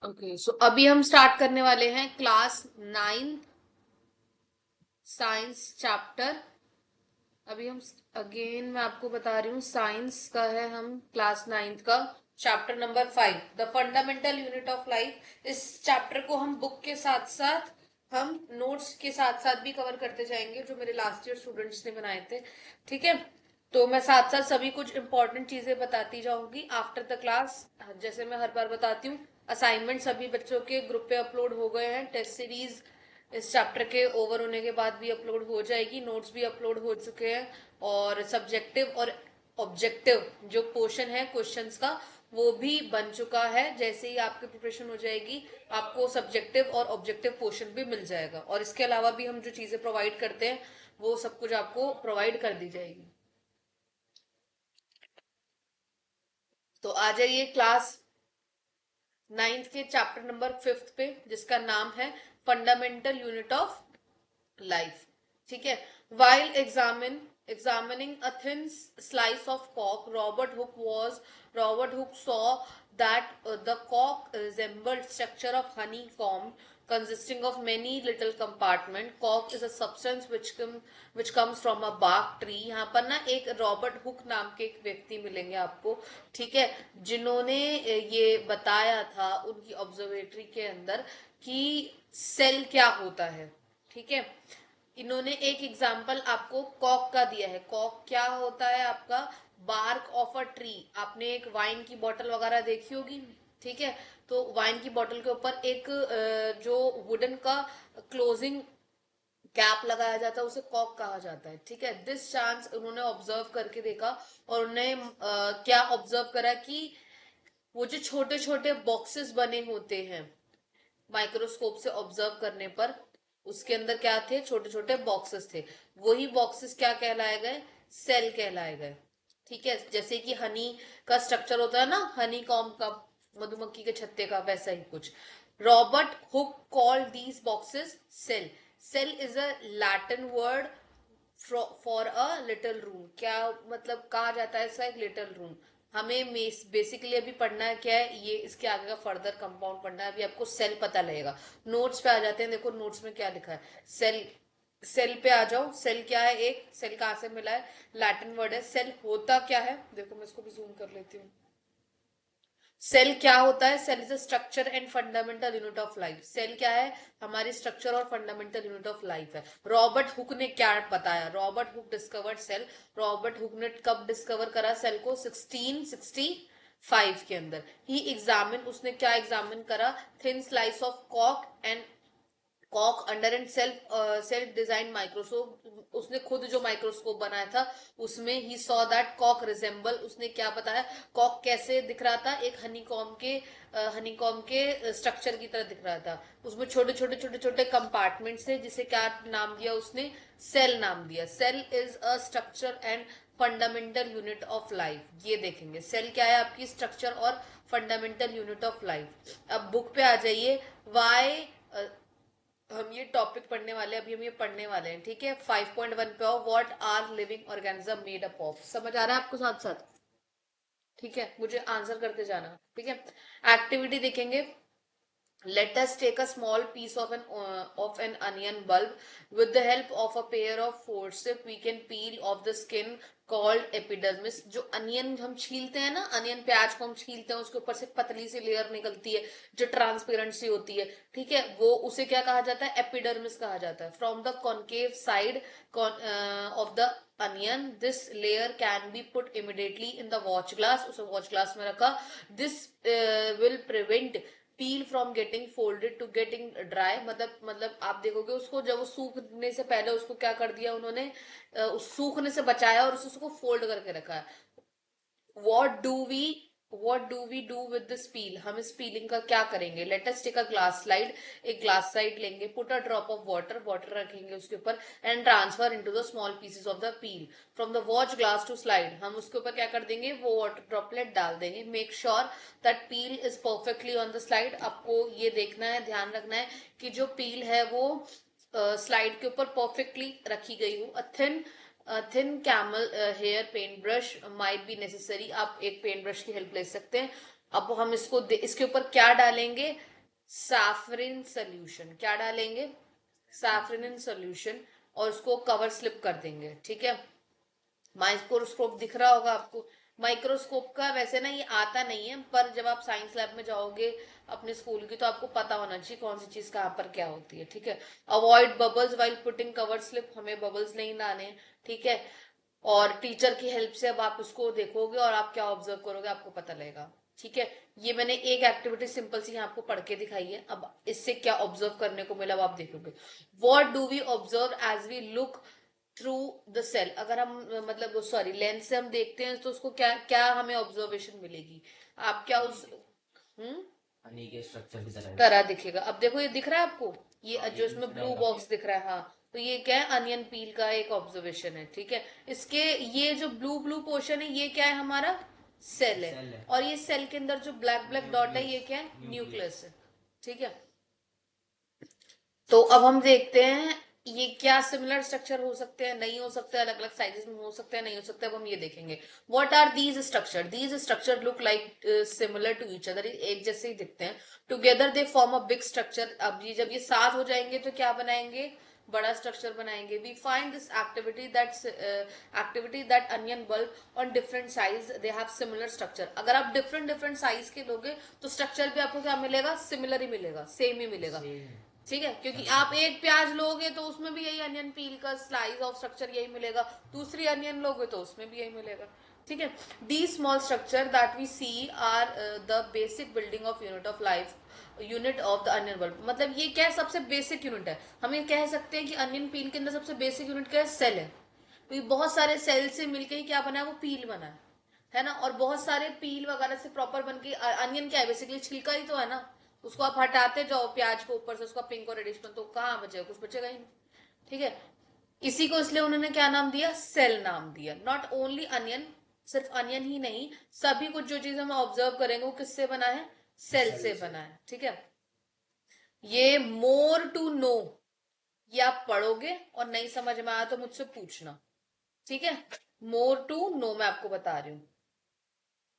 Okay, सो अभी हम start करने वाले हैं क्लास 9 साइंस चैप्टर। अभी हम अगेन मैं आपको बता रही हूँ, साइंस का है हम क्लास 9th का chapter number 5, the fundamental unit of life. इस चैप्टर को हम बुक के साथ साथ हम नोट्स के साथ साथ भी कवर करते जाएंगे, जो मेरे लास्ट ईयर स्टूडेंट्स ने बनाए थे। ठीक है, तो मैं साथ साथ सभी कुछ इंपॉर्टेंट चीजें बताती जाऊंगी आफ्टर द क्लास। जैसे मैं हर बार बताती हूँ, असाइनमेंट सभी बच्चों के ग्रुप पे अपलोड हो गए हैं। टेस्ट सीरीज इस चैप्टर के ओवर होने के बाद भी अपलोड हो जाएगी, नोट्स भी अपलोड हो चुके हैं। और सब्जेक्टिव और ऑब्जेक्टिव जो पोर्शन है क्वेश्चंस का, वो भी बन चुका है। जैसे ही आपकी प्रिपरेशन हो जाएगी, आपको सब्जेक्टिव और ऑब्जेक्टिव पोर्शन भी मिल जाएगा। और इसके अलावा भी हम जो चीजें प्रोवाइड करते हैं, वो सब कुछ आपको प्रोवाइड कर दी जाएगी। तो आ जाइए क्लास 9th के चैप्टर नंबर 5 पे, जिसका नाम है फंडामेंटल यूनिट ऑफ लाइफ। ठीक है, while examining a thin slice of cork, Robert Hooke saw that the cork resembled structure of honeycomb consisting of many little compartment. Cork is a substance which comes from a bark tree. यहाँ पर ना एक Robert Hooke नाम के एक व्यक्ति मिलेंगे आपको, ठीक है, जिन्होंने ये बताया था उनकी ऑब्जर्वेटरी के अंदर कि सेल क्या होता है। ठीक है, इन्होंने एक एग्जाम्पल आपको कॉक का दिया है। कॉक क्या होता है आपका? Bark of a tree. आपने एक वाइन की बोतल वगैरह देखी होगी, ठीक है, तो वाइन की बोतल के ऊपर एक जो वुडन का क्लोजिंग कैप लगाया जाता है, उसे कॉक कहा जाता है। ठीक है, दिस चांस उन्होंने ऑब्जर्व करके देखा, और उन्होंने क्या ऑब्जर्व करा कि वो जो छोटे छोटे बॉक्सेस बने होते हैं माइक्रोस्कोप से ऑब्जर्व करने पर, उसके अंदर क्या थे? छोटे छोटे बॉक्सेस थे। वही बॉक्सेस क्या कहलाए गए? सेल कहलाए गए। ठीक है, जैसे कि हनी का स्ट्रक्चर होता है ना, हनी कॉम का, मधुमक्खी के छत्ते का, वैसा ही कुछ। Robert Hooke called these boxes cell. Cell is a Latin word for a little room. क्या मतलब कहा जाता है इसका? एक लिटिल रूम। हमें बेसिकली अभी पढ़ना है क्या है ये, इसके आगे का फर्दर कंपाउंड पढ़ना है। अभी आपको सेल पता लगेगा। नोट्स पे आ जाते हैं, देखो नोट्स में क्या लिखा है। सेल, सेल पे आ जाओ। सेल क्या है? एक सेल कहाँ से मिला है? लैटिन वर्ड है। सेल होता क्या है? देखो मैं इसको भी जूम कर लेती हूँ। सेल क्या होता है? Cell is a structure and fundamental unit of life. Cell क्या है? हमारी स्ट्रक्चर और फंडामेंटल यूनिट ऑफ लाइफ है। रॉबर्ट हुक ने क्या बताया? Robert Hooke discovered cell. Robert Hooke ने कब डिस्कवर करा सेल को? 1665 के अंदर। ही एग्जामिन, उसने क्या एग्जामिन करा? Thin slice of cock and Kock under and self design microscope. उसने खुद जो माइक्रोस्कोप बनाया था, उसमें he saw that Kock resemble, उसने क्या बताया? कॉक कैसे दिख रहा था? एक हनीकॉम के स्ट्रक्चर की तरह दिख रहा था। उसमें छोटे छोटे छोटे छोटे कंपार्टमेंट्स थे, जिसे क्या नाम दिया उसने? सेल नाम दिया। Cell is a structure and fundamental unit of life. ये देखेंगे सेल क्या है आपकी स्ट्रक्चर और फंडामेंटल यूनिट ऑफ लाइफ। अब बुक पे आ जाइए। वाई हम ये टॉपिक पढ़ने वाले हैं, अभी हम ये पढ़ने वाले हैं। ठीक है, 5.1 पे आओ। What are living organism made up of? समझ आ रहा है आपको साथ साथ? ठीक है, मुझे आंसर करते जाना। ठीक है, एक्टिविटी देखेंगे। Let us take a small piece of an onion bulb. With the help of a pair of forceps, we can peel off the skin called epidermis. जो अनियन हम छीलते हैं ना, अनियन प्याज को हम छीलते हैं, उसके ऊपर से पतली सी लेयर निकलती है जो ट्रांसपेरेंट सी होती है। ठीक है, वो उसे क्या कहा जाता है? एपिडर्मिस कहा जाता है। From the concave side of the onion, this layer can be put immediately in the watch glass. Watch वॉच ग्लास में रखा। This will prevent peel from getting folded to getting dry. मतलब आप देखोगे उसको, जब वो सूखने से पहले उसको क्या कर दिया उन्होंने? उस सूखने से बचाया और उसको फोल्ड करके रखा है। What do we what do we do with this peel? हम इस पीलिंग का क्या करेंगे? Let us take a glass slide. एक ग्लास स्लाइड लेंगे, put a drop of water, water रखेंगे उसके ऊपर, and transfer into the small pieces of the peel from the watch glass to slide. हम उसके ऊपर क्या कर देंगे? वो वाटर ड्रॉपलेट डाल देंगे। Make sure that peel is perfectly on the slide. आपको ये देखना है, ध्यान रखना है कि जो पील है वो स्लाइड के ऊपर परफेक्टली रखी गई हो। Thin camel hair paint brush might be necessary. आप एक पेंट ब्रश की हेल्प ले सकते हैं। अब हम इसके ऊपर क्या डालेंगे, सैफरिन सोल्यूशन। क्या डालेंगे, सैफरिन सोल्यूशन, और उसको कवर स्लिप कर देंगे। ठीक है, माइक्रोस्कोप दिख रहा होगा आपको। माइक्रोस्कोप का वैसे ना ये आता नहीं है, पर जब आप साइंस लैब में जाओगे अपने स्कूल की तो आपको पता होना चाहिए कौन सी चीज कहाँ पर क्या होती है। ठीक है, avoid bubbles while putting cover slip, हमें बबल्स नहीं लाने। ठीक है, और टीचर की हेल्प से अब आप उसको देखोगे और आप क्या ऑब्जर्व करोगे आपको पता लगेगा। ठीक है, ये मैंने एक एक्टिविटी सिंपल सी आपको पढ़ के दिखाई है, अब इससे क्या ऑब्जर्व करने को मिला अब आप देखोगे। What do we observe as we look through the cell, अगर हम मतलब सॉरी लेंस से हम देखते हैं तो उसको क्या क्या हमें ऑब्जर्वेशन मिलेगी, आप क्या उस हनी के स्ट्रक्चर की तरह दिखेगा। अब देखो ये दिख रहा है आपको, ये हाँ, जो ये इसमें दूसरा ब्लू है। बॉक्स दिख रहा है, हाँ, तो ये क्या है, अनियन पील का एक ऑब्जर्वेशन है। ठीक है, इसके ये जो ब्लू ब्लू पोर्शन है ये क्या है, हमारा सेल है। सेल है। और ये सेल के अंदर जो ब्लैक ब्लैक डॉट है ये न्यूक्लियस। क्या है, न्यूक्लियस। न्यूक्लियस है। ठीक है, तो अब हम देखते हैं ये क्या सिमिलर स्ट्रक्चर हो सकते हैं, नहीं हो सकते, अलग अलग साइजेस में हो सकते हैं, नहीं हो सकते। अब हम ये देखेंगे what are these structure, these structure look like similar to each other, एक जैसे ही दिखते हैं। Together they form a big structure, अब ये जब ये साथ हो जाएंगे तो क्या बनाएंगे, बड़ा स्ट्रक्चर बनाएंगे। We find this activity that onion bulb on different size they have similar structure, अगर आप डिफरेंट डिफरेंट साइज के लोगे तो स्ट्रक्चर भी आपको क्या मिलेगा, सिमिलर ही मिलेगा, सेम ही मिलेगा। ठीक है, क्योंकि आप एक प्याज लोगे तो उसमें भी यही अनियन पील का स्लाइस ऑफ स्ट्रक्चर यही मिलेगा, दूसरी अनियन लोगे तो उसमें भी यही मिलेगा। ठीक है, the small structure that we see are the basic building of unit of life, unit of the onion bulb, मतलब ये क्या है, सबसे बेसिक यूनिट है। हम ये कह सकते हैं कि अनियन पील के अंदर सबसे बेसिक यूनिट क्या है, सेल है। तो बहुत सारे सेल से मिलकर ही क्या बना है, वो पील बना है ना। और बहुत सारे पील वगैरह से प्रॉपर बन के, अनियन क्या है, बेसिकली छिलका ही तो है ना, उसको आप हटाते जाओ प्याज को ऊपर से, उसका पिंक और रेडिश तो कहाँ बचेगा, कुछ बचेगा ही नहीं। ठीक है, इसी को इसलिए उन्होंने क्या नाम दिया, सेल नाम दिया। नॉट ओनली अनियन, सिर्फ अनियन ही नहीं, सभी कुछ जो चीज हम ऑब्जर्व करेंगे वो किससे बना है, सेल से बना है। ठीक है, ये मोर टू नो, ये आप पढ़ोगे और नहीं समझ में आया तो मुझसे पूछना। ठीक है, मोर टू नो मैं आपको बता रही हूं।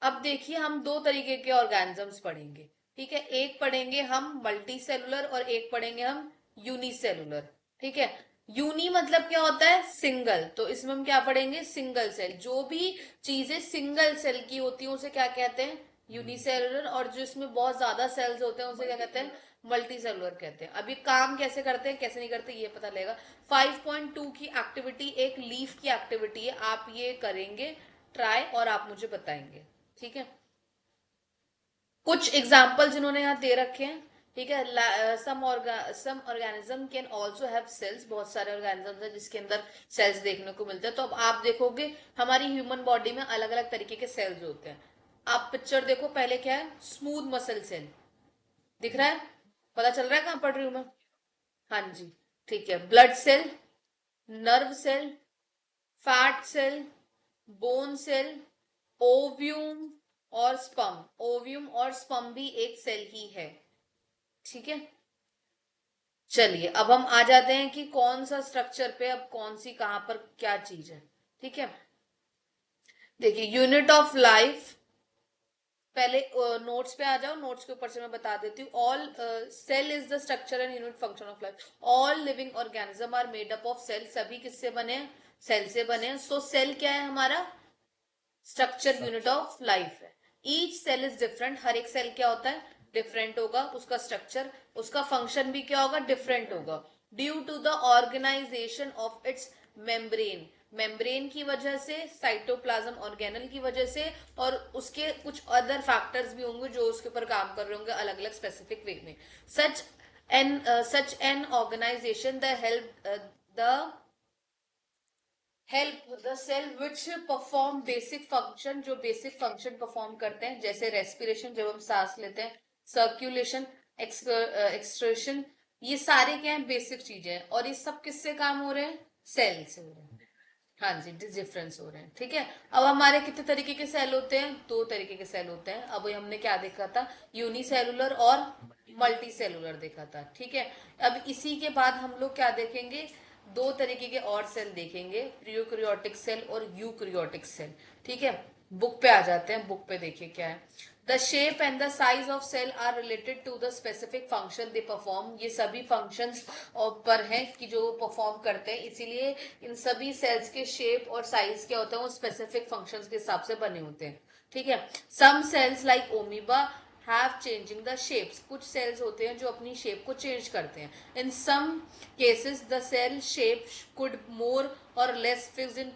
अब देखिए हम दो तरीके के ऑर्गेनिजम्स पढ़ेंगे। ठीक है, एक पढ़ेंगे हम मल्टी सेलुलर और एक पढ़ेंगे हम यूनिसेलुलर। ठीक है, यूनी मतलब क्या होता है, सिंगल, तो इसमें हम क्या पढ़ेंगे, सिंगल सेल, जो भी चीजें सिंगल सेल की होती है उसे क्या कहते हैं, यूनिसेलुलर, और जो इसमें बहुत ज्यादा सेल्स होते हैं उसे क्या कहते हैं, मल्टी सेलुलर कहते हैं। अभी काम कैसे करते हैं कैसे नहीं करते ये पता लगेगा। 5.2 की एक्टिविटी एक लीफ की एक्टिविटी है, आप ये करेंगे ट्राई और आप मुझे बताएंगे। ठीक है, कुछ एग्जाम्पल जिन्होंने यहाँ दे रखे हैं। ठीक है, some organism can also have cells, बहुत सारे ऑर्गेनिज्म है जिसके अंदर सेल्स देखने को मिलते हैं। तो अब आप देखोगे हमारी ह्यूमन बॉडी में अलग अलग तरीके के सेल्स होते हैं। आप पिक्चर देखो, पहले क्या है, स्मूथ मसल सेल दिख रहा है, पता चल रहा है कहां पढ़ रही हूं मैं, हाँ जी। ठीक है, blood cell, nerve cell, fat cell, bone cell, ovum और स्पम, ओव्यूम और स्पम भी एक सेल ही है। ठीक है, चलिए अब हम आ जाते हैं कि कौन सा स्ट्रक्चर पे अब कौन सी कहां पर क्या चीज है। ठीक है, देखिए यूनिट ऑफ लाइफ, पहले नोट्स पे आ जाओ, नोट्स के ऊपर से मैं बता देती हूँ। All cell is the structure and unit function of life, all living organism are made up of cell, सभी किससे बने, सेल से बने। सो सेल क्या है हमारा, स्ट्रक्चर यूनिट ऑफ लाइफ है। ईच सेल इज डिफरेंट, हर एक सेल क्या होता है, डिफरेंट होगा, उसका स्ट्रक्चर, उसका फंक्शन भी क्या होगा, डिफरेंट होगा। Due to the organisation of its membrane, membrane की वजह से, साइटोप्लाज्म ऑर्गेनल की वजह से, और उसके कुछ अदर फैक्टर्स भी होंगे जो उसके ऊपर काम कर रहे होंगे अलग अलग स्पेसिफिक वे में। Such an organisation the help the cell which perform basic function, जो बेसिक फंक्शन परफॉर्म करते हैं, जैसे रेस्पिरेशन जब हम सांस लेते हैं, सर्कुलेशन, एक्सक्रेशन, ये सारे क्या है, बेसिक चीजें हैं। और ये सब किससे काम हो रहे हैं, सेल से हो रहे हैं। हाँ जी, डिफरेंस हो रहे हैं। ठीक है, अब हमारे कितने तरीके के सेल होते हैं, दो तरीके के सेल होते हैं। अब हमने क्या देखा था, यूनिसेलुलर और मल्टी सेलुलर देखा था। ठीक है, अब इसी के बाद हम लोग क्या देखेंगे, दो तरीके के और सेल देखेंगे, प्रोकैरियोटिक सेल और यूकैरियोटिक सेल। ठीक है, बुक पे आ जाते हैं, बुक पे देखिए क्या है। The shape and the size of cell are related to the specific function they perform. ये सभी फंक्शंस पर हैं कि जो परफॉर्म करते हैं, इसीलिए इन सभी सेल्स के शेप और साइज क्या होता है वो स्पेसिफिक फंक्शंस के हिसाब से बने होते हैं, ठीक है। Some cells like amoeba have changing the shapes. कुछ सेल्स होते हैं जो अपनी शेप को चेंज करते हैं। In some cases the cell shape could more or less fixed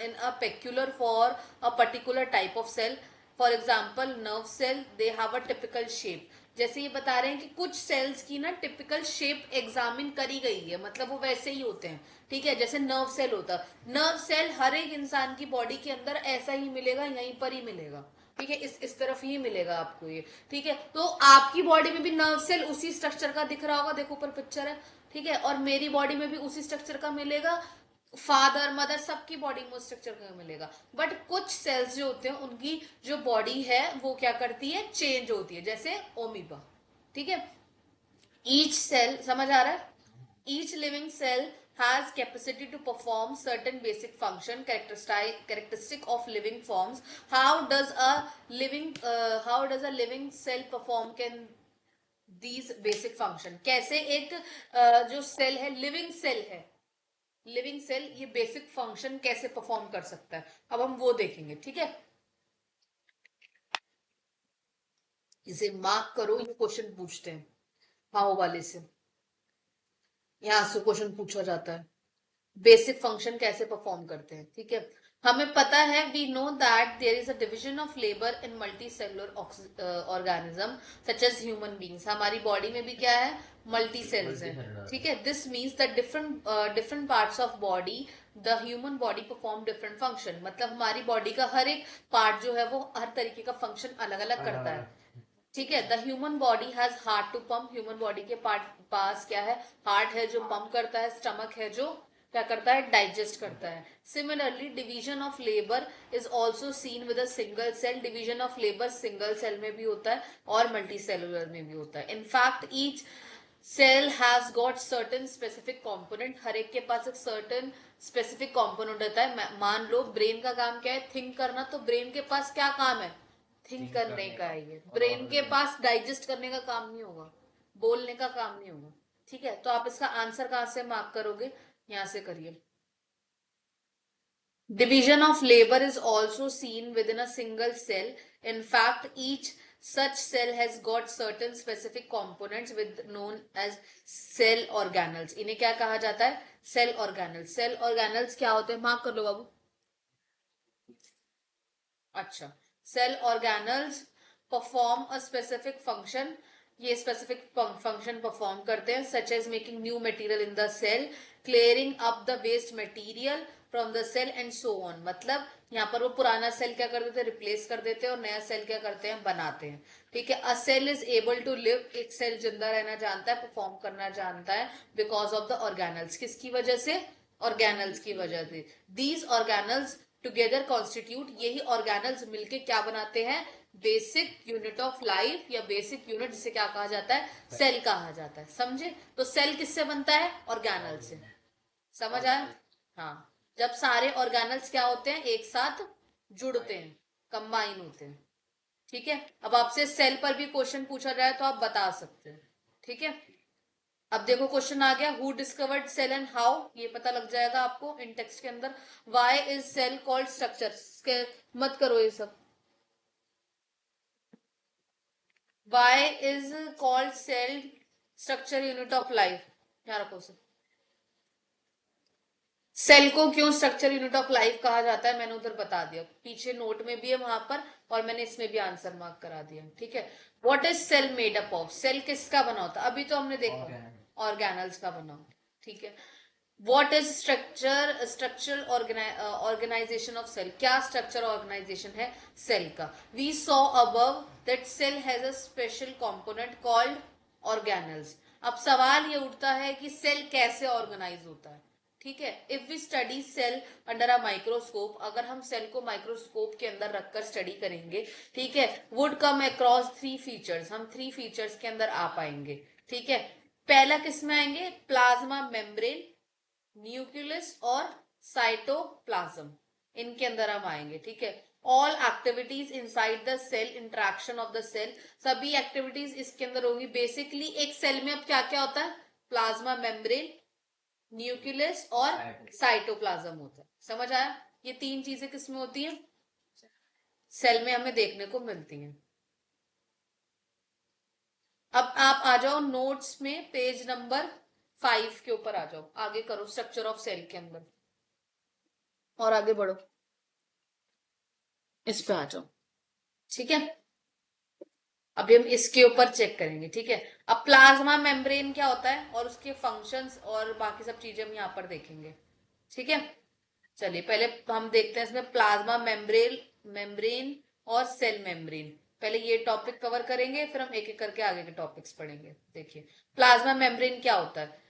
in a peculiar for a particular type of cell. For example, nerve cell they have a typical shape. जैसे ये बता रहे हैं कि कुछ सेल्स की ना टिपिकल शेप एग्जामिन करी गई है, मतलब वो वैसे ही होते हैं, ठीक है। जैसे नर्व सेल होता है, नर्व सेल हर एक इंसान की बॉडी के अंदर ऐसा ही मिलेगा, यहीं पर ही मिलेगा, ठीक है, इस तरफ ही मिलेगा आपको ये, ठीक है। तो आपकी बॉडी में भी नर्व सेल उसी स्ट्रक्चर का दिख रहा होगा, देखो ऊपर पिक्चर है, ठीक है, और मेरी बॉडी में भी उसी स्ट्रक्चर का मिलेगा, फादर मदर सबकी बॉडी में स्ट्रक्चर का मिलेगा। बट कुछ सेल्स जो होते हैं उनकी जो बॉडी है वो क्या करती है, चेंज होती है, जैसे ओमीबा, ठीक है। ईच सेल, समझ आ रहा है, each living cell has capacity to perform certain basic function characteristic of living forms. How does a living cell perform can these basic function? कैसे एक जो सेल है, लिविंग सेल है, लिविंग सेल ये बेसिक फंक्शन कैसे perform कर सकता है, अब हम वो देखेंगे, ठीक है। इसे मार्क करो, ये क्वेश्चन पूछते हैं हाउ वाले से, यहां से क्वेश्चन पूछा जाता है, बेसिक फंक्शन कैसे परफॉर्म करते हैं, ठीक है। हमें पता है, we know that there is a division of labour in multi cellular organism such as human beings. हमारी बॉडी में भी क्या है, मल्टी सेल्स है, ठीक है। This means that different parts of body, the human body perform different function. मतलब हमारी बॉडी का हर एक पार्ट जो है वो हर तरीके का फंक्शन अलग अलग करता है, ठीक है। The human body has heart to pump. Human body के पास क्या है, हार्ट है जो पंप करता है, स्टमक है जो क्या करता है, डाइजेस्ट करता है। Similarly division of labour is also seen with a single cell. Division of labour single cell में भी होता है और मल्टी सेलुलर में भी होता है। In fact each cell has got certain specific component. हर एक के पास एक सर्टन स्पेसिफिक कॉम्पोनेंट होता है। मान लो ब्रेन का काम क्या है, थिंक करना, तो ब्रेन के पास क्या काम है, थिंक करने का है। ये ब्रेन के पास डाइजेस्ट करने का काम नहीं होगा, बोलने का काम नहीं होगा, ठीक है। तो आप इसका आंसर कहां से मार्क करोगे, यहां से करिए। Division of labour is also seen within a single cell. In fact each such cell has got certain specific components with known as cell organelles. इन्हें क्या कहा जाता है, सेल ऑर्गेनल्स। सेल ऑर्गेनल्स क्या होते हैं, मार्क कर लो बाबू। अच्छा, cell organelles perform a specific function. ये स्पेसिफिक फंक्शन परफॉर्म करते हैं, such as making new material in the cell, clearing up the waste material from the cell and so on. मतलब यहाँ पर वो पुराना सेल क्या कर देते हैं, रिप्लेस कर देते हैं, और नया सेल क्या करते हैं, बनाते हैं, ठीक है। A cell is able to live. एक सेल जिंदा रहना जानता है, परफॉर्म करना जानता है, बिकॉज ऑफ द ऑर्गेनल्स। किसकी वजह से, ऑर्गेनल्स की वजह से। दीज ऑर्गेनल्स टुगेदर कॉन्स्टिट्यूट, यही ऑर्गेनल्स मिलके क्या बनाते हैं, बेसिक यूनिट ऑफ लाइफ, या बेसिक यूनिट जिसे क्या कहा जाता है, सेल कहा जाता है, समझे। तो सेल किससे बनता है, ऑर्गेनल से, समझ आया। हाँ, जब सारे ऑर्गेनल्स क्या होते हैं, एक साथ जुड़ते हैं, कंबाइन होते हैं, ठीक है। अब आपसे सेल पर भी क्वेश्चन पूछा जाए तो आप बता सकते हैं, ठीक है। अब देखो क्वेश्चन आ गया, who discovered cell and how, ये पता लग जाएगा आपको इन टेक्स्ट के अंदर। Why is cell called structure, मत करो ये सब। Why is called cell structure unit of life, यहाँ रखो सर। सेल को क्यों स्ट्रक्चर यूनिट ऑफ लाइफ कहा जाता है, मैंने उधर बता दिया, पीछे नोट में भी है वहां पर, और मैंने इसमें भी आंसर मार्क करा दिया, ठीक है। What is cell made up of, cell किसका बना होता है, अभी तो हमने देखा ऑर्गेनल्स का बना होता, ठीक है। What is structural organisation of cell, क्या स्ट्रक्चर ऑर्गेनाइजेशन है सेल का। We saw above that cell has a special component called organelles. अब सवाल ये उठता है कि सेल कैसे ऑर्गेनाइज होता है, ठीक है। If we study cell under a microscope, अगर हम सेल को माइक्रोस्कोप के अंदर रखकर स्टडी करेंगे, ठीक है, वुड कम अक्रॉस 3 फीचर्स, हम 3 फीचर्स के अंदर आ पाएंगे, ठीक है। पहला किस में आएंगे, प्लाज्मा मेम्ब्रेन, न्यूक्लियस और साइटोप्लाज्म, इनके अंदर हम आएंगे, ठीक है। All activities inside the cell, interaction of the cell, सभी एक्टिविटीज इसके अंदर होगी। बेसिकली एक सेल में अब क्या क्या होता है, प्लाज्मा मेम्ब्रेन, न्यूक्लियस और साइटोप्लाज्म होता है। समझ आया? ये तीन चीजें किसमें होती हैं, सेल में हमें देखने को मिलती हैं। अब आप आ जाओ नोट्स में, पेज नंबर 5 के ऊपर आ जाओ, आगे करो स्ट्रक्चर ऑफ सेल के अंदर, और आगे बढ़ो, इस पे आ जाओ। ठीक है, अभी हम इसके ऊपर चेक करेंगे। ठीक है, अब प्लाज्मा मेम्ब्रेन क्या होता है और उसके फंक्शंस और बाकी सब चीजें हम यहाँ पर देखेंगे। ठीक है, चलिए पहले हम देखते हैं इसमें प्लाज्मा मेम्ब्रेन, मेम्ब्रेन और सेल मेम्ब्रेन। पहले ये टॉपिक कवर करेंगे, फिर हम एक एक करके आगे के टॉपिक्स पढ़ेंगे। देखिए प्लाज्मा मेम्ब्रेन क्या होता है।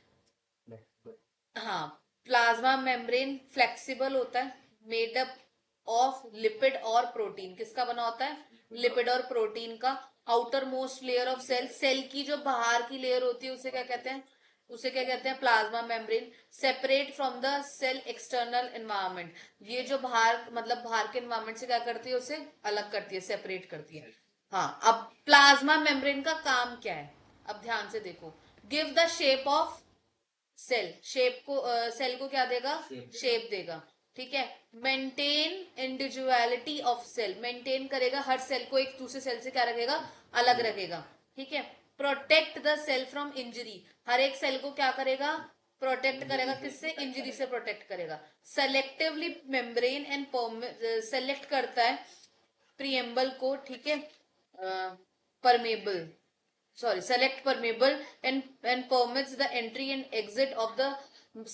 हाँ, प्लाज्मा मेम्ब्रेन फ्लेक्सिबल होता है, मेड अप ऑफ लिपिड और प्रोटीन। किसका बना होता है, लिपिड और प्रोटीन का। Outermost layer of cell, cell की जो बाहर की लेयर होती है उसे क्या कहते हैं, उसे क्या कहते हैं, plasma membrane. Separate from the cell external environment, ये जो बाहर मतलब बाहर के एनवायरनमेंट से क्या करती है, उसे अलग करती है, सेपरेट करती है। हाँ, अब प्लाज्मा मेम्ब्रेन का काम क्या है, अब ध्यान से देखो। Give the shape of cell, shape को सेल को क्या देगा, शेप देगा। ठीक है, maintain individuality of cell, maintain करेगा, हर सेल को एक दूसरे सेल से क्या रखेगा, अलग रखेगा। ठीक है, protect the cell from injury, हर एक सेल को क्या करेगा, प्रोटेक्ट करेगा, किससे, इंजरी से प्रोटेक्ट करेगा। सेलेक्टिवली मेम्ब्रेन एंड सेलेक्ट करता है प्रिएम्बल को। ठीक है, permeable, sorry, select permeable and permits the entry and exit of the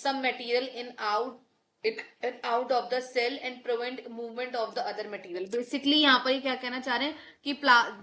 some material in out of the cell and prevent movement of the other material। Basically यहाँ पर ये क्या कहना चाह रहे हैं कि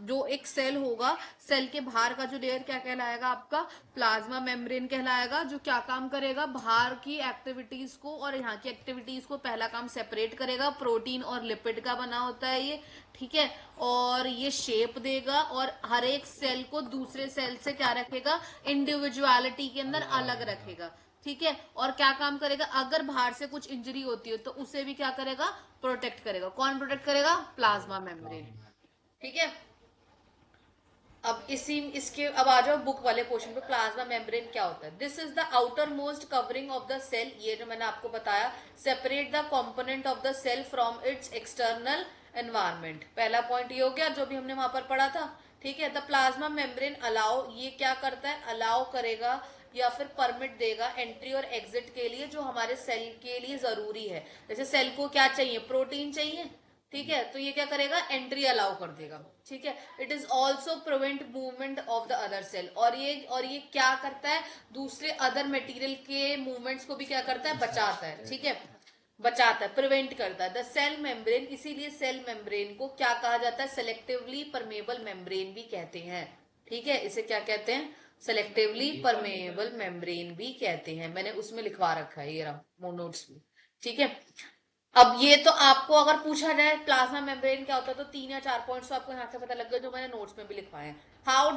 जो एक सेल होगा, सेल के बाहर का जो लेयर क्या कहलाएगा, आपका प्लाज्मा मेम्ब्रेन कहलाएगा, जो क्या काम करेगा, बाहर की एक्टिविटीज को और यहाँ की एक्टिविटीज को पहला काम सेपरेट करेगा। प्रोटीन और लिपिड का बना होता है ये। ठीक है, और ये शेप देगा और हर एक सेल को दूसरे सेल से क्या रखेगा, इंडिविजुअलिटी के अंदर अलग रखेगा। ठीक है, और क्या काम करेगा, अगर बाहर से कुछ इंजरी होती है तो उसे भी क्या करेगा, प्रोटेक्ट करेगा। कौन प्रोटेक्ट करेगा, प्लाज्मा मेम्ब्रेन। ठीक है, अब इसके अब आ जाओ बुक वाले पोर्शन पे। प्लाज्मा मेम्ब्रेन क्या होता है, this is the outermost covering of the cell, ये जो मैंने आपको बताया, separate the component of the cell from its external environment. पहला पॉइंट ये हो गया जो भी हमने वहां पर पढ़ा था। ठीक है, द प्लाज्मा मेम्ब्रेन अलाउ, ये क्या करता है, अलाउ करेगा या फिर परमिट देगा एंट्री और एग्जिट के लिए, जो हमारे सेल के लिए जरूरी है। जैसे सेल को क्या चाहिए, प्रोटीन चाहिए। ठीक है, तो ये क्या करेगा, एंट्री अलाउ कर देगा। ठीक है, it is also prevent movement of the other cell, और ये क्या करता है, दूसरे अदर मटेरियल के मूवमेंट्स को भी क्या करता है, बचाता है। ठीक है, बचाता है, प्रिवेंट करता है। द सेल मेम्ब्रेन, इसीलिए सेल मेम्ब्रेन को क्या कहा जाता है, सेलेक्टिवली परमेबल मेम्ब्रेन भी कहते हैं। ठीक है, इसे क्या कहते हैं, सेलेक्टिवली परमेबल मेम्ब्रेन भी कहते हैं। मैंने उसमें लिखवा रखा है, ये रहा नोट्स में। ठीक है, अब ये तो आपको अगर पूछा जाए प्लाज्मा मेम्ब्रेन क्या होता है, तो 3 या 4 पॉइंट्स तो आपको यहाँ से पता लग गए, जो मैंने नोट्स में भी लिखवाए हैं। How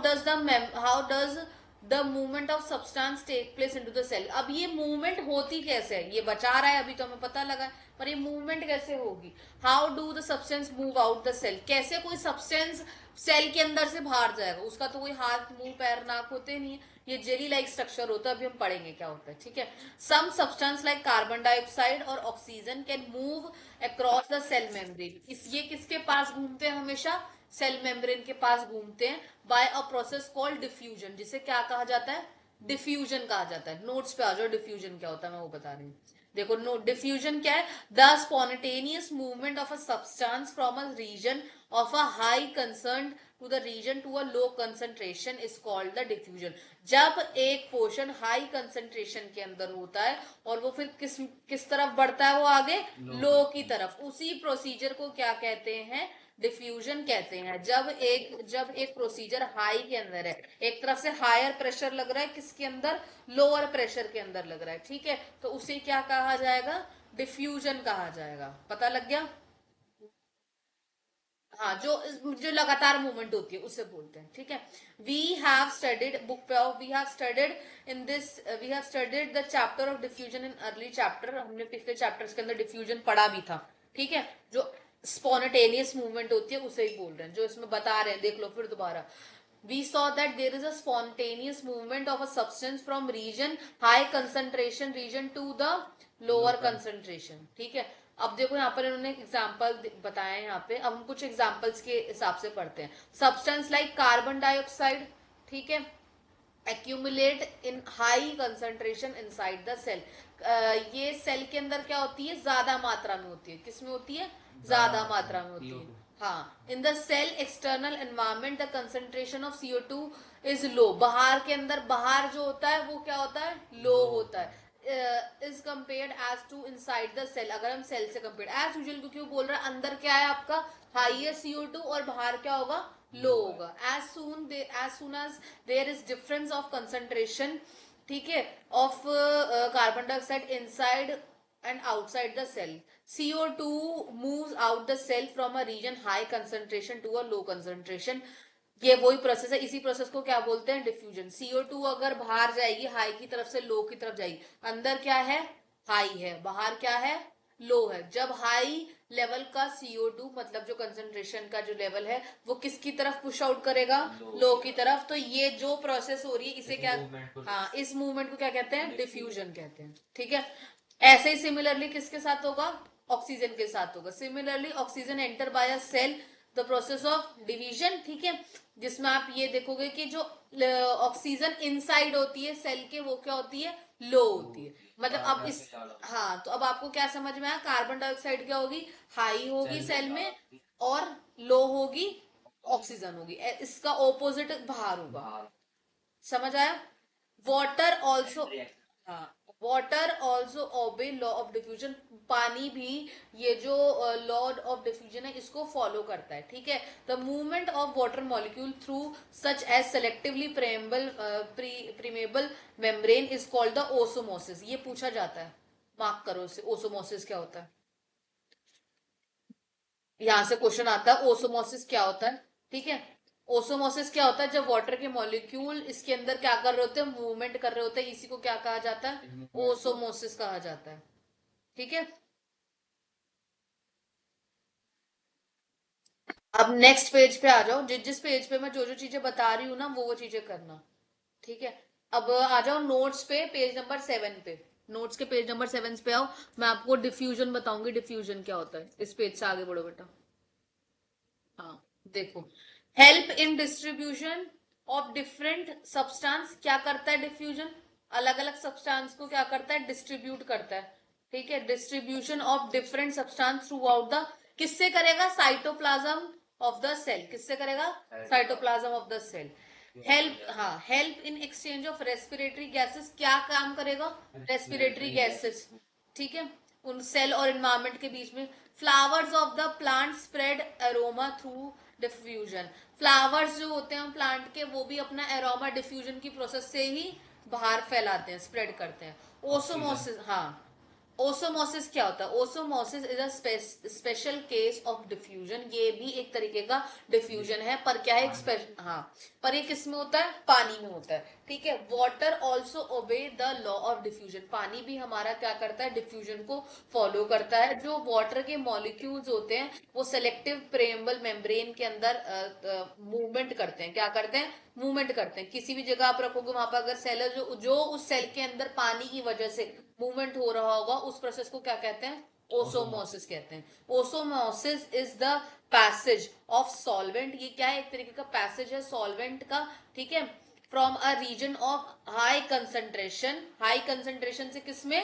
does the movement of substance take place into the cell, अब ये मूवमेंट होती कैसे है, ये बचा रहा है अभी तो हमें पता लगा, पर ये मूवमेंट कैसे होगी। How do the substance move out the cell, कैसे कोई सब्सटेंस सेल के अंदर से बाहर जाएगा, उसका तो कोई हाथ मुंह पैर नाक होते नहीं है, ये जेली लाइक स्ट्रक्चर होता है, अभी हम पढ़ेंगे क्या होता है। ठीक है, some substance like carbon dioxide और oxygen can move across the cell membrane, ये किसके पास घूमते हैं, हमेशा सेल मेम्ब्रेन के पास घूमते हैं, by a process called diffusion, जिसे क्या कहा जाता है, डिफ्यूजन कहा जाता है। नोट्स पे आ जाओ, डिफ्यूजन क्या होता है मैं वो बता रही हूँ। देखो नो, डिफ्यूजन क्या है, the spontaneous movement of a substance from a region of a high concern to the region to a low concentration is called the diffusion. जब एक पोर्शन हाई कंसंट्रेशन के अंदर होता है और वो फिर किस तरफ बढ़ता है, वो आगे लो की तरफ, उसी प्रोसीजर को क्या कहते हैं, डिफ्यूजन कहते हैं। जब एक प्रोसीजर हाई के अंदर है, एक तरफ से हायर प्रेशर लग रहा है, किसके अंदर, लोअर प्रेशर के अंदर लग रहा है। ठीक है, तो उसे क्या कहा जाएगा, डिफ्यूजन कहा जाएगा। पता लग गया, हाँ, जो लगातार मूवमेंट होती है उसे बोलते हैं। ठीक है, वी हैव स्टडीड बुक पे आओ, we have studied in this, we have studied the chapter of diffusion in early chapter, हमने पिछले चैप्टर्स के अंदर डिफ्यूजन पढ़ा भी था। ठीक है, जो स्पॉन्टेनियस मूवमेंट होती है उसे ही बोल रहे हैं, जो इसमें बता रहे हैं, देख लो फिर दोबारा। We saw that there is a spontaneous movement of a substance from region high concentration region to the lower concentration। ठीक है, अब देखो यहाँ पर इन्होंने एग्जाम्पल बताए हैं, यहाँ पे अब हम कुछ एग्जाम्पल्स के हिसाब से पढ़ते हैं। सब्सटेंस लाइक कार्बन डाइऑक्साइड, ठीक है, accumulate in high concentration inside the cell. ये सेल के अंदर क्या होती है, ज्यादा मात्रा में होती है। किसमें होती है, ज्यादा मात्रा में होती है। हाँ, in the cell external environment the concentration of CO2 is low. बाहर के अंदर, बाहर जो होता है वो क्या होता है, लो होता है। Is compared as to inside the cell, अगर हम सेल से कंपेयर एज यूजुअल, क्योंकि वो बोल रहा है अंदर क्या है आपका हाई है CO2 और बाहर क्या होगा, लो होगा। as soon as there is difference of concentration, ठीक है, of carbon dioxide inside and outside the cell, CO2 moves out the cell from a region high concentration to a low concentration। ये वही process है, इसी process को क्या बोलते हैं, डिफ्यूजन। CO2 अगर बाहर जाएगी, हाई की तरफ से लो की तरफ जाएगी, अंदर क्या है, हाई है, बाहर क्या है, लो है। जब हाई लेवल का CO2, मतलब जो कंसंट्रेशन का जो लेवल है, वो किसकी तरफ पुश आउट करेगा, लो की तरफ। तो ये जो प्रोसेस हो रही है इसे क्या, हाँ, इस मूवमेंट को क्या कहते हैं, डिफ्यूजन कहते हैं। ठीक है, ऐसे ही सिमिलरली किसके साथ होगा, ऑक्सीजन के साथ होगा। Similarly oxygen enter by a cell the process of division, ठीक है, जिसमें आप ये देखोगे कि जो ऑक्सीजन इनसाइड होती है सेल के, वो क्या होती है, लो होती है। मतलब अब इस, हाँ, तो अब आपको क्या समझ में आया, कार्बन डाइऑक्साइड क्या होगी, हाई होगी सेल में, और लो होगी, ऑक्सीजन होगी। इसका ऑपोजिट बाहर होगा। समझ आया। वाटर ऑल्सो, हाँ, water also obey law of diffusion. पानी भी ये जो लॉ ऑफ डिफ्यूजन है इसको फॉलो करता है। ठीक है, the movement of water molecule through such as selectively permeable membrane is called the osmosis. ये पूछा जाता है, मार्क करो इसे, ओसोमोसिस क्या होता है। यहां से क्वेश्चन आता है ओसोमोसिस क्या होता है। ठीक है, ओसोमोसिस क्या होता है, जब वाटर के मॉलिक्यूल इसके अंदर क्या कर रहे होते हैं, मूवमेंट कर रहे होते हैं, इसी को क्या कहा जाता है, ओसोमोसिस कहा जाता है। ठीक है, अब नेक्स्ट पेज पे आ जाओ। जिस पेज पे मैं जो जो चीजें बता रही हूँ ना, वो चीजें करना। ठीक है, अब आ जाओ नोट्स पे, पेज नंबर 7 पे। नोट्स के पेज नंबर 7 पे आओ, मैं आपको डिफ्यूजन बताऊंगी, डिफ्यूजन क्या होता है। इस पेज से आगे बढ़ो बेटा। हाँ, देखो, help in distribution of different substance. क्या करता है डिफ्यूजन, अलग अलग सब्सटेंस को क्या करता है, डिस्ट्रीब्यूट करता है। ठीक है, distribution of different substance throughout the, किससे करेगा, साइटोप्लाज्म ऑफ द सेल। किससे करेगा, cytoplasm of the cell. Help, हाँ, help in exchange of respiratory gases. क्या काम करेगा, रेस्पिरेटरी गैसेस। ठीक है, उन सेल और इन्वायरमेंट के बीच में। Flowers of the plant spread aroma through diffusion. Flowers जो होते हैं प्लांट के, वो भी अपना एरोमा डिफ्यूजन की प्रोसेस से ही बाहर फैलाते हैं, स्प्रेड करते हैं। ओसोमोसिस, हाँ, ओसोमोसिस क्या होता है, osmosis is a special case of diffusion. ये भी एक तरीके का डिफ्यूजन है, पर क्या है, हाँ, पर ये किस में होता है, पानी में होता है। ठीक है, water also obey the law of diffusion. पानी भी हमारा क्या करता है, डिफ्यूजन को फॉलो करता है। जो वाटर के मॉलिक्यूल्स होते हैं वो सेलेक्टिव प्रेम्बल मेम्ब्रेन के अंदर मूवमेंट करते हैं। क्या करते हैं, मूवमेंट करते हैं। किसी भी जगह आप रखोगे, वहां पर अगर सेल है, जो उस सेल के अंदर पानी की वजह से मूवमेंट हो रहा होगा, उस प्रोसेस को क्या कहते हैं, ओसोमोसिस कहते हैं। Osmosis is the passage of solvent. ये क्या है, एक तरीके का पैसेज है सॉल्वेंट का। ठीक है, from a region of high concentration, high concentration से किसमें,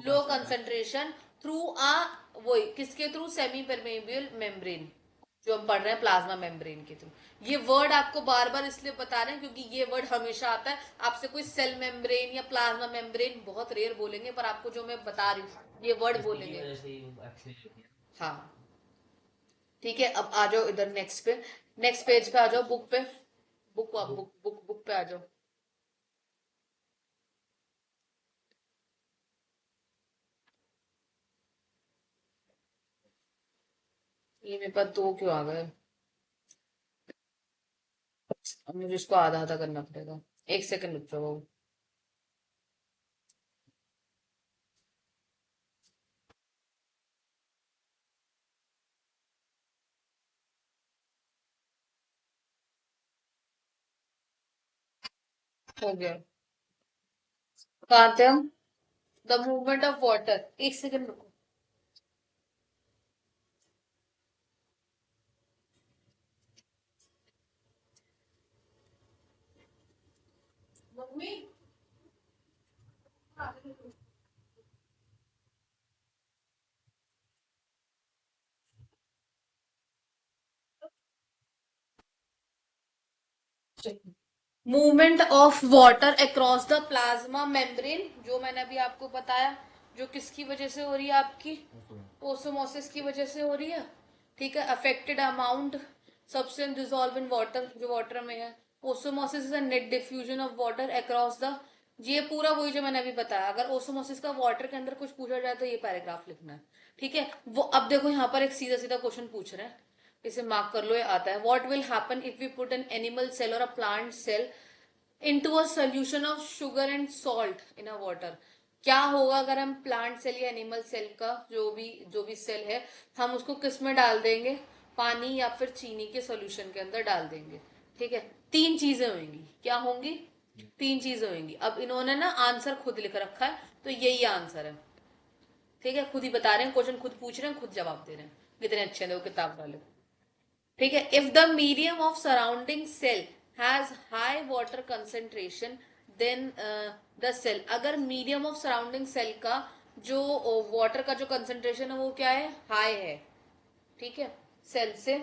लो कंसंट्रेशन, थ्रू आ, वो किसके थ्रू, सेमी परमेबल मेम्ब्रेन, जो हम पढ़ रहे हैं प्लाज्मा मेम्ब्रेन के थ्रू। ये वर्ड आपको बार बार इसलिए बता रहे हैं क्योंकि ये वर्ड हमेशा आता है। आपसे कोई सेल मेम्ब्रेन या प्लाज्मा मेम्ब्रेन बहुत रेयर बोलेंगे, पर आपको जो मैं बता रही हूँ ये वर्ड बोलेंगे। हाँ, ठीक है, अब आ जाओ इधर नेक्स्ट पे, नेक्स्ट पेज पे आ जाओ, बुक पे, बुक बुक बुक बुक पे आ जाओ। ये मेरे पास दो क्यों आ गए, अब मुझे इसको आधा आधा करना पड़ेगा। एक सेकंड रुक जाओ। हो गया। कहाँ थे हम? द मूवमेंट ऑफ वाटर, एक सेकंड रुको। Mummy, movement of water across the plasma membrane, जो मैंने अभी आपको बताया, जो किसकी वजह से हो रही है आपकी? ओसोमोसिस की वजह से हो रही है। ठीक है, affected amount substance dissolve in water, जो वाटर में है। Osmosis is a net diffusion of water across the, ये पूरा वही जो मैंने अभी बताया। अगर ओसोमोसिस का वाटर के अंदर कुछ पूछा जाए तो ये पैराग्राफ लिखना है। ठीक है, वो अब देखो यहाँ पर एक सीधा सीधा क्वेश्चन पूछ रहे हैं, इसे मार्क कर लो, ये आता है। What will happen if we put an animal cell और a plant cell into a solution of sugar and salt in a water? क्या होगा अगर हम प्लांट सेल या एनिमल सेल का जो भी सेल है, हम उसको किस में डाल देंगे? पानी या फिर चीनी के सोल्यूशन के अंदर डाल देंगे। ठीक है, तीन चीजें होंगी। क्या होंगी? तीन चीजें होंगी। अब इन्होंने ना आंसर खुद लिख रखा है, तो यही आंसर है। ठीक है, खुद ही बता रहे हैं, क्वेश्चन खुद पूछ रहे हैं, खुद जवाब दे रहे हैं, कितने अच्छे हैं वो किताब वाले। ठीक है, if the medium of surrounding cell has high water concentration, then the cell, अगर मीडियम ऑफ सराउंडिंग सेल का जो वाटर का जो कंसेंट्रेशन है वो क्या है? हाई है। ठीक है, सेल से।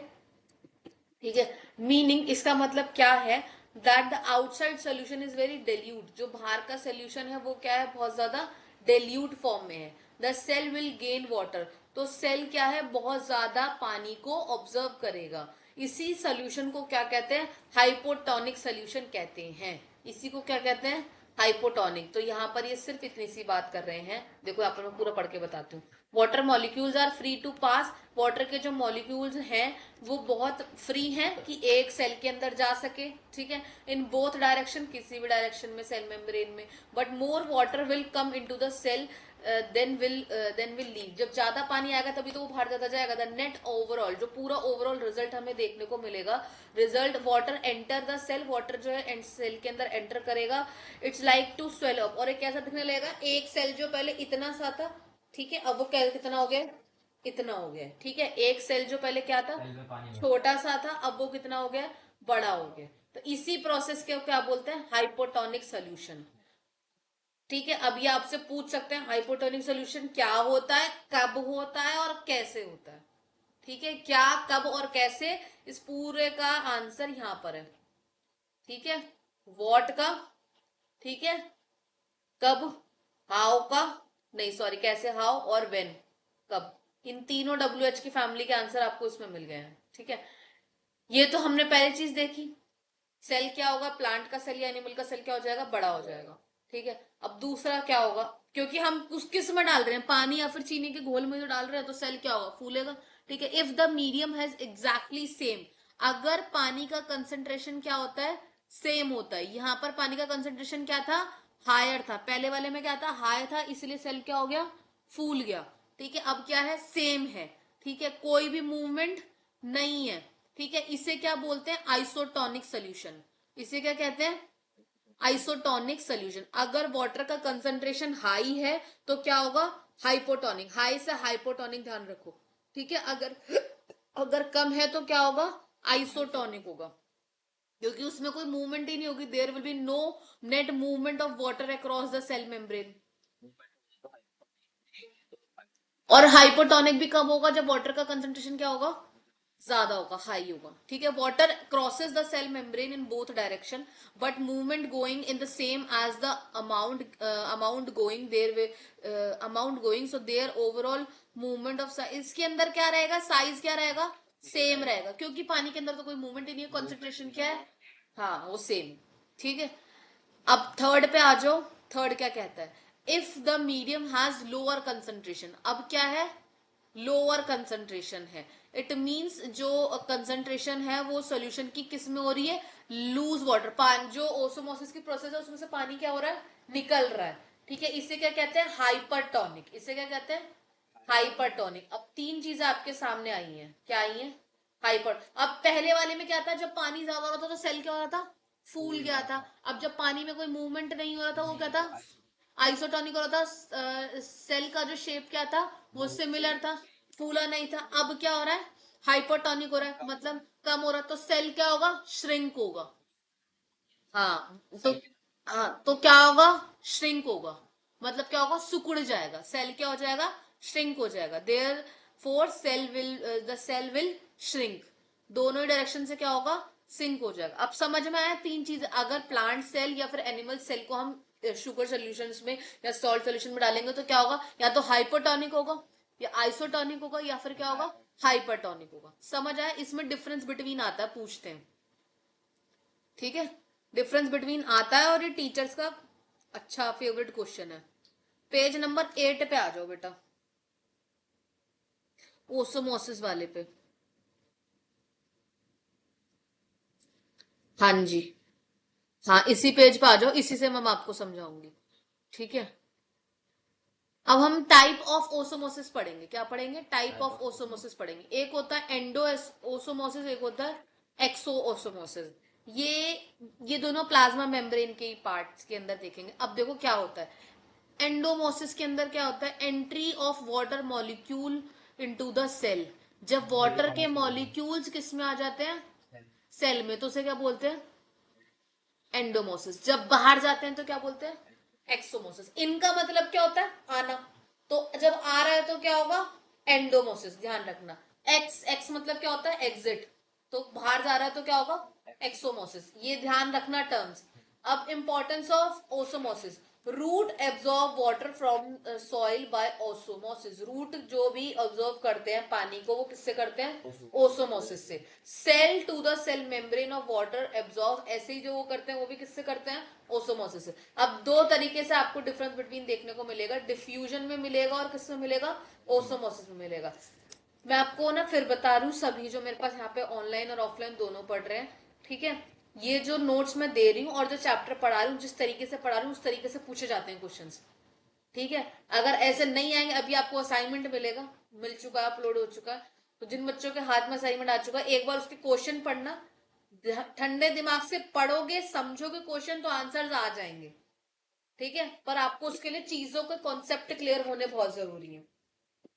ठीक है, मीनिंग इसका मतलब क्या है? That the outside solution is very dilute, जो बाहर का सोल्यूशन है वो क्या है? बहुत ज्यादा डेल्यूट फॉर्म में है। The cell will gain water, तो सेल क्या है? बहुत ज्यादा पानी को ऑब्जर्व करेगा। इसी सोल्यूशन को क्या कहते हैं? हाइपोटोनिक सोल्यूशन कहते हैं। इसी को क्या कहते हैं? हाइपोटोनिक। तो यहाँ पर ये सिर्फ इतनी सी बात कर रहे हैं। देखो यहाँ पर मैं पूरा पढ़ के बताती हूँ। Water molecules are free to pass, water के जो मॉलिक्यूल्स हैं वो बहुत फ्री हैं कि एक सेल के अंदर जा सके। ठीक है, इन बोथ डायरेक्शन, किसी भी डायरेक्शन में सेल मेम्ब्रेन में। But more water will come into the cell then will leave, जब ज्यादा पानी आएगा तभी तो वो बाहर जाता जाएगा। द नेट ओवरऑल, जो पूरा ओवरऑल रिजल्ट हमें देखने को मिलेगा, result water enter the cell, water जो है सेल के अंदर एंटर करेगा। It's like to swell up, और एक कैसा दिखने लगेगा? एक सेल जो पहले इतना सा था, ठीक है, अब वो कितना हो गया? इतना हो गया। ठीक है, एक सेल जो पहले क्या था? छोटा सा था, अब वो कितना हो गया? बड़ा हो गया। तो इसी प्रोसेस को क्या बोलते हैं? Hypotonic solution. ठीक है, अब ये आपसे पूछ सकते हैं हाइपोटोनिक सोल्यूशन क्या होता है, कब होता है और कैसे होता है। ठीक है, क्या, कब और कैसे, इस पूरे का आंसर यहां पर है। ठीक है, वॉट का, ठीक है, कब, हाउ का, नहीं सॉरी, कैसे, हाउ, और व्हेन, कब, इन तीनों WH की फैमिली के आंसर आपको इसमें मिल गए हैं। ठीक है, ये तो हमने पहली चीज देखी। सेल क्या होगा? प्लांट का सेल या एनिमल का सेल क्या हो जाएगा? बड़ा हो जाएगा। ठीक है, अब दूसरा क्या होगा? क्योंकि हम उस किस में डाल रहे हैं? पानी या फिर चीनी के घोल में जो डाल रहे हैं, तो सेल क्या होगा? फूलेगा। ठीक है, if the medium has exactly same, अगर पानी का कंसेंट्रेशन क्या होता है? सेम होता है। यहाँ पर पानी का कंसेंट्रेशन क्या था? हायर था। पहले वाले में क्या था? हाई था, इसलिए सेल क्या हो गया? फूल गया। ठीक है, अब क्या है? सेम है। ठीक है, कोई भी मूवमेंट नहीं है। ठीक है, इसे क्या बोलते हैं? Isotonic solution. इसे क्या कहते हैं? Isotonic solution. अगर वाटर का कंसंट्रेशन हाई है तो क्या होगा? हाइपोटोनिक। हाई से हाइपोटोनिक, ध्यान रखो। ठीक है, अगर अगर कम है तो क्या होगा? आइसोटोनिक होगा, क्योंकि उसमें कोई मूवमेंट ही नहीं होगी। There will be no net movement of water across the cell membrane. और हाइपोटोनिक भी कब होगा? जब वाटर का कंसंट्रेशन क्या होगा? ज्यादा होगा, हाई होगा। ठीक है, water crosses the cell membrane in both direction, but movement going in the same as the amount going, so there overall movement of size, इसके अंदर क्या रहेगा? साइज क्या रहेगा? सेम रहेगा, क्योंकि पानी के अंदर तो कोई मूवमेंट ही नहीं है। कॉन्सेंट्रेशन क्या है? हाँ, वो सेम। ठीक है, अब थर्ड पे आ जाओ। थर्ड क्या कहता है? If the medium has lower concentration, अब क्या है? लोअर कंसेंट्रेशन है। इट मींस जो कंसेंट्रेशन है वो सॉल्यूशन की किस में हो रही है? लूज वाटर, पानी, जो ओसोमोसिस की प्रोसेस है उसमें से पानी क्या हो रहा है? निकल रहा है। ठीक है, इसे क्या कहते हैं? हाइपरटोनिक। इसे क्या कहते हैं? हाइपरटोनिक। अब तीन चीजें आपके सामने आई हैं, क्या आई हैं? हाइपर। अब पहले वाले में क्या था? जब पानी ज्यादा हो रहा था तो सेल क्या हो रहा था? फूल गया था। अब जब पानी में कोई मूवमेंट नहीं हो रहा था वो क्या था, आइसोटोनिक हो रहा था। सेल का जो शेप क्या था, वो सिमिलर था, फूला नहीं था। अब क्या हो रहा है, हाइपोटोनिक हो रहा है, मतलब कम हो रहा है, तो सेल क्या होगा, श्रिंक होगा। हाँ तो, हाँ तो क्या होगा, श्रिंक होगा, मतलब क्या होगा, सिकुड़ जाएगा, सेल क्या हो जाएगा, श्रिंक हो जाएगा। Therefore cell will, the cell will shrink, दोनों ही डायरेक्शन से क्या होगा, सिंक हो जाएगा। अब समझ में आया तीन चीज, अगर प्लांट सेल या फिर एनिमल सेल को हम शुगर सोल्यूशंस में या सॉल्ट सोल्यूशन में डालेंगे तो क्या होगा, या तो हाइपोटोनिक होगा, या आइसोटोनिक होगा, या फिर क्या होगा, हाइपरटोनिक होगा। समझ आया, इसमें डिफरेंस बिटवीन आता है, पूछते हैं, ठीक है, डिफरेंस बिटवीन आता है, और ये टीचर्स का अच्छा फेवरेट क्वेश्चन है। पेज नंबर 8 पे आ जाओ बेटा, ओसोमोसिस वाले पे। हाँ जी, हाँ इसी पेज पे आ जाओ, इसी से मैं आपको समझाऊंगी, ठीक है। अब हम टाइप ऑफ ओसोमोसिस पढ़ेंगे, क्या पढ़ेंगे, टाइप ऑफ ओसोमोसिस पढ़ेंगे। एक होता है एंडो ओसोमोसिस, एक होता है एक्सो ओसोमोसिस। ये ये दोनों प्लाज्मा मेम्ब्रेन के पार्ट्स के अंदर देखेंगे। अब देखो क्या होता है, एंडोमोसिस के अंदर क्या होता है, entry of water molecule into the cell. जब वाटर के मॉलिक्यूल्स किस में आ जाते हैं, सेल में, तो उसे क्या बोलते हैं, एंडोमोसिस। जब बाहर जाते हैं तो क्या बोलते हैं, एक्सोमोसिस। इनका मतलब क्या होता है, आना, तो जब आ रहा है तो क्या होगा, एंडोमोसिस, ध्यान रखना। एक्स एक्स मतलब क्या होता है, एग्जिट, तो बाहर जा रहा है तो क्या होगा, एक्सोमोसिस, ये ध्यान रखना टर्म्स। अब importance of osmosis, root absorb water from soil by osmosis. Root जो भी ऑब्जॉर्व करते हैं पानी को, वो किससे करते हैं, ओसोमोसिस से। Cell to the cell membrane of water absorb, ऐसे ही जो वो करते हैं वो भी किससे करते हैं, ओसोमोसिस से। अब दो तरीके से आपको डिफरेंस बिटवीन देखने को मिलेगा, डिफ्यूजन में मिलेगा और किस में मिलेगा, ओसोमोसिस में मिलेगा। मैं आपको ना फिर बता रही हूँ, सभी जो मेरे पास यहाँ पे ऑनलाइन और ऑफलाइन दोनों पढ़ रहे हैं, ठीक है, ये जो नोट्स मैं दे रही हूँ और जो चैप्टर पढ़ा रही हूँ, जिस तरीके से पढ़ा रही हूँ उस तरीके से पूछे जाते हैं क्वेश्चंस, ठीक है। अगर ऐसे नहीं आएंगे, अभी आपको असाइनमेंट मिलेगा, मिल चुका है, अपलोड हो चुका है, तो जिन बच्चों के हाथ में असाइनमेंट आ चुका है, एक बार उसके क्वेश्चन पढ़ना, ठंडे दिमाग से पढ़ोगे, समझोगे क्वेश्चन, तो आंसर्स आ जाएंगे, ठीक है। पर आपको उसके लिए चीजों के कॉन्सेप्ट क्लियर होने बहुत जरूरी है।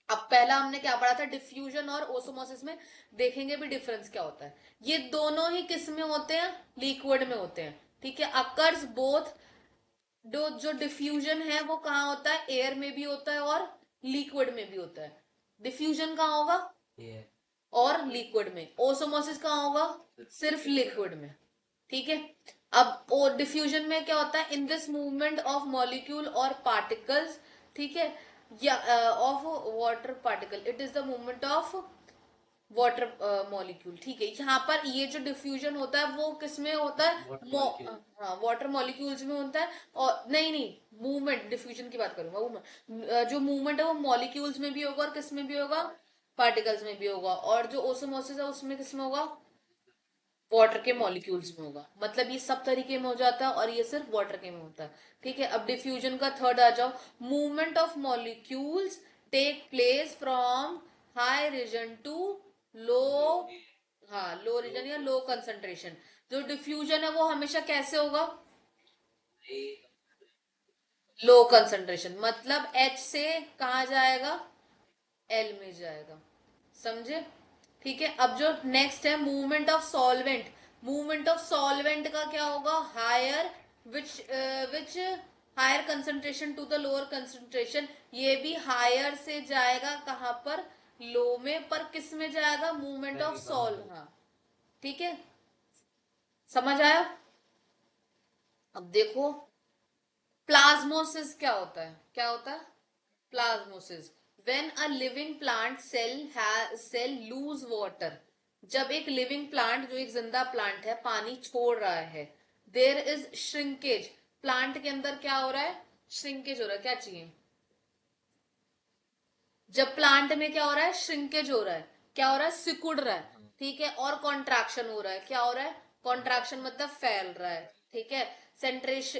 अब पहला हमने क्या पढ़ा था, डिफ्यूजन और ओसोमोसिस में देखेंगे भी डिफरेंस क्या होता है। ये दोनों ही किस में होते हैं, लिक्विड में होते हैं, ठीक है। अकर्स बोथ, जो डिफ्यूजन है वो कहाँ होता है, एयर में भी होता है और लिक्विड में भी होता है। डिफ्यूजन कहाँ होगा, और लिक्विड में। ओसोमोसिस कहाँ होगा, सिर्फ लिक्विड में, ठीक है। अब डिफ्यूजन में क्या होता है, in this movement of molecule और पार्टिकल्स, ठीक है, या of water particle, it is the movement of water molecule, ठीक है। यहाँ पर ये जो डिफ्यूजन होता है वो किसमें होता है, हाँ वाटर मॉलिक्यूल्स में होता है। और नहीं नहीं, मूवमेंट, डिफ्यूजन की बात करूंगा, जो मूवमेंट है वो मॉलिक्यूल्स में भी होगा और किस में भी होगा, पार्टिकल्स में भी होगा। और जो ओसोमोसिस है उसमें किस में होगा, वाटर के मॉलिक्यूल्स में होगा। मतलब ये सब तरीके में हो जाता है और ये सिर्फ वाटर के में होता है, ठीक है। अब डिफ्यूजन का थर्ड आ जाओ, movement of molecules take place from high region to low, हाँ लो रीजन या लो कंसंट्रेशन। जो डिफ्यूजन है वो हमेशा कैसे होगा, लो कंसंट्रेशन, मतलब H से कहा जाएगा, एल में जाएगा, समझे, ठीक है। अब जो नेक्स्ट है movement of solvent, movement of solvent का क्या होगा, higher, which which higher concentration to the lower concentration. ये भी हायर से जाएगा कहां पर, लो में, पर किस में जाएगा, मूवमेंट ऑफ सॉल, हाँ, ठीक है, समझ आया। अब देखो प्लाज्मोसिस क्या होता है, क्या होता है, plasmolysis, when a living plant cell lose water. जब एक लिविंग प्लांट, जो एक जिंदा प्लांट है, पानी छोड़ रहा है, देयर इज श्रिंकेज, प्लांट के अंदर क्या हो रहा है, श्रिंकेज हो रहा है, क्या चाहिए, जब प्लांट में क्या हो रहा है, श्रिंकेज हो रहा है, क्या हो रहा है, सिकुड़ रहा है, ठीक है, और कॉन्ट्रैक्शन हो रहा है, क्या हो रहा है, कॉन्ट्रैक्शन मतलब फैल रहा है, ठीक है। Centration,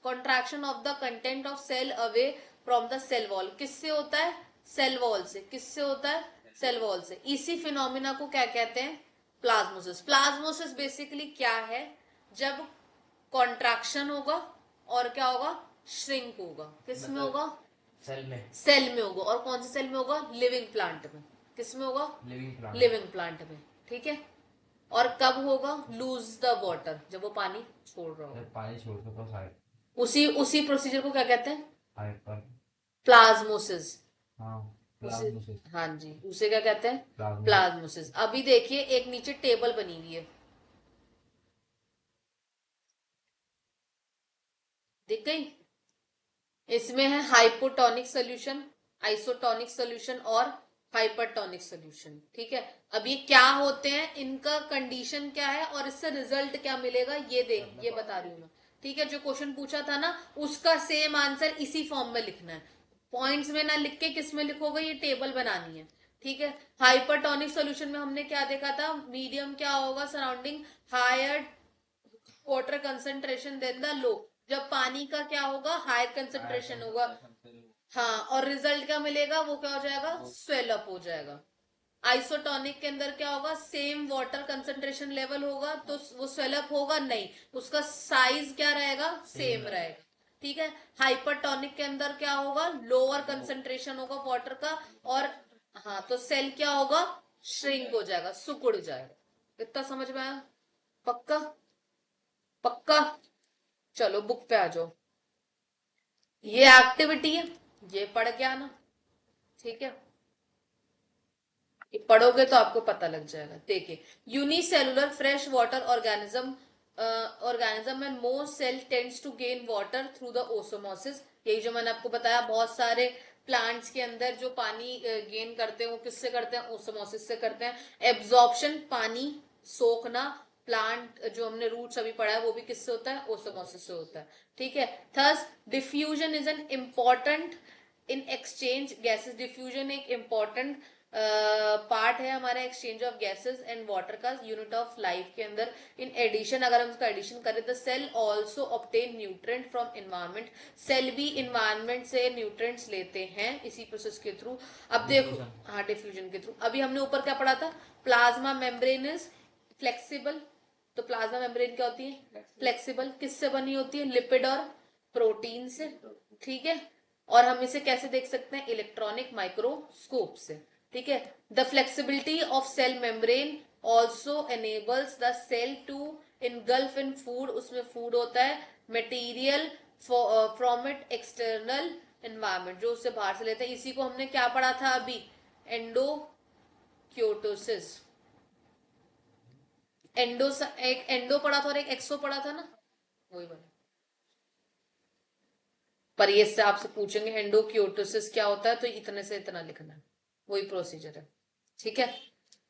contraction of the content of cell away from the cell wall, किससे होता है, सेल वॉल से, किससे होता है, सेल वॉल से। इसी फिनोमिना को क्या कहते हैं, प्लाज्मोसिस। प्लाज्मोसिस बेसिकली क्या है, जब कॉन्ट्रैक्शन होगा और क्या होगा, श्रिंक होगा। किस में होगा, सेल में। सेल में होगा। और कौन से सेल में होगा, लिविंग प्लांट में। किस में होगा, लिविंग प्लांट। लिविंग प्लांट में। ठीक है। और कब होगा, लूज द वाटर, जब वो पानी छोड़ रहा होगा। पानी छोड़ने को उसी उसी प्रोसीजर को क्या कहते हैं, हाइपर प्लाज्मोसिस। हाँ उसे, प्लाज्मोसिस। हाँ जी, उसे क्या कहते हैं, प्लाज्मोसिस। प्लाज्मोसिस। अभी देखिए एक नीचे टेबल बनी हुई है, दिख गई। इसमें है हाइपोटोनिक सोल्यूशन, आइसोटोनिक सोल्यूशन और हाइपरटोनिक सोल्यूशन। ठीक है। अब ये क्या होते हैं, इनका कंडीशन क्या है और इससे रिजल्ट क्या मिलेगा, ये बता रही हूं मैं। ठीक है। जो क्वेश्चन पूछा था ना, उसका सेम आंसर इसी फॉर्म में लिखना है। पॉइंट्स में ना लिख के किस में लिखोगे, ये टेबल बनानी है। ठीक है। हाइपरटोनिक सोल्यूशन में हमने क्या देखा था, मीडियम क्या होगा, surrounding higher water concentration then the low. जब पानी का क्या होगा, हाई कंसंट्रेशन होगा। हाँ, और रिजल्ट क्या मिलेगा, वो क्या हो जाएगा, स्वेल अप हो जाएगा। आइसोटोनिक के अंदर क्या होगा, सेम वाटर कंसंट्रेशन लेवल होगा तो वो स्वेल अप होगा नहीं, उसका साइज क्या रहेगा, सेम रहेगा। ठीक है। हाइपरटोनिक के अंदर क्या होगा, लोअर कंसंट्रेशन होगा वाटर का, और हाँ, तो सेल क्या होगा, श्रिंक हो जाएगा, सिकुड़ जाएगा। इतना समझ में आया, पक्का, पक्का। चलो बुक पे आ जाओ। ये एक्टिविटी है, ये पढ़ के आना। ठीक है। ये पढ़ोगे तो आपको पता लग जाएगा। देखिए, unicellular fresh water organism, organism में most cell tends to gain water through the osmosis. यही जो मैंने आपको बताया, बहुत सारे प्लांट्स के अंदर जो पानी गेन करते हैं वो किससे करते हैं, ओसोमोसिस से करते हैं। एब्जॉर्प्शन, पानी सोखना, प्लांट जो हमने रूट्स अभी पढ़ा है वो भी किससे होता है, ओसोमोसिस से होता है। ठीक है। Thus diffusion is an important in exchange gases. Diffusion एक इम्पॉर्टेंट पार्ट है हमारा exchange of gases and water का, यूनिट ऑफ लाइफ के अंदर। इन एडिशन, अगर हम उसका एडिशन करें, the cell also obtain nutrient from environment. Cell भी इन्वायरमेंट से न्यूट्रेंट्स लेते हैं इसी प्रोसेस के थ्रू। अब देखो, हाँ, डिफ्यूजन के थ्रू। अभी हमने ऊपर क्या पढ़ा था, प्लाज्मा मेम्ब्रेन इज फ्लेक्सिबल। तो प्लाज्मा मेम्ब्रेन क्या होती है, फ्लेक्सिबल। किससे बनी होती है, लिपिड और प्रोटीन से। ठीक है। और हम इसे कैसे देख सकते हैं, इलेक्ट्रॉनिक माइक्रोस्कोप से। ठीक है। The flexibility of cell membrane also enables the cell to engulf in food. उसमें फूड होता है, material from it external environment, जो उससे बाहर से लेते हैं। इसी को हमने क्या पढ़ा था अभी, एंडोक्योटोसिस। एंडो, एक एंडो पढ़ा था और एक एक्सो पढ़ा था ना, वही वाला। पर ये से आपसे पूछेंगे एंडोक्योटोसिस क्या होता है, तो इतने से इतना लिखना है, वही प्रोसीजर है। ठीक है।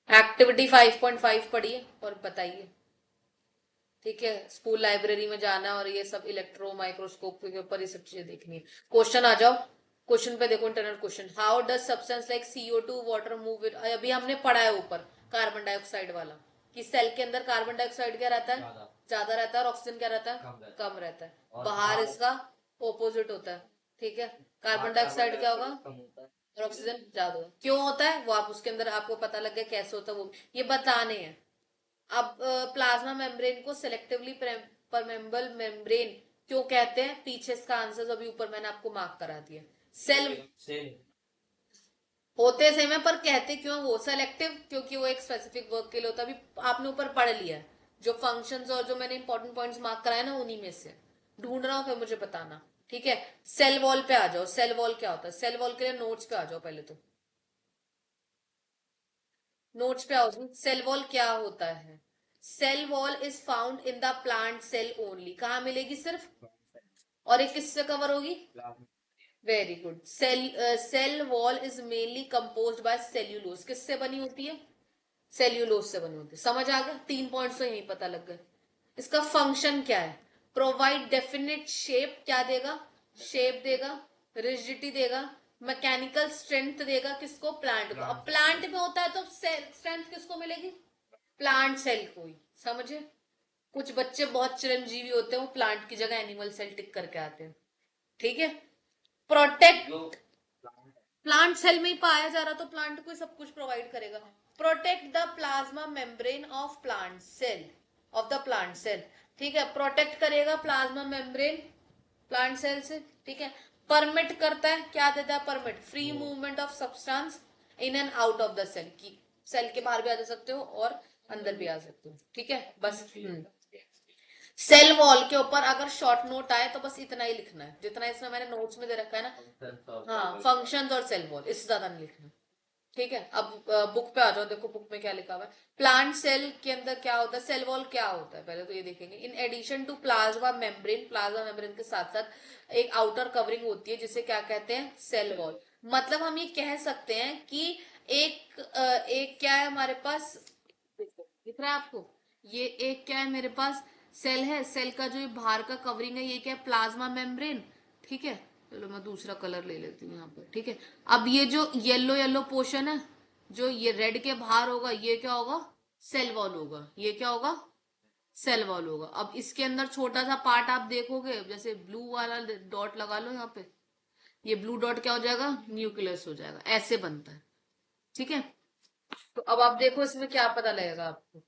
एक्टिविटी 5.5 पढ़िए और बताइए। ठीक है। स्कूल लाइब्रेरी में जाना और ये सब इलेक्ट्रो माइक्रोस्कोप के ऊपर ये सब चीजें देखनी है। क्वेश्चन आ जाओ, क्वेश्चन पे देखो, internal question. How does substance like CO2 water move with, अभी हमने पढ़ा है ऊपर कार्बन डाइऑक्साइड वाला, कि सेल के अंदर कार्बन डाइऑक्साइड क्या रहता है, ज्यादा रहता है, और ऑक्सीजन क्या रहता है, कम रहता है। बाहर इसका ओपोजिट होता है। ठीक है। कार्बन डाइऑक्साइड क्या होगा और ऑक्सीजन ज्यादा होगा। क्यों होता है वो आप उसके अंदर आपको पता लग गया कैसे होता है, वो ये बताने हैं। अब प्लाज्मा मेम्ब्रेन को सेलेक्टिवली परमेबल मेम्ब्रेन क्यों कहते हैं, पीछे इसका आंसर अभी ऊपर मैंने आपको मार्क करा दिया। सेल होते सेम है पर कहते क्यों वो सेलेक्टिव, क्योंकि वो एक स्पेसिफिक वर्क के लिए होता है। अभी आपने ऊपर पढ़ लिया है जो फंक्शंस और जो मैंने इंपॉर्टेंट पॉइंट्स मार्क कराए ना, उन्हीं में से ढूंढ रहा हूं, फिर मुझे बताना। ठीक है। सेल वॉल पे आ जाओ। सेल वॉल क्या होता है, सेल वॉल के लिए नोट्स पे आ जाओ पहले तो। नोट्स पे आओ। सेल वॉल क्या होता है, cell wall is found in the plant cell only. कहाँ मिलेगी, सिर्फ, और एक किससे कवर होगी, very good. Cell wall is mainly compose by cellulose. किससे बनी होती है, सेल्यूलोज से बनी होती है। समझ आ गया, 3 पॉइंट्स तो यही पता लग गए। इसका फंक्शन क्या है, प्रोवाइड डेफिनेट शेप, क्या देगा, शेप देगा, रिजिडिटी देगा, मैकेनिकल स्ट्रेंथ देगा, किसको, प्लांट को। अब प्लांट में होता है तो स्ट्रेंथ किसको मिलेगी, प्लांट सेल को ही। समझे, कुछ बच्चे बहुत चिरंजीवी होते हैं, वो प्लांट की जगह एनिमल सेल टिक करके आते हैं। ठीक है। प्रोटेक्ट, प्लांट सेल में ही पाया जा रहा तो प्लांट को सब कुछ प्रोवाइड करेगा। Protect the plasma membrane of plant cell, of the plant cell ठीक है, प्रोटेक्ट करेगा प्लाज्मा मेम्ब्रेन प्लांट सेल से, ठीक है। परमिट करता है, क्या देता है permit, free movement of substance in and out of the cell, की सेल के बाहर भी आ जा सकते हो और अंदर भी आ सकते हो, ठीक है बस। सेल वॉल के ऊपर अगर शॉर्ट नोट आए तो बस इतना ही लिखना है, जितना इसमें मैंने नोट्स में दे रखा है ना, हाँ, फंक्शन और सेल वॉल, इससे ज्यादा नहीं लिखना, ठीक है। अब बुक पे आ जाओ, देखो बुक में क्या लिखा हुआ है। प्लांट सेल के अंदर क्या होता है, सेल वॉल क्या होता है, पहले तो ये देखेंगे। In addition to plasma membrane के साथ साथ एक आउटर कवरिंग होती है जिसे क्या कहते हैं, सेल वॉल। मतलब हम ये कह सकते हैं कि एक क्या है हमारे पास, दिख रहा है आपको, ये एक क्या है मेरे पास, सेल है। सेल का जो ये बाहर का कवरिंग है ये क्या है, प्लाज्मा मेम्ब्रेन, ठीक है। चलो मैं दूसरा कलर ले लेती हूँ यहाँ पर, ठीक है। अब ये जो येलो येलो पोर्शन है, जो ये रेड के बाहर होगा, ये क्या होगा, सेल वॉल होगा। ये क्या होगा, सेल वॉल होगा। अब इसके अंदर छोटा सा पार्ट आप देखोगे, जैसे ब्लू वाला डॉट लगा लो यहाँ पे, ये ब्लू डॉट क्या हो जाएगा, न्यूक्लियस हो जाएगा, ऐसे बनता है, ठीक है। तो अब आप देखो इसमें क्या पता लगेगा आपको,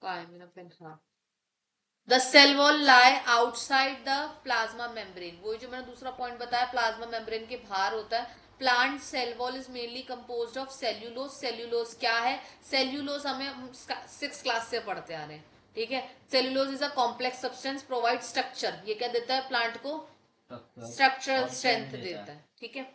कहाँ है मेरा पेन, हाँ। The cell wall lie outside the plasma membrane, वही जो मैंने दूसरा पॉइंट बताया, प्लाज्मा मेम्ब्रेन के बाहर होता है। Plant cell wall is mainly composed of cellulose. Cellulose क्या है, सेल्यूलोज हमें 6 क्लास से पढ़ते आ रहे हैं, ठीक है। Cellulose is a complex substance, provide structure, ये क्या देता है प्लांट को, स्ट्रक्चरल स्ट्रेंथ देता है, ठीक है।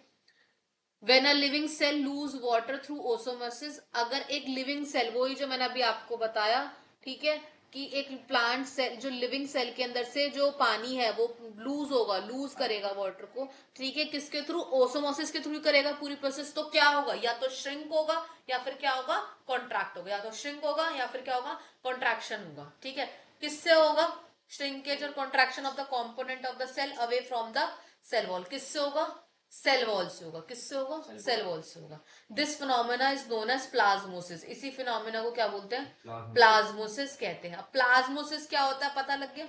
When a living cell lose water through osmosis, अगर एक लिविंग सेल, वही जो मैंने अभी आपको बताया, ठीक है, कि एक प्लांट सेल, जो लिविंग सेल के अंदर से जो पानी है वो लूज होगा, लूज करेगा वाटर को, ठीक है, किसके थ्रू, ओसोमोसिस के थ्रू करेगा पूरी प्रोसेस। तो क्या होगा, या तो श्रिंक होगा या फिर क्या होगा, कॉन्ट्रैक्ट होगा, या तो श्रिंक होगा या फिर क्या होगा, कॉन्ट्रैक्शन होगा, ठीक है। किससे होगा, श्रिंकेज और contraction of the component of the cell away from the cell wall, किससे होगा, सेल वॉल से होगा, किससे होगा, सेल वॉल से होगा। This phenomena is known as plasmolysis, इसी फिनोमेना को क्या बोलते हैं, प्लाज्मोसिस कहते हैं। अब प्लाज्मोसिस क्या होता है पता लग गया,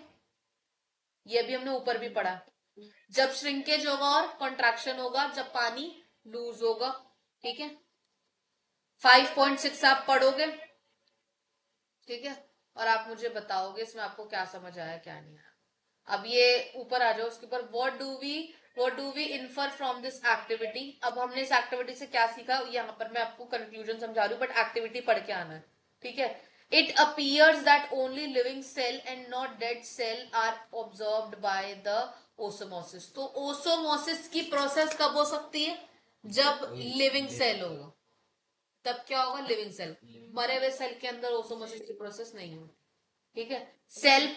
ये भी हमने ऊपर भी पढ़ा, जब श्रिंकेज होगा और कॉन्ट्रैक्शन होगा, जब पानी लूज होगा, ठीक है। 5.6 आप पढ़ोगे, ठीक है, और आप मुझे बताओगे इसमें आपको क्या समझ आया क्या नहीं आया। अब ये ऊपर आ जाओ, उसके ऊपर what do we infer from this activity. अब हमने इस एक्टिविटी से क्या सीखा, यहाँ पर मैं आपको कंक्लूजन समझा रही हूँ, बट एक्टिविटी पढ़ के आना है, ठीक है। It appears that only living cell and not dead cell are observed by the osmosis. तो ओसोमोसिस की प्रोसेस कब हो सकती है, जब लिविंग सेल होगा, तब क्या होगा, लिविंग सेल। मरे हुए सेल के अंदर ओसोमोसिस की प्रोसेस नहीं होती, ठीक है। Cell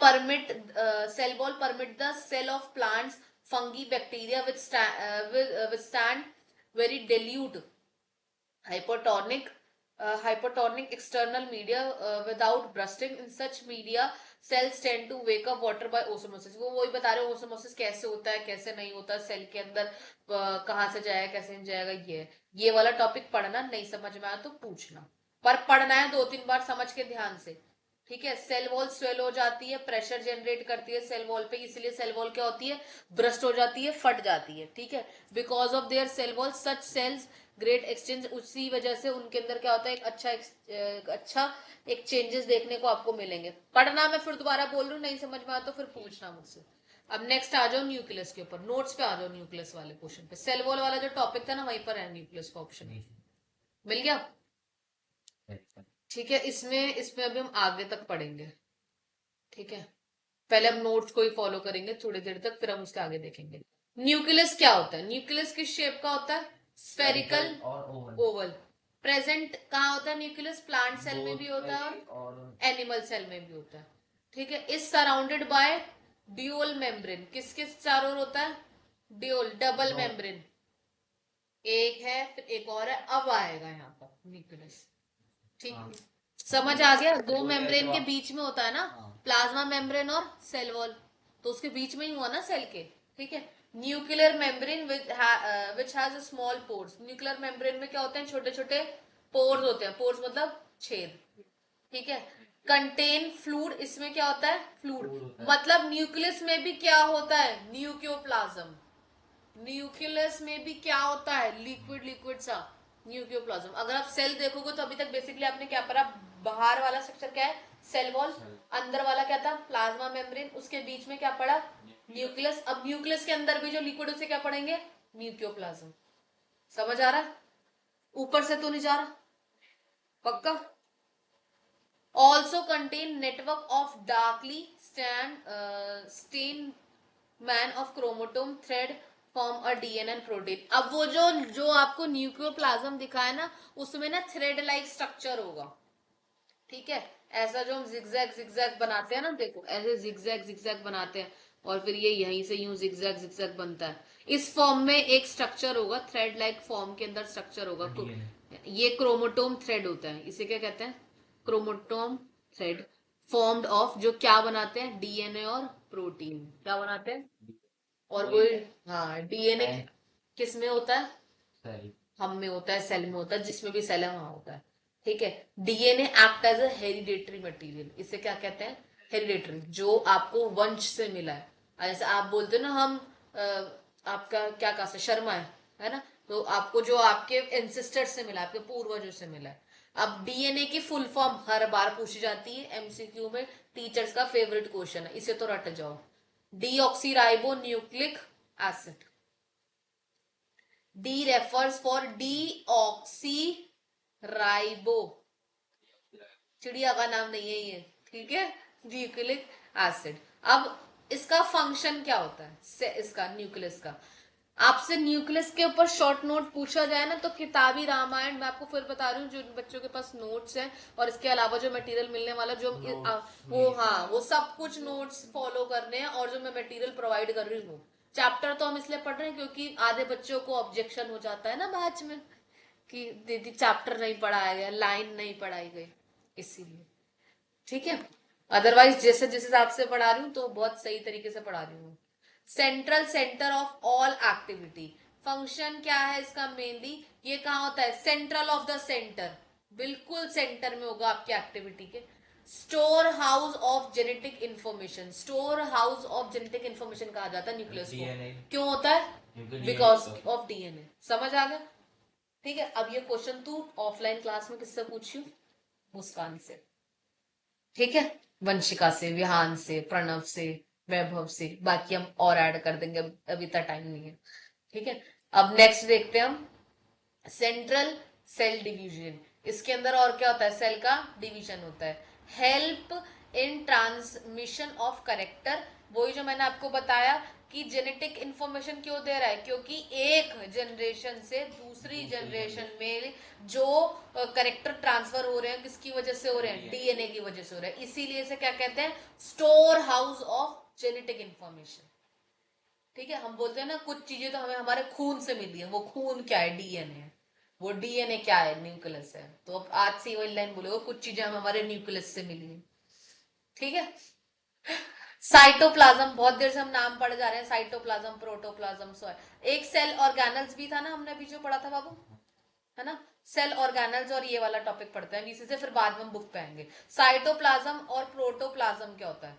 wall permit the cell of plants, fungi, bacteria withstand very dilute hypotonic hypotonic external media without bursting. In such media cells tend to wake up water by osmosis. वो वही बता रहे हो ओसोमोसिस कैसे होता है कैसे नहीं होता, सेल के अंदर कहाँ से जाएगा कैसे नहीं जाएगा, ये वाला टॉपिक पढ़ना, नहीं समझ में आया तो पूछना, पर पढ़ना है 2-3 बार समझ के ध्यान से, ठीक है। सेल वॉल स्वेल हो जाती है, प्रेशर जनरेट करती है सेल वॉल पे, इसलिए सेल वॉल क्या होती है, ब्रस्ट हो जाती है, फट जाती है, ठीक है। Because of their cell wall such cells great exchange, उसी वजह से उनके अंदर क्या होता है, एक अच्छा एक चेंजेस देखने को आपको मिलेंगे। पढ़ना, मैं फिर दोबारा बोल रही हूँ, नहीं समझ में आया तो फिर पूछना मुझसे। अब नेक्स्ट आ जाओ न्यूक्लियस के ऊपर, नोट्स पे आ जाओ न्यूक्लियस वाले क्वेश्चन पे, सेल वॉल वाला जो टॉपिक था ना वहीं पर है न्यूक्लियस का ऑप्शन, मिल गया, ठीक है। इसमें इसमें अभी हम आगे तक पढ़ेंगे, ठीक है। पहले हम नोट्स को ही फॉलो करेंगे थोड़ी देर तक, फिर हम उसके आगे देखेंगे। न्यूक्लियस क्या होता है, न्यूक्लियस किस शेप का होता है, स्फेरिकल और ओवल। प्रेजेंट कहाँ होता है न्यूक्लियस, प्लांट सेल में भी होता है और एनिमल सेल में भी होता है, ठीक है। Is surrounded by dual membrane, किस किस चारों ओर होता है, ड्यूअल, डबल मेम्ब्रेन, एक है फिर एक और है, अब आएगा यहाँ पर न्यूक्लियस, ठीक। समझ आ गया, दो मेम्ब्रेन के बीच में होता है ना, प्लाज्मा मेम्ब्रेन और सेल वॉल, तो उसके बीच में ही हुआ ना सेल के, ठीक है। Nuclear membrane which has small pores, nuclear membrane में क्या होते हैं, छोटे छोटे पोर्स होते हैं, पोर्स मतलब छेद, ठीक है। कंटेन फ्लूड, इसमें क्या होता है, फ्लूड, मतलब न्यूक्लियस में भी क्या होता है, न्यूक्लियोप्लाज्म, न्यूक्लियस में भी क्या होता है, लिक्विड लिक्विड सा न्यूक्लियोप्लाज्म। अगर आप सेल देखोगे तो अभी तक बेसिकली आपने क्या पढ़ा, बाहर वाला स्ट्रक्चर क्या है, सेल वॉल, अंदर वाला क्या था, प्लाज्मा मेम्ब्रेन, उसके बीच में क्या पड़ा, न्यूक्लियस। अब न्यूक्लियस के अंदर भी जो लिक्विड उसे क्या पढ़ेंगे, न्यूक्लियोप्लाज्म। समझ आ रहा है, ऊपर से तो नहीं जा रहा, पक्का। Also contain network of darkly stain man of chromatin thread form a DNA protein. अब वो जो आपको न्यूक्लियोप्लाज्म दिखा है ना, उसमें ना थ्रेड लाइक स्ट्रक्चर होगा, ठीक है। ऐसा जो हम जिगजैग जिगजैग बनाते हैं ना, देखो ऐसे जिगजैग जिगजैग बनाते हैं, और फिर ये यहीं से यूं जिगजैग जिगजैग बनता है। इस फॉर्म में एक स्ट्रक्चर होगा, थ्रेड लाइक फॉर्म के अंदर स्ट्रक्चर होगा। ये क्रोमोटोम थ्रेड होता है, इसे क्या कहते हैं, क्रोमोटोम थ्रेड, फॉर्म्ड ऑफ, जो क्या बनाते हैं, डीएनए और प्रोटीन। क्या बनाते हैं, और वो, हाँ डीएनए किस में होता है, हम में होता है, सेल में होता है, जिसमें भी सेल है वहां होता है, ठीक है। DNA act as a hereditary material, इसे क्या कहते हैं, हेरिडेटरी, जो आपको वंश से मिला है। जैसे आप बोलते हो ना, हम आपका क्या कास्ट है, शर्मा है ना, तो आपको जो आपके एंसेस्टर से मिला, आपके पूर्वजों से मिला है। अब डीएनए की फुल फॉर्म हर बार पूछी जाती है एमसीक्यू में, टीचर्स का फेवरेट क्वेश्चन है, इसे तो रट जाओ। Deoxyribo nucleic acid, D refers for deoxy ribo, चिड़िया का नाम नहीं है ये, ठीक है, न्यूक्लिक एसिड। अब इसका फंक्शन क्या होता है, इसका न्यूक्लियस का, आपसे न्यूक्लियस के ऊपर शॉर्ट नोट पूछा जाए ना, तो किताबी रामायण, मैं आपको फिर बता रही हूँ, जो बच्चों के पास नोट्स हैं और इसके अलावा जो मटेरियल मिलने वाला, जो वो, हाँ वो सब कुछ नोट्स फॉलो करने हैं, और जो मैं मटेरियल प्रोवाइड कर रही हूँ। चैप्टर तो हम इसलिए पढ़ रहे हैं क्योंकि आधे बच्चों को ऑब्जेक्शन हो जाता है ना बैच में, कि दीदी चैप्टर नहीं पढ़ाया गया, लाइन नहीं पढ़ाई गई, इसीलिए, ठीक है। अदरवाइज जैसे जिस हिसाब से पढ़ा रही हूँ तो बहुत सही तरीके से पढ़ा रही हूँ। Central centre of all activity, function क्या है इसका मेनली, ये कहाँ होता है, सेंट्रल ऑफ द सेंटर, बिल्कुल सेंटर में होगा आपकी एक्टिविटी के। Store house of genetic information, store house of genetic information कहा जाता है न्यूक्लियस को, क्यों होता है, बिकॉज ऑफ डीएनए। समझ आ गया, ठीक है। अब ये क्वेश्चन तू ऑफलाइन क्लास में किससे पूछी, मुस्कान से, ठीक है, वंशिका से, विहान से, प्रणव से, वैभव से, बाकी हम और ऐड कर देंगे, अभी तक टाइम नहीं है, ठीक है। अब नेक्स्ट देखते हैं हम, सेंट्रल सेल डिवीजन, इसके अंदर और क्या होता है, सेल का डिवीजन होता है। Help in transmission of character, वही जो मैंने आपको बताया कि जेनेटिक इंफॉर्मेशन क्यों दे रहा है, क्योंकि एक जनरेशन से दूसरी जनरेशन में जो करेक्टर ट्रांसफर हो रहे हैं, किसकी वजह से हो रहे हैं, डीएनए की वजह से हो रहे हैं, इसीलिए इसे क्या कहते हैं, store house of genetic information, ठीक है। हम बोलते हैं ना कुछ चीजें तो हमें हमारे खून से मिली है, वो खून क्या है, डीएनए है, वो डीएनए क्या है, न्यूक्लियस है। तो अब आज से वही लाइन बोलोगे, कुछ चीजें हमें हमारे न्यूक्लियस से मिली है, ठीक है। साइटोप्लाज्म, बहुत देर से हम नाम पढ़े जा रहे हैं, साइटोप्लाज्म, प्रोटोप्लाज्म, एक सेल ऑर्गेनल्स भी था ना, हमने अभी जो पढ़ा था बाबू, है ना, सेल ऑर्गेनल्स, और ये वाला टॉपिक पढ़ते हैं वीसी से, फिर बाद में हम बुक पे आएंगे। साइटोप्लाज्म और प्रोटोप्लाज्म क्या होता है,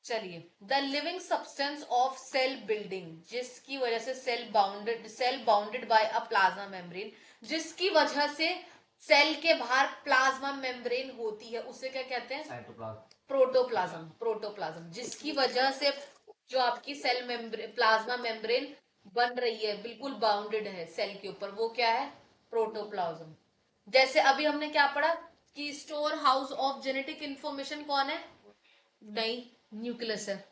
चलिए, the living substance of cell building, जिसकी वजह से cell bounded by a plasma membrane, जिसकी वजह से सेल के बाहर प्लाज्मा मेम्ब्रेन होती है, उसे क्या कहते हैं, प्रोटोप्लाज्म, प्रोटोप्लाज्म, जिसकी वजह से जो आपकी सेल मेम्ब्रेन, प्लाज्मा मेम्ब्रेन बन रही है, बिल्कुल बाउंडेड है सेल के ऊपर, वो क्या है, प्रोटोप्लाज्म। जैसे अभी हमने क्या पढ़ा कि store house of genetic information कौन है, नहीं, न्यूक्लियस है,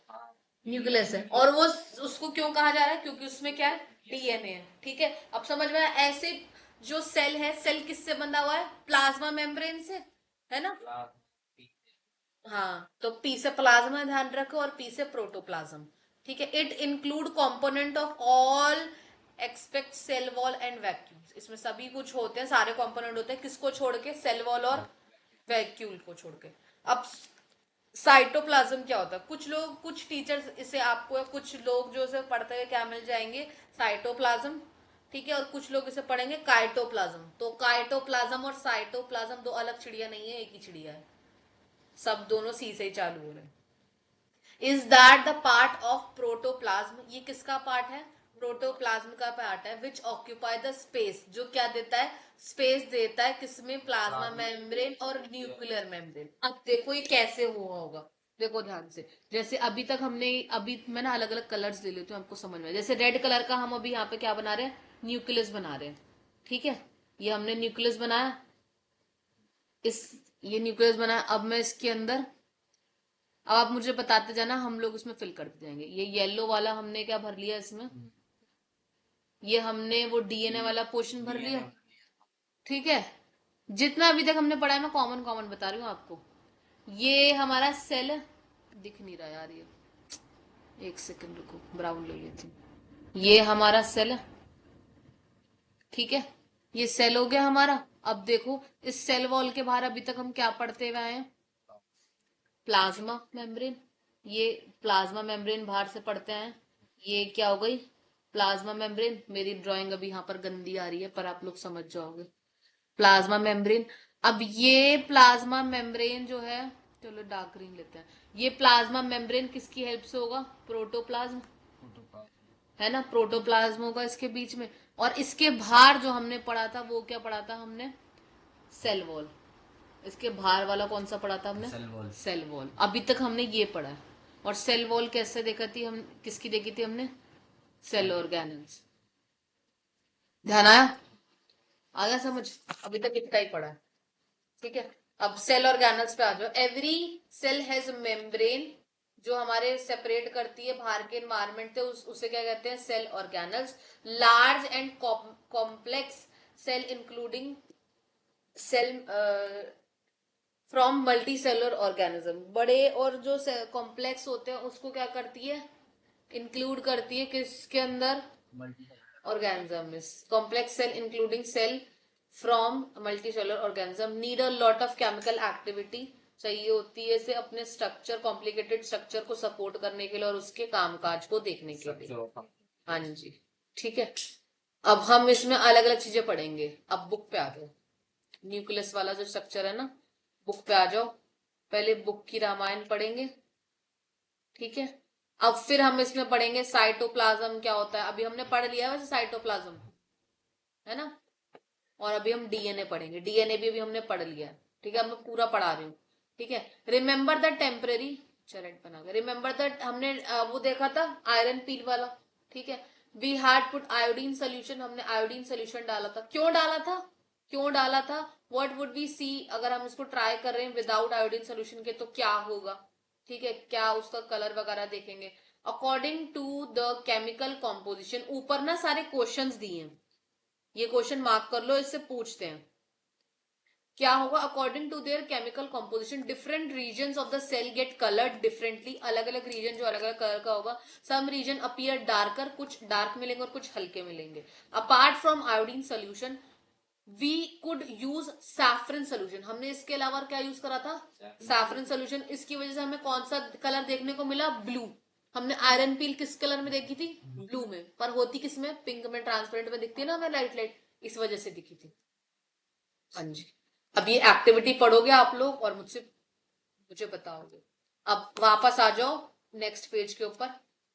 न्यूक्लियस है, और वो उसको क्यों कहा जा रहा है, क्योंकि उसमें क्या है, डीएनए है, ठीक है। अब समझ में आया, ऐसे जो सेल है, सेल किससे बंधा हुआ है, प्लाज्मा मेम्ब्रेन से, है ना, हाँ, तो पी से प्लाज्मा ध्यान रखो, और पी से प्रोटोप्लाज्म, ठीक है। It include component of all expect cell wall and vacuoles, इसमें सभी कुछ होते हैं, सारे कंपोनेंट होते हैं, किसको छोड़ के, सेल वॉल और वैक्यूल को छोड़ के। अब साइटोप्लाज्म क्या होता है, कुछ लोग, कुछ टीचर्स इसे आपको, कुछ लोग जो इसे पढ़ते हुए क्या मिल जाएंगे, साइटोप्लाज्म, ठीक है, और कुछ लोग इसे पढ़ेंगे काइटोप्लाज्म। तो काइटोप्लाज्म और साइटोप्लाज्म दो अलग चिड़िया नहीं है, एक ही चिड़िया है, सब दोनों सी से ही चालू हो रहे हैं। Is that the part of protoplasm, ये किसका पार्ट है, प्रोटोप्लाज्म का पार्ट है विच ऑक्यूपाई द स्पेस, जो क्या देता है, स्पेस देता है किसमें, प्लाज्मा मेम्ब्रेन और न्यूक्लियर मेम्ब्रेन। अब देखो ये कैसे हुआ होगा, देखो ध्यान से। जैसे अभी तक हमने, अभी मैं ना अलग अलग कलर्स ले लेती हूँ आपको समझ में। जैसे रेड कलर का हम अभी यहाँ पे क्या बना रहे हैं, न्यूक्लियस बना रहे हैं, ठीक है। ये हमने न्यूक्लियस बनाया, इस ये न्यूक्लियस बनाया। अब मैं इसके अंदर, अब आप मुझे बताते जाना, हम लोग इसमें फिल करते जाएंगे। ये येलो वाला हमने क्या भर लिया इसमें, ये हमने वो डीएनए वाला पोर्शन भर लिया, ठीक है। जितना अभी तक हमने पढ़ा है मैं कॉमन कॉमन बता रही हूँ आपको। ये हमारा सेल, दिख नहीं रहा यार ये, एक सेकंड रुको, ब्राउन ले लेती हूँ। ये हमारा सेल है, ठीक है। ये सेल हो गया हमारा। अब देखो इस सेल वॉल के बाहर अभी तक हम क्या पढ़ते हुए आए हैं, प्लाज्मा मेम्ब्रेन। ये प्लाज्मा मेम्ब्रेन बाहर से पढ़ते हैं। ये क्या हो गई, प्लाज्मा मेम्ब्रेन। मेरी ड्राइंग अभी यहाँ पर गंदी आ रही है पर आप लोग समझ जाओगे, प्लाज्मा मेम्ब्रेन। अब ये प्लाज्मा मेम्ब्रेन जो है, चलो डार्क ग्रीन लेते हैं। ये प्लाज्मा मेम्ब्रेन किसकी हेल्प से होगा, प्रोटोप्लाज्म, है ना, प्रोटोप्लाज्म होगा इसके बीच में। और इसके बाहर जो हमने पढ़ा था वो क्या पढ़ा था हमने, सेल वॉल। इसके बाहर वाला कौन सा पढ़ा था हमने, सेल वॉल। Cell wall. अभी तक हमने ये पढ़ा है। और सेल वॉल कैसे देखा थी हम, किसकी देखी थी हमने, सेल ऑर्गेनल्स। ध्यान आया, आ गया समझ। अभी तक इतना ही पढ़ा है, ठीक है। अब सेल ऑर्गेनल्स पे आ जाओ। एवरी सेल हैज मेम्ब्रेन, जो हमारे सेपरेट करती है बाहर के एनवायरमेंट से, उसे क्या कहते हैं, cell organelles. Large and complex cell including cell from multi cellular organism. बड़े और जो कॉम्प्लेक्स होते हैं उसको क्या करती है, इंक्लूड करती है किसके अंदर, organism is complex cell including cell from multicellular organism need a lot of chemical activity, चाहिए होती है इसे अपने स्ट्रक्चर, कॉम्प्लिकेटेड स्ट्रक्चर को सपोर्ट करने के लिए और उसके कामकाज को देखने के लिए। हाँ जी, ठीक है। अब हम इसमें अलग अलग चीजें पढ़ेंगे। अब बुक पे आ जाओ, न्यूक्लियस वाला जो स्ट्रक्चर है ना, बुक पे आ जाओ। पहले बुक की रामायण पढ़ेंगे, ठीक है। अब फिर हम इसमें पढ़ेंगे साइटोप्लाज्म क्या होता है। अभी हमने पढ़ लिया है वैसे साइटोप्लाज्म, है ना। और अभी हम डीएनए पढ़ेंगे, डीएनए भी अभी हमने पढ़ लिया है, ठीक है। अब मैं पूरा पढ़ा रही हूँ, ठीक है। रिमेम्बर द टेम्पररी, चैलेंज बना गया। रिमेम्बर द, हमने वो देखा था आयरन पील वाला, ठीक है। We had put iodine solution, हमने आयोडीन सोल्यूशन डाला था। क्यों डाला था, क्यों डाला था, व्हाट वुड वी सी, अगर हम इसको ट्राई कर रहे हैं विदाउट आयोडीन सोल्यूशन के तो क्या होगा, ठीक है। क्या उसका कलर वगैरह देखेंगे। According to the chemical composition, ऊपर ना सारे क्वेश्चंस दिए हैं, ये क्वेश्चन मार्क कर लो, इससे पूछते हैं क्या होगा। According to their chemical composition different region of the cell get coloured differently, अलग अलग रीजन जो अलग अलग कलर का होगा। सम रीजन अपीयर डार्कर, कुछ डार्क मिलेंगे और कुछ हल्के मिलेंगे। Apart from iodine solution we could use saffron solution, हमने इसके अलावा क्या यूज करा था, सैफरन सोल्यूशन। इसकी वजह से हमें कौन सा कलर देखने को मिला, ब्लू। हमने आयरन पील किस कलर में देखी थी, ब्लू में, पर होती किस में, पिंक में, ट्रांसपेरेंट में दिखती है ना हमें लाइट लाइट, इस वजह से दिखी थी। हाँ जी। अब ये एक्टिविटी पढ़ोगे आप लोग और मुझसे मुझे बताओगे। अब वापस आ जाओ नेक्स्ट पेज के ऊपर,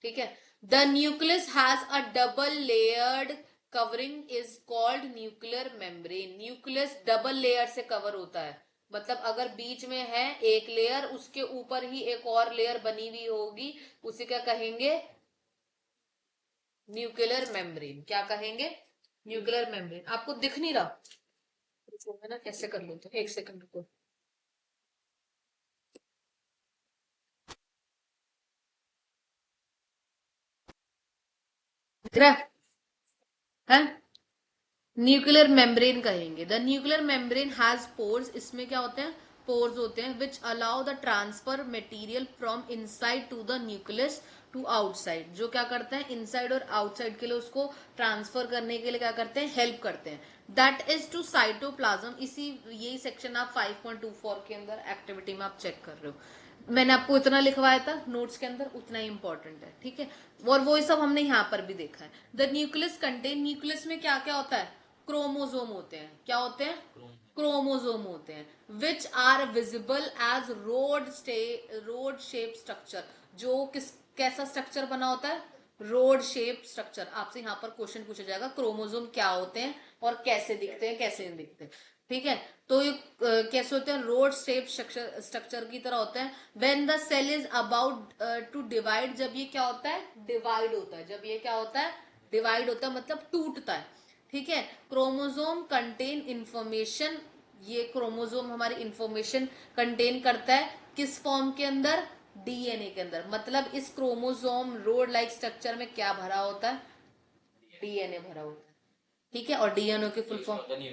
ठीक है। The nucleus has a double layered covering is called nuclear membrane. Nucleus double layer से कवर होता है, मतलब अगर बीच में है एक लेयर, उसके ऊपर ही एक और लेयर बनी हुई होगी, उसे क्या कहेंगे, न्यूक्लियर मेम्ब्रेन। क्या कहेंगे, न्यूक्लियर मेम्ब्रेन। आपको दिख नहीं रहा, रुको मैं ना कैसे कर लेते, एक सेकंड रुको। दिख रहा है, न्यूक्लियर मेम्ब्रेन कहेंगे। The nuclear membrane has pores, इसमें क्या होते हैं, पोर्स होते हैं, which allow the transfer material from inside to the nucleus to outside, जो क्या करते हैं इनसाइड और आउटसाइड के लिए उसको ट्रांसफर करने के लिए क्या करते हैं, हेल्प करते हैं। दैट इज टू साइटोप्लाज्म, इसी यही सेक्शन आप 5.24 के अंदर एक्टिविटी में आप चेक कर रहे हो। मैंने आपको इतना लिखवाया था नोट्स के अंदर, उतना ही इंपॉर्टेंट है, ठीक है। और वो सब हमने यहाँ पर भी देखा है। द न्यूक्लियस कंटेन, न्यूक्लियस में क्या क्या होता है, क्रोमोजोम होते हैं। क्या होते हैं, क्रोमोजोम होते हैं, which are visible as rod shape structure, जो किस कैसा स्ट्रक्चर बना होता है, रोड शेप स्ट्रक्चर, आपसे यहाँ पर क्वेश्चन पूछा जाएगा क्रोमोसोम क्या होते हैं और कैसे दिखते हैं कैसे नहीं दिखते। ठीक है, तो ये कैसे होते हैं, रोड शेप स्ट्रक्चर की तरह होते हैं। When the cell is about to divide, जब ये क्या होता है, डिवाइड होता है, जब ये क्या होता है, डिवाइड होता है मतलब टूटता है। ठीक है, क्रोमोसोम कंटेन इंफॉर्मेशन, ये क्रोमोसोम हमारी इंफॉर्मेशन कंटेन करता है किस फॉर्म के अंदर, डीएनए के अंदर। मतलब इस क्रोमोसोम रोड लाइक स्ट्रक्चर में क्या भरा होता है, डीएनए भरा होता है। ठीक है, और डीएनए की फुल फॉर्म,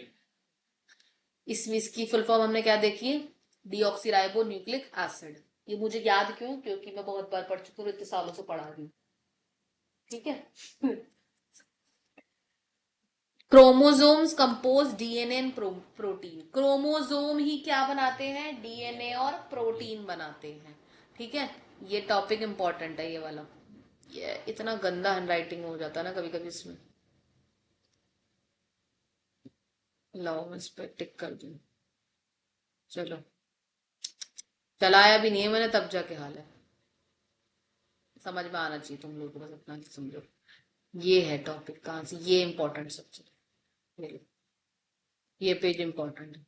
इसकी फुल फॉर्म हमने क्या देखी है, डीऑक्सीराइबो न्यूक्लिक एसिड। ये मुझे याद क्यों, क्योंकि मैं बहुत बार पढ़ चुकी हूँ, इतने सालों से पढ़ा रही हूँ। ठीक है chromosomes compose DNA and protein, chromosome ही क्या बनाते हैं, डीएनए और प्रोटीन बनाते हैं। ठीक है, ये टॉपिक इंपॉर्टेंट है ये वाला। ये इतना गंदा हैंडराइटिंग हो जाता है ना कभी कभी इसमें। लाओ मैं इस पर टिक कर दूं। चलो, चलाया भी नहीं है मैंने तब जाके हाल है। समझ में आना चाहिए तुम लोग को, बस अपना समझो। ये है टॉपिक, कहाँ से, ये इंपॉर्टेंट सब्जेक्ट, ये लो, ये पेज इंपॉर्टेंट है।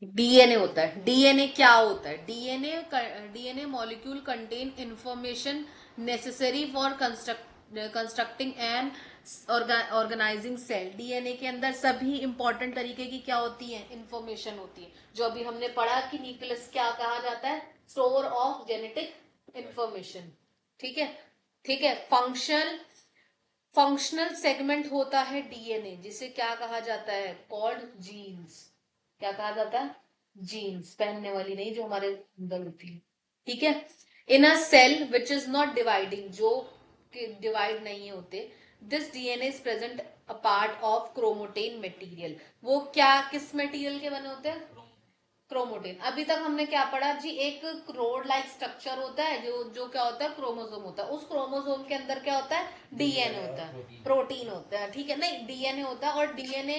डीएनए होता है, डीएनए क्या होता है, DNA, DNA molecule contain information necessary for constructing and organising cell. DNA के अंदर सभी इंपॉर्टेंट तरीके की क्या होती है, इंफॉर्मेशन होती है। जो अभी हमने पढ़ा कि न्यूक्लियस क्या कहा जाता है, स्टोर ऑफ जेनेटिक इंफॉर्मेशन। ठीक है, ठीक है, फंक्शनल सेगमेंट होता है डीएनए, जिसे क्या कहा जाता है, कॉल्ड जीन्स। क्या कहा जाता है, जीन्स, पहनने वाली नहीं, जो हमारे अंदर होती है। ठीक है, in a cell which is not dividing, जो डिवाइड नहीं होते, this DNA is present a part of chromatin material. वो क्या, किस मटेरियल के बने होते हैं, क्रोमोटिन। अभी तक हमने क्या पढ़ा जी, एक रोड लाइक स्ट्रक्चर होता है, जो जो क्या होता है, क्रोमोसोम होता है। उस क्रोमोसोम के अंदर क्या होता है, डीएनए होता है, प्रोटीन होता है। ठीक है, नहीं, डीएनए होता है, और डीएनए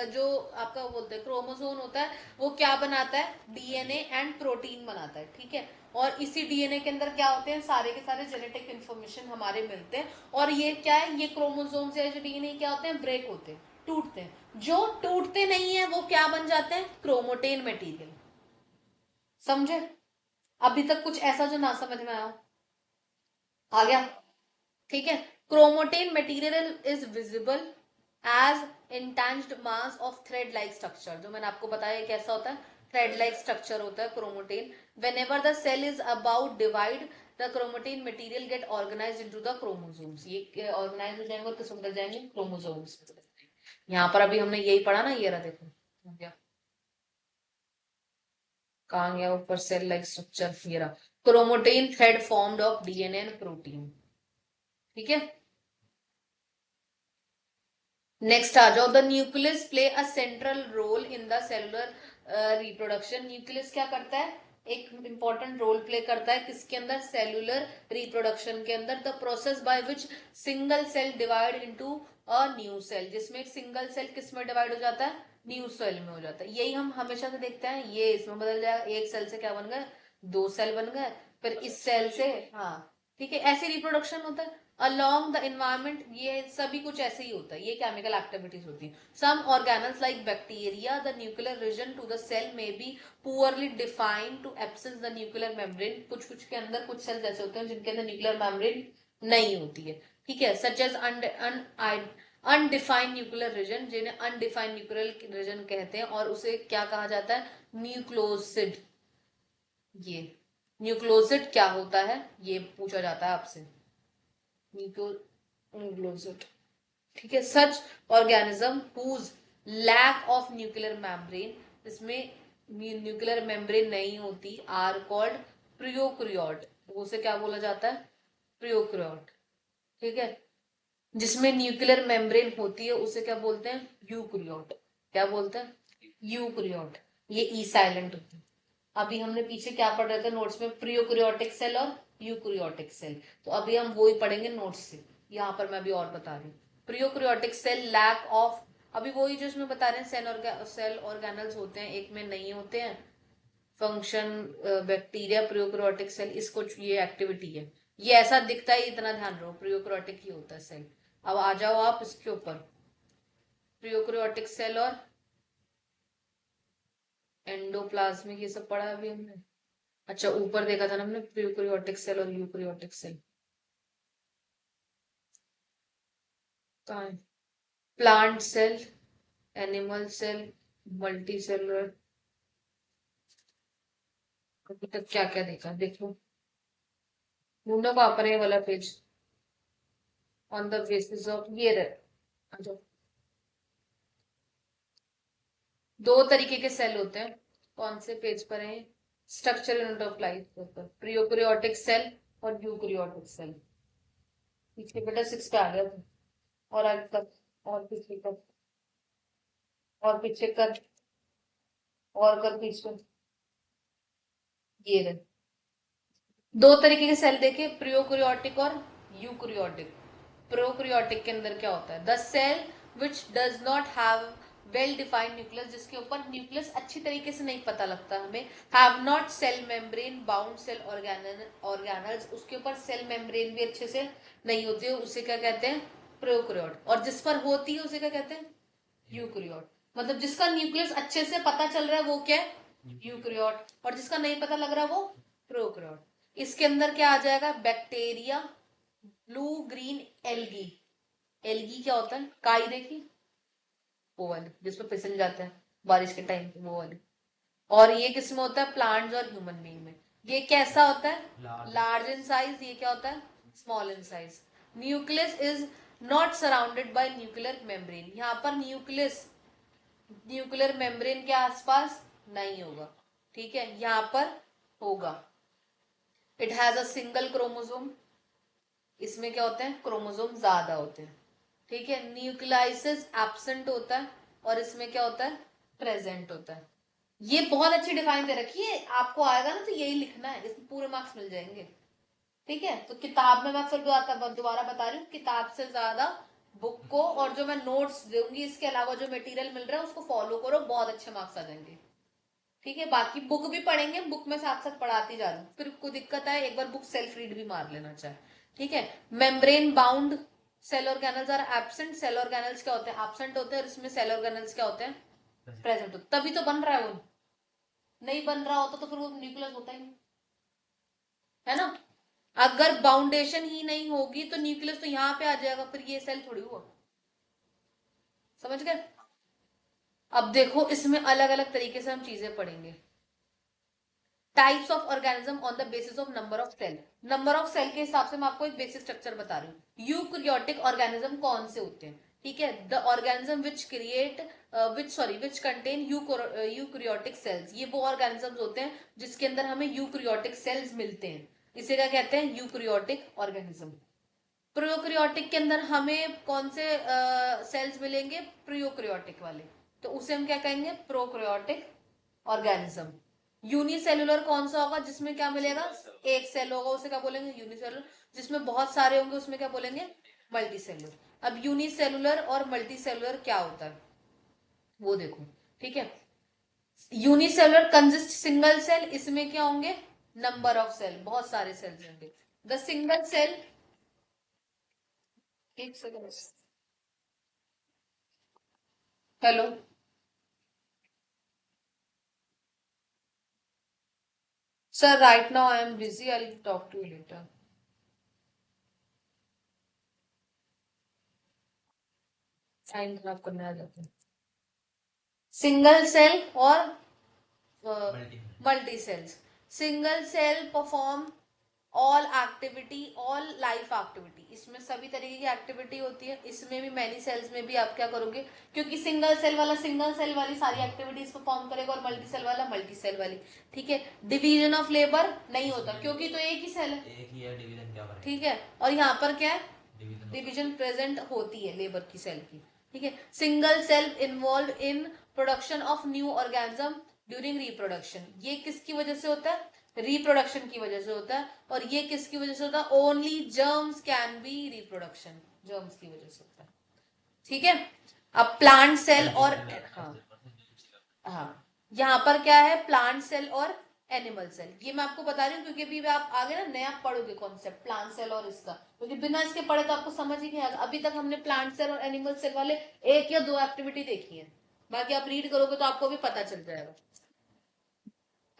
जो आपका बोलते हैं क्रोमोसोम होता है, वो क्या बनाता है, डीएनए एंड प्रोटीन बनाता है। ठीक है, और इसी डीएनए के अंदर क्या होते हैं, सारे के सारे जेनेटिक इन्फॉर्मेशन हमारे मिलते हैं। और ये क्या है, ये क्रोमोसोम से जो डीएनए क्या होते हैं, ब्रेक होते हैं, टूटते हैं। जो टूटते नहीं है वो क्या बन जाते हैं, क्रोमोटेन मटेरियल। समझे, अभी तक कुछ ऐसा जो ना समझ में आया, आ गया। ठीक है, chromatin material is visible as intense mass of thread like structure. जो मैंने आपको बताया कैसा होता है, थ्रेड लाइक स्ट्रक्चर होता है chromatin. Whenever the cell is about divide, the chromatin material get organise into the chromosomes. ये ऑर्गेनाइज हो जाएंगे और किस में बदल जाएंगे, क्रोमोसोम्स। यहाँ पर अभी हमने यही पढ़ा ना, ये रहा देखो, हो गया, कहाँ गया ऊपर, सेल लाइक स्ट्रक्चर, ये रहा, chromatin thread formed of DNA and protein. ठीक है, नेक्स्ट आ जाओ, the nucleus play a central role in the cellular reproduction. Nucleus क्या करता है, एक इंपॉर्टेंट रोल प्ले करता है किसके अंदर, सेलुलर रिप्रोडक्शन के अंदर। The process by which single cell divide into a new cell, जिसमें एक सिंगल सेल किस में डिवाइड हो जाता है, न्यू सेल में हो जाता है। यही हम हमेशा से देखते हैं, ये इसमें बदल जाएगा, एक सेल से क्या बन गए, दो सेल बन गए, फिर इस सेल से, हाँ। ठीक है, ऐसे रिप्रोडक्शन होता है अलोंग द इन्वायरमेंट। ये सभी कुछ ऐसे ही होता है, ये केमिकल एक्टिविटीज होती है। Some organelles like bacteria, the nuclear region to the cell में be poorly defined to absence the nuclear membrane. कुछ कुछ के अंदर कुछ सेल्स ऐसे होते हैं जिनके अंदर न्यूक्लियर मेम्ब्रेन नहीं होती है। ठीक है, such as undefined nuclear region, जिन्हें अनडिफाइंड न्यूक्लियर रीजन कहते हैं, और उसे क्या कहा जाता है, न्यूक्लोसिड। ये न्यूक्लोसिड क्या होता है, ये पूछा जाता है आपसे, न्यूक्लोसिड। ठीक है, such organism whose lack of nuclear membrane, इसमें न्यूक्लियर मेम्ब्रेन नहीं होती, आर कॉल्ड प्रियोक्रियोट। उसे क्या बोला जाता है, प्रियोक्रियोट। ठीक है, जिसमें न्यूक्लियर मेम्ब्रेन होती है उसे क्या बोलते हैं, यूक्रियोट। क्या बोलते हैं, यूक्रियोट। ये ई साइलेंट होती है। अभी हमने पीछे क्या पढ़ रहे थे नोट्स में, प्रियोक्रियोटिक सेल और यूक्रियोटिक सेल, तो अभी हम वो ही पढ़ेंगे नोट्स से। यहाँ पर मैं अभी और बता रही हूँ, प्रियोक्रियोटिक सेल लैक ऑफ, अभी वही जो इसमें बता रहे हैं, सेल ऑर्गेनल्स होते हैं, एक में नहीं होते हैं। फंक्शन बैक्टीरिया प्रियोक्रियोटिक सेल, इसको ये एक्टिविटी है। ये ऐसा दिखता है, इतना ध्यान रखो, प्रियोक्रोटिक ही होता है सेल। अब आ जाओ आप इसके ऊपर, प्रियोक्रोटिक सेल और एंडोप्लाज्मिक, ये सब पढ़ा अभी हमने। अच्छा ऊपर देखा था ना हमने, प्रियोक्रियोटिक सेल और यूक्रियोटिक सेल। कहाँ है? Plant cell, animal cell, multi cellular. अभी तक क्या क्या देखा देखो, ढूंढो वहां पर ये वाला page, on the basis of ये रहे। आ जाओ। दो तरीके के सेल होते हैं, कौन से पेज पर है? स्ट्रक्चर यूनिट ऑफ लाइफ के ऊपर, प्रियोक्रियोटिक सेल और यूक्रियोटिक सेल। पीछे बेटा 6 पे आ गया था, और आगे कर, और पीछे कर, और पीछे कर, और कर पीछे। ये रहे, दो तरीके के सेल देखे, प्रोकैरियोटिक और यूकैरियोटिक। प्रोकैरियोटिक के अंदर क्या होता है? The cell which does not have well defined nucleus, जिसके ऊपर न्यूक्लियस अच्छी तरीके से नहीं पता लगता हमें, have not cell membrane bound cell organelles, उसके ऊपर सेल मेम्ब्रेन भी अच्छे से नहीं होती है, उसे क्या कहते हैं? प्रोकैरियोट। और जिस पर होती है उसे क्या कहते हैं? यूकैरियोट। मतलब जिसका न्यूक्लियस अच्छे से पता चल रहा है वो क्या है? यूकैरियोट। और जिसका नहीं पता लग रहा वो प्रोकैरियोट। इसके अंदर क्या आ जाएगा? Bacteria, blue green algae. Algae क्या होता है? काई देखी, वो वाली जिसपे फिसल जाते हैं बारिश के टाइम पे, वो वाली। और ये किसमें होता है? प्लांट्स और ह्यूमन बीइंग में। ये कैसा होता है? Large in size. ये क्या होता है? Small in size. Nucleus is not surrounded by nuclear membrane. यहाँ पर न्यूक्लियस न्यूक्लियर मेम्ब्रेन के आसपास नहीं होगा, ठीक है, यहाँ पर होगा। It has a single chromosome. इसमें क्या होते हैं? क्रोमोसोम ज्यादा होते हैं, ठीक है। न्यूक्लियासिस एब्सेंट होता है, और इसमें क्या होता है? प्रेजेंट होता है। ये बहुत अच्छी डिफाइन दे रखी है, आपको आएगा ना तो यही लिखना है, इसमें पूरे मार्क्स मिल जाएंगे, ठीक है। तो किताब में मैं फिर दोबारा बता रही हूँ, किताब से ज्यादा बुक को, और जो मैं नोट्स दूंगी इसके अलावा जो मटेरियल मिल रहा है उसको फॉलो करो, बहुत अच्छे मार्क्स आ जाएंगे, ठीक है। बाकी बुक भी पढ़ेंगे, बुक में साथ साथ पढ़ाती जा रही हूँ, फिर कोई दिक्कत आए एक बार बुक सेल्फ रीड भी मार लेना चाहे, ठीक है। Membrane bound cell organelles are absent. Cell organelles क्या होते हैं? एब्सेंट होते हैं। और इसमें सेल ऑर्गेनल्स क्या होते हैं? प्रेजेंट होते, तभी तो बन रहा है वो। नहीं बन रहा होता तो फिर वो न्यूक्लियस होता ही नहीं, है ना। अगर बाउंडेशन ही नहीं होगी तो न्यूक्लियस तो यहाँ पे आ जाएगा, फिर ये सेल थोड़ी हुआ। समझ गए? अब देखो इसमें अलग अलग तरीके से हम चीजें पढ़ेंगे। Types of organism on the basis of number of cell. Number of cell के हिसाब से मैं आपको एक बेसिक स्ट्रक्चर बता रही हूँ। यूकैरियोटिक ऑर्गेनिज्म कौन से होते हैं? ठीक है, the organism which contain eukaryotic cells. ये वो ऑर्गेनिजम्स होते हैं जिसके अंदर हमें यूकैरियोटिक सेल्स मिलते हैं, इसे क्या कहते हैं? Eukaryotic organism. प्रोकैरियोटिक के अंदर हमें कौन से सेल्स मिलेंगे? प्रोकैरियोटिक वाले, तो उसे हम क्या कहेंगे? Prokaryotic organism. यूनिसेलुलर कौन सा होगा? जिसमें क्या मिलेगा? एक सेल होगा, उसे क्या बोलेंगे? यूनिसेलुलर। जिसमें बहुत सारे होंगे उसमें क्या बोलेंगे? Multi cellular. अब यूनिसेलुलर और मल्टी सेलुलर क्या होता है वो देखो, ठीक है। यूनिसेलुलर कंसिस्ट सिंगल सेल, इसमें क्या होंगे? नंबर ऑफ सेल, बहुत सारे सेल्स होंगे। द सिंगल सेल, एक second, hello, sir right now I am busy, I will talk to you later. Time खराब करने आ जाते हैं। सिंगल सेल और multi cells. Single cell perform all activity, all life activity, इसमें सभी तरीके की एक्टिविटी होती है। इसमें भी मैनी सेल्स में भी आप क्या करोगे? क्योंकि सिंगल सेल वाला सिंगल सेल वाली सारी एक्टिविटीज परफॉर्म करेगा, और मल्टी सेल वाला मल्टी सेल वाली, ठीक है। डिवीजन ऑफ लेबर नहीं होता क्योंकि तो एक ही सेल है, एक ही है, डिवीजन क्या करेंगे? ठीक है। और यहाँ पर क्या है? डिवीजन डिवीजन प्रेजेंट होती है लेबर की सेल की, ठीक है। Single cell involve in production of new organism during reproduction. ये किसकी वजह से होता है? रिप्रोडक्शन की वजह से होता है। और ये किसकी वजह से होता है? Only germs can be reproduction, germs की वजह से होता है, ठीक है। अब प्लांट सेल और, हाँ हाँ, यहाँ पर क्या है? प्लांट सेल और एनिमल सेल। ये मैं आपको बता रही हूँ क्योंकि अभी आप आगे ना नया पढ़ोगे कॉन्सेप्ट प्लांट सेल और इसका, क्योंकि बिना इसके पढ़े तो आपको समझ ही नहीं आएगा। अभी तक हमने प्लांट सेल और एनिमल सेल वाले 1 या 2 एक्टिविटी देखी है, बाकी आप रीड करोगे तो आपको भी पता चल जाएगा,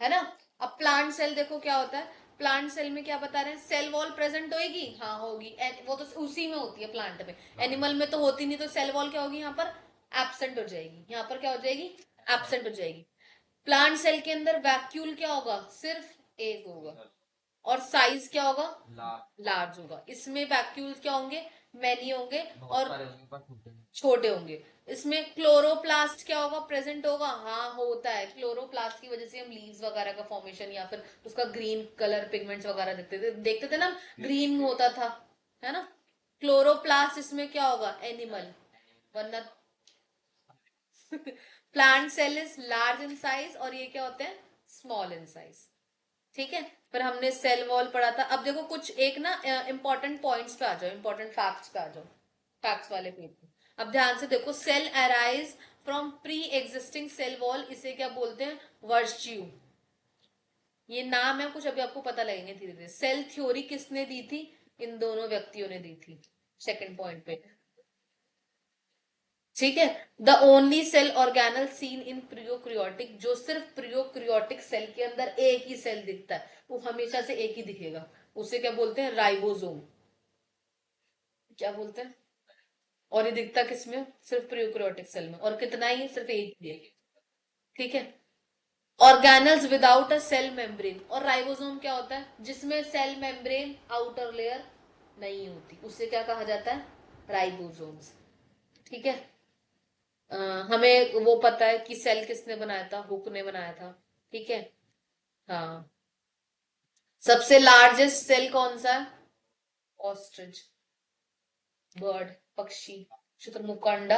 है ना। अब प्लांट सेल देखो क्या होता है। प्लांट सेल में क्या बता रहे हैं, सेल वॉल प्रेजेंट होगी, हाँ होगी, वो तो उसी में होती है प्लांट में। एनिमल में तो होती नहीं, तो सेल वॉल क्या होगी यहाँ पर, एब्सेंट हो जाएगी। यहाँ पर क्या हो जाएगी, एब्सेंट हो जाएगी। प्लांट सेल के अंदर वैक्यूल क्या होगा, सिर्फ एक होगा, और साइज क्या होगा, लार्ज होगा। इसमें वैक्यूल क्या होंगे, मैनी होंगे और छोटे होंगे। इसमें क्लोरोप्लास्ट क्या होगा, प्रेजेंट होगा, हाँ होता है। क्लोरोप्लास्ट की वजह से हम लीव्स वगैरह का फॉर्मेशन या फिर उसका ग्रीन कलर पिगमेंट्स वगैरह देखते थे ना, ग्रीन होता था, है ना। क्लोरोप्लास्ट इसमें क्या होगा, एनिमल, वरना plant cell is large in size और ये क्या होते हैं, स्मॉल इन साइज। ठीक है, पर हमने सेल वॉल पढ़ा था। अब देखो कुछ एक ना इंपॉर्टेंट पॉइंट्स पे आ जाओ, इंपॉर्टेंट फैक्ट्स पे आ जाओ, फैक्ट्स वाले पेज पे। अब ध्यान से देखो, cell arise from pre existing cell wall, इसे क्या बोलते हैं, वर्च्यू। ये नाम है कुछ, अभी आपको पता लगेंगे धीरे धीरे। सेल थ्योरी किसने दी थी, इन दोनों व्यक्तियों ने दी थी, सेकंड पॉइंट पे। ठीक है, the only cell organelle seen in prokaryotic, जो सिर्फ प्रियोक्रियोटिक सेल के अंदर एक ही सेल दिखता है, वो हमेशा से एक ही दिखेगा, उसे क्या बोलते हैं, राइबोसोम। क्या बोलते हैं, और ये दिखता किसमें, सिर्फ प्रियोक्रियोटिक सेल में, और कितना ही, सिर्फ एक ही है। ठीक है, organelles without a cell membrane, और राइबोसोम क्या होता है, जिसमें सेल मेम्ब्रेन आउटर लेयर नहीं होती, उसे क्या कहा जाता है, राइबोसोम्स। ठीक है, हमें वो पता है कि सेल किसने बनाया था, हुक ने बनाया था। ठीक है, हाँ। सबसे लार्जेस्ट सेल कौन सा है, ऑस्ट्रिच, बर्ड, पक्षी, शुतुरमुर्ग।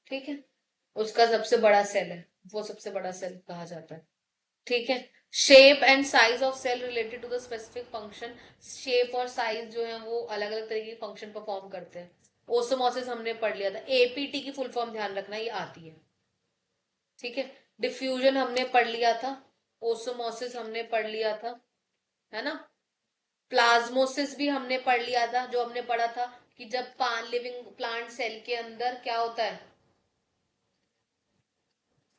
ठीक है, उसका सबसे बड़ा सेल है, वो सबसे बड़ा सेल कहा जाता है। ठीक है, shape and size of cell related to the specific function, shape और साइज जो है वो अलग अलग तरीके के फंक्शन परफॉर्म करते हैं। ओसोमोसिस हमने पढ़ लिया था, एपीटी की फुल फॉर्म ध्यान रखना, ये आती है। ठीक है, डिफ्यूजन हमने पढ़ लिया था, ओसोमोसिस हमने पढ़ लिया था, है ना। प्लाज्मोसिस भी हमने पढ़ लिया था, जो हमने पढ़ा था कि जब लिविंग प्लांट सेल के अंदर क्या होता है,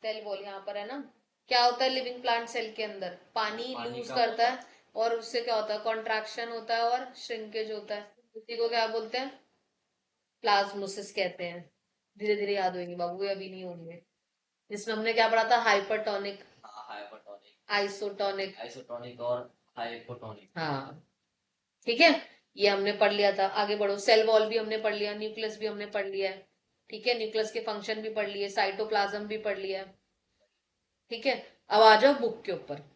सेल वॉल यहाँ पर है ना, क्या होता है लिविंग प्लांट सेल के अंदर, पानी लूज करता है, और उससे क्या होता है, कॉन्ट्रैक्शन होता है और श्रिंकेज होता है, उसी को क्या बोलते हैं, प्लाज्मोसिस कहते हैं। धीरे धीरे याद होंगे बाबू, ये अभी नहीं होंगे। जिसमें हमने क्या पढ़ा था, हाइपरटोनिक, हाइपरटोनिक, आइसोटोनिक, आइसोटोनिक और हाइपोटोनिक। हाँ। ठीक है, ये हमने पढ़ लिया था। आगे बढ़ो, सेल वॉल भी हमने पढ़ लिया, न्यूक्लियस भी हमने पढ़ लिया है। ठीक है, न्यूक्लियस के फंक्शन भी पढ़ लिए, साइटोप्लाज्म भी पढ़ लिया है। ठीक है, अब आ जाओ बुक के ऊपर।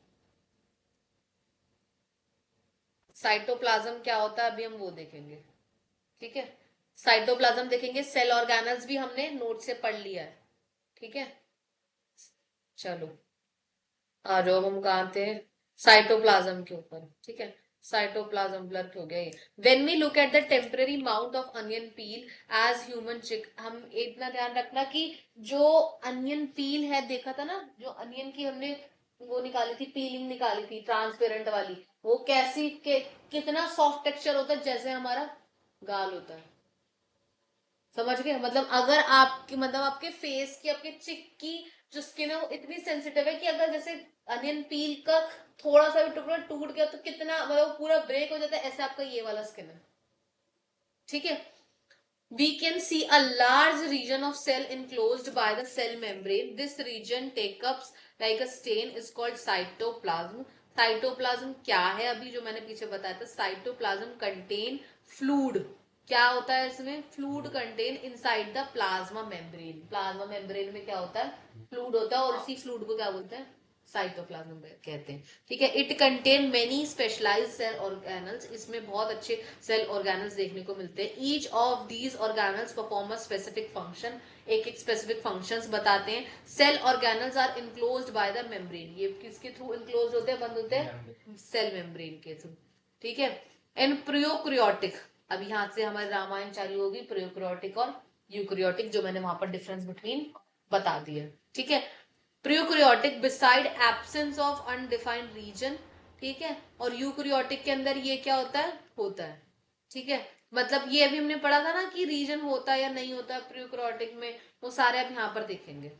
साइटोप्लाज्म क्या होता है, अभी हम वो देखेंगे। ठीक है, साइटोप्लाज्म देखेंगे, सेल ऑर्गेनल्स भी हमने नोट से पढ़ लिया है। ठीक है, चलो आ जाओ, हम कहाँ थे, साइटोप्लाज्म के ऊपर। ठीक है, साइटोप्लाज्म ब्लर हो गया ये। When we look at the temporary mount of onion peel as human cheek, हम इतना ध्यान रखना कि जो अनियन पील है, देखा था ना, जो अनियन की हमने वो निकाली थी, पीलिंग निकाली थी ट्रांसपेरेंट वाली, वो कैसी कितना सॉफ्ट टेक्सचर होता है, जैसे हमारा गाल होता है। समझ गए, मतलब अगर आपकी, मतलब आपके फेस की, आपके चिक की जो स्किन है वो इतनी सेंसिटिव है कि अगर जैसे अनियन पील का थोड़ा सा भी टुकड़ा टूट गया तो कितना, मतलब पूरा ब्रेक हो जाता है, ऐसे आपका ये वाला स्किन है। ठीक है, we can see a large region of cell enclosed by the cell membrane. This region takes up like a stain is called cytoplasm. Cytoplasm क्या है, अभी जो मैंने पीछे बताया था, साइटोप्लाज्म कंटेन फ्लूड, क्या होता है इसमें, fluid contain inside the plasma membrane. Plasma membrane में क्या होता है, फ्लूड होता है, और उसी फ्लूड को क्या बोलते हैं, साइटोप्लाज्म कहते हैं। ठीक है, it contain many specialised cell organelles, इसमें बहुत अच्छे सेल ऑर्गेनल्स देखने को मिलते हैं। Each of these organelles perform a specific function, एक एक स्पेसिफिक फंक्शंस बताते हैं। Cell organelles are enclosed by the membrane, ये किसके थ्रू इनक्लोज होते हैं, बंद होते हैं, सेल मेम्ब्रेन के थ्रू। ठीक है, एंड प्रियोक्रियोटिक, अब यहां से हमारी रामायण चालू होगी, प्रियोक्रियोटिक और यूक्रियोटिक, जो मैंने वहां पर डिफरेंस बिटवीन बता दिया। ठीक है, prokaryotic beside absence of undefined region, ठीक है, और यूकैरियोटिक के अंदर ये क्या होता है, ठीक है। मतलब ये अभी हमने पढ़ा था ना कि रीजन होता है या नहीं होता प्रोकैरियोटिक में, वो सारे अब यहाँ पर देखेंगे।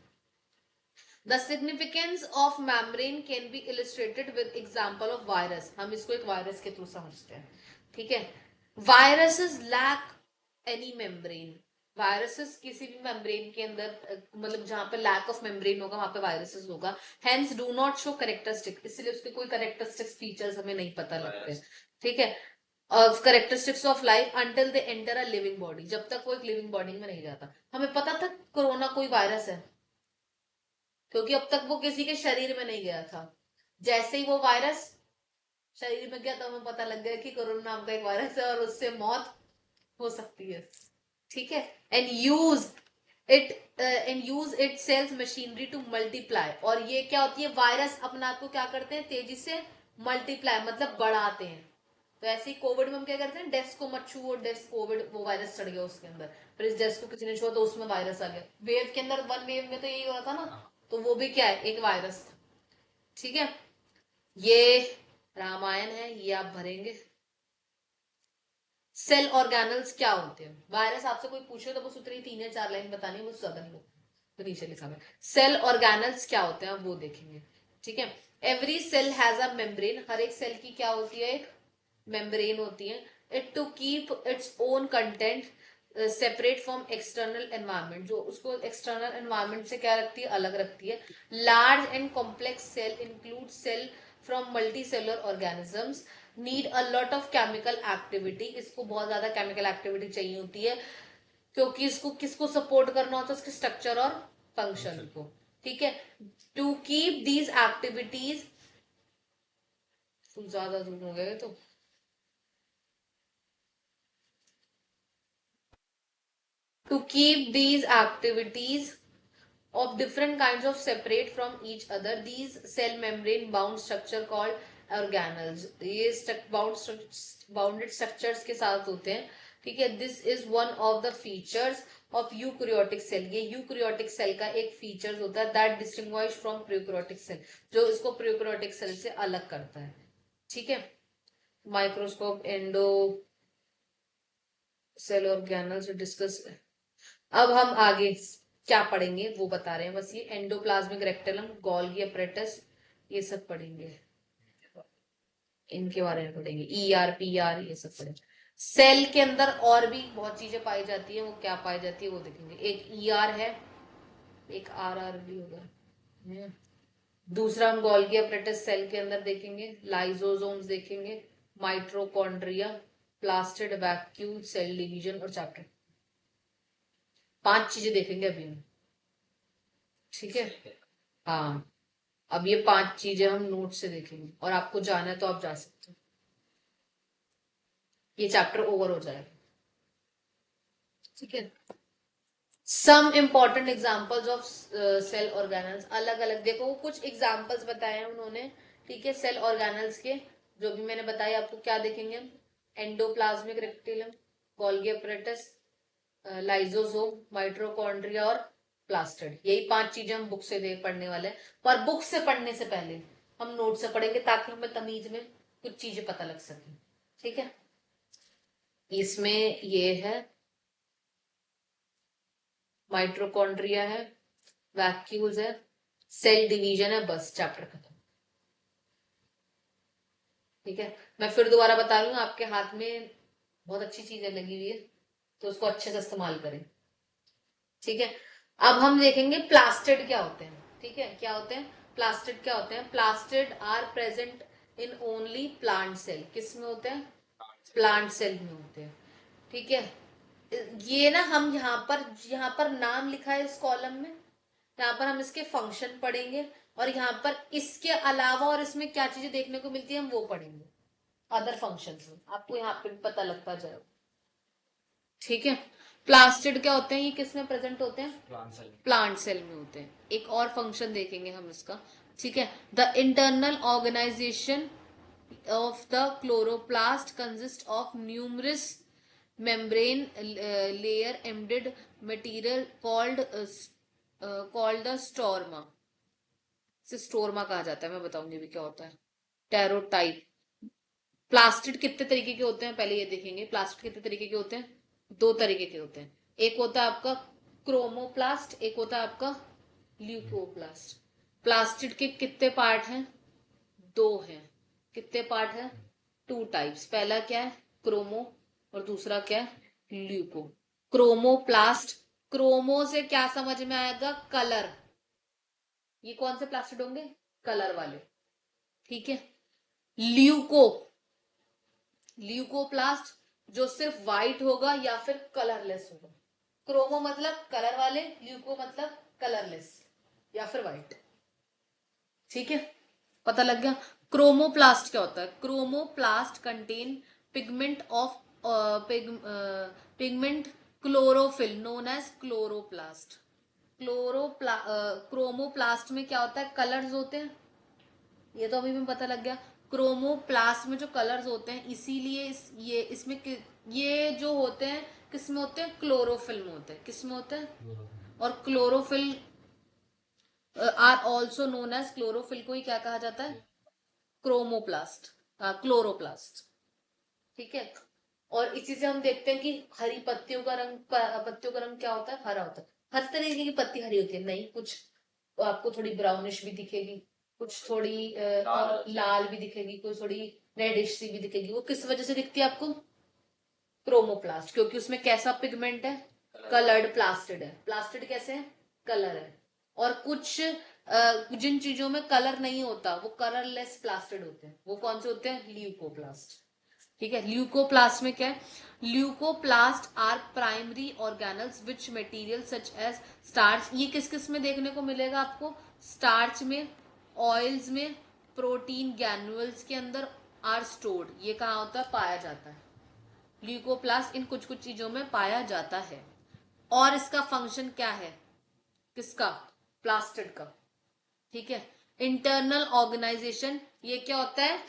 The significance of membrane can be illustrated with example of virus, हम इसको एक वायरस के थ्रू समझते हैं, ठीक है। Viruses lack any membrane, viruses किसी भी मेम्ब्रेन के अंदर मतलब जहां पे लैक ऑफ मेम्ब्रेन होगा वहां पे वायरसेस होगा, hence do not show characteristic, इसलिए उसके कोई कैरेक्टरिस्टिक्स फीचर्स हमें नहीं पता लगते, ठीक है। Characteristics of life until they enter a living body, जब तक वो एक लिविंग बॉडी में नहीं जाता। हमें पता था कोरोना कोई वायरस है क्योंकि अब तक वो किसी के शरीर में नहीं गया था, जैसे ही वो वायरस शरीर में गया तो हमें पता लग गया कि कोरोना नाम का एक वायरस है और उससे मौत हो सकती है, ठीक है। And use it cells machinery to multiply, और ये क्या होती है, वायरस अपने आप को क्या करते हैं, तेजी से मल्टीप्लाई मतलब बढ़ाते हैं। तो ऐसे ही कोविड में हम क्या करते हैं, डेस्क को मत छुओ, डेस्क कोविड वो वायरस चढ़ गया उसके अंदर, फिर इस डेस्क को किसी ने छुआ तो उसमें वायरस आ गया। वेव के अंदर वन वेव में तो यही हो रहा था ना, तो वो भी क्या है, एक वायरस था, ठीक है। ये रामायण है, ये आप भरेंगे। सेल ऑर्गेनल्स क्या होते हैं, वायरस आपसे कोई पूछे तो बस उतनी 3 या 4 लाइन बतानी है, बस ज्यादा नहीं, तो नीचे लिखा है। सेल ऑर्गेनल्स क्या होते हैं वो देखेंगे, ठीक है। Every cell has a membrane, हर एक सेल की क्या होती है, एक मेम्ब्रेन होती है। It to keep its own content separate from external environment, जो उसको एक्सटर्नल एनवायरमेंट से क्या रखती है, अलग रखती है। Large and complex cell include cell from multi cellular organisms, need a lot of chemical activity, इसको बहुत ज्यादा केमिकल एक्टिविटी चाहिए होती है क्योंकि इसको किसको सपोर्ट करना होता है, उसके स्ट्रक्चर और फंक्शन को, ठीक है। टू कीप दीज एक्टिविटीज, ज्यादा दूर हो गए तो to keep these activities of different kinds of separate from each other, these cell membrane bound structure called organelles, ये bounded structures के साथ होते हैं, ठीक है। This is one of the features of eukaryotic cell, ये यूकैरियोटिक सेल का एक फीचर्स होता है that distinguish from prokaryotic cell, जो इसको प्रोकैरियोटिक सेल से अलग करता है, ठीक है। Microscope and cell organelles discuss. अब हम आगे क्या पढ़ेंगे वो बता रहे हैं, बस ये एंडोप्लाज्मिक रेक्टेलम, गोल्गी अपरेटस, ये सब पढ़ेंगे, इनके बारे में पढ़ेंगे, ER PR ये सब पढ़ेंगे। सेल के अंदर और भी बहुत चीजें पाई जाती है, वो क्या पाई जाती है वो देखेंगे। एक ER है, एक RR भी होगा, दूसरा हम गोल्गी अपरेटस सेल के अंदर देखेंगे, लाइजोसोम्स देखेंगे, mitochondria, plastid vacuole, cell division और चैप्टर, 5 चीजें देखेंगे अभी हम, ठीक है। हाँ, अब ये 5 चीजें हम नोट से देखेंगे और आपको जाना है तो आप जा सकते हो, ये चैप्टर ओवर हो जाएगा, ठीक है। Some important examples of cell organelles, अलग अलग देखो वो कुछ एग्जांपल्स बताए हैं उन्होंने, ठीक है, सेल ऑर्गेनल्स के, जो भी मैंने बताया आपको। क्या देखेंगे हम, endoplasmic reticulum, Golgi apparatus, lysosome, mitochondria और प्लास्टिड, यही 5 चीजें हम बुक से दे पढ़ने वाले हैं। पर बुक से पढ़ने से पहले हम नोट से पढ़ेंगे ताकि हमें तमीज में कुछ चीजें पता लग सके, ठीक है। इसमें ये है, माइट्रोकॉन्ड्रिया है, वैक्यूल्स है, सेल डिवीजन है, बस चैप्टर खत्म, ठीक है। मैं फिर दोबारा बता रही हूँ, आपके हाथ में बहुत अच्छी चीजें लगी हुई है तो उसको अच्छे से इस्तेमाल करें, ठीक है। अब हम देखेंगे प्लास्टिड क्या होते हैं, ठीक है, क्या होते हैं प्लास्टिड, क्या होते हैं plastid, are present in only plant cell, किस में होते हैं, प्लांट सेल में होते हैं, ठीक है। ये ना हम यहाँ पर नाम लिखा है इस कॉलम में, यहाँ पर हम इसके फंक्शन पढ़ेंगे और यहाँ पर इसके अलावा और इसमें क्या चीजें देखने को मिलती है हम वो पढ़ेंगे, अदर फंक्शन में आपको यहाँ पे पता लगता जाएगा, ठीक है। प्लास्टिड क्या होते हैं, ये किस में प्रेजेंट होते हैं, प्लांट सेल में होते हैं। एक और फंक्शन देखेंगे हम इसका, ठीक है। The internal organisation of the chloroplast consists of numerous membrane layer embedded material called the stroma, इसे स्टोरमा कहा जाता है, मैं बताऊंगी भी क्या होता है। टेरोटाइप। प्लास्टिड कितने तरीके के होते हैं पहले ये देखेंगे। प्लास्टिड कितने तरीके के होते हैं? दो तरीके के होते हैं। एक होता है आपका क्रोमोप्लास्ट, एक होता है आपका ल्यूकोप्लास्ट। प्लास्टिड के कितने पार्ट हैं? दो हैं। कितने पार्ट हैं? Two types. पहला क्या है? क्रोमो, और दूसरा क्या है? ल्यूको। क्रोमोप्लास्ट, क्रोमो से क्या समझ में आएगा? कलर। ये कौन से प्लास्टिड होंगे? कलर वाले। ठीक है। ल्यूको, ल्यूकोप्लास्ट जो सिर्फ व्हाइट होगा या फिर कलरलेस होगा। क्रोमो मतलब कलर वाले, ल्यूको मतलब कलरलेस या फिर व्हाइट। ठीक है, पता लग गया। क्रोमोप्लास्ट क्या होता है? Chromoplast contain pigment of pigment chlorophyll known as chloroplast. Chromoplast में क्या होता है? कलर्स होते हैं। ये तो अभी भी पता लग गया। क्रोमोप्लास्ट में जो कलर्स होते हैं, इसीलिए ये इसमें ये जो होते हैं किस में होते हैं? क्लोरोफिल में होते हैं। किस में होते हैं? और chlorophyll are also known as, chlorophyll को ही क्या कहा जाता है? Chromoplast, chloroplast. ठीक है। और इसी से हम देखते हैं कि हरी पत्तियों का रंग, पत्तियों का रंग क्या होता है? हरा होता है। हर तरीके की पत्ती हरी होती है नहीं, कुछ आपको थोड़ी ब्राउनिश भी दिखेगी, कुछ थोड़ी लाल भी दिखेगी, कुछ थोड़ी रेडिश सी भी दिखेगी। वो किस वजह से दिखती है आपको? क्रोमोप्लास्ट, क्योंकि उसमें कैसा पिगमेंट है? कलर्ड प्लास्टिड है। प्लास्टिड कैसे है? कलर है। और कुछ जिन चीजों में कलर नहीं होता वो कलरलेस प्लास्टिड होते हैं। वो कौन से होते हैं? ल्यूकोप्लास्ट। ठीक है। ल्यूकोप्लास्ट में क्या है? Leucoplast are primary organelles which material such as starch. ये किस किस में देखने को मिलेगा आपको? स्टार्च में, ऑयल्स में, प्रोटीन ग्रैन्युल्स के अंदर आर स्टोर्ड। ये कहाँ होता है? पाया जाता है। ल्यूकोप्लास्ट इन कुछ कुछ चीजों में पाया जाता है। और इसका फंक्शन क्या है? किसका? प्लास्टिड का। ठीक है। इंटरनल ऑर्गेनाइजेशन, ये क्या होता है?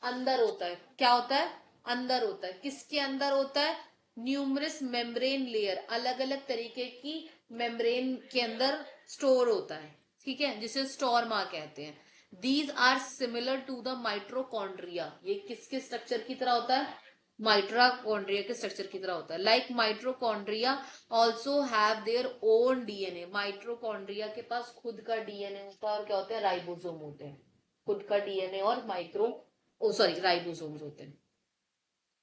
अंदर होता है। क्या होता है? अंदर होता है। किसके अंदर होता है? न्यूमरस मेम्ब्रेन लेयर, अलग अलग तरीके की मेम्ब्रेन के अंदर स्टोर होता है। ठीक है, जिसे स्टोरमा कहते हैं। These are similar to the mitochondria. ये किसके स्ट्रक्चर की तरह होता है? माइट्रोकॉन्ड्रिया के स्ट्रक्चर की तरह होता है। Like mitochondria also have their own DNA. Mitochondria के पास खुद का डीएनए होता है। और क्या होते हैं? राइबोसोम होते हैं। खुद का डीएनए और माइक्रो ओ सॉरी राइबोसोम्स होते हैं।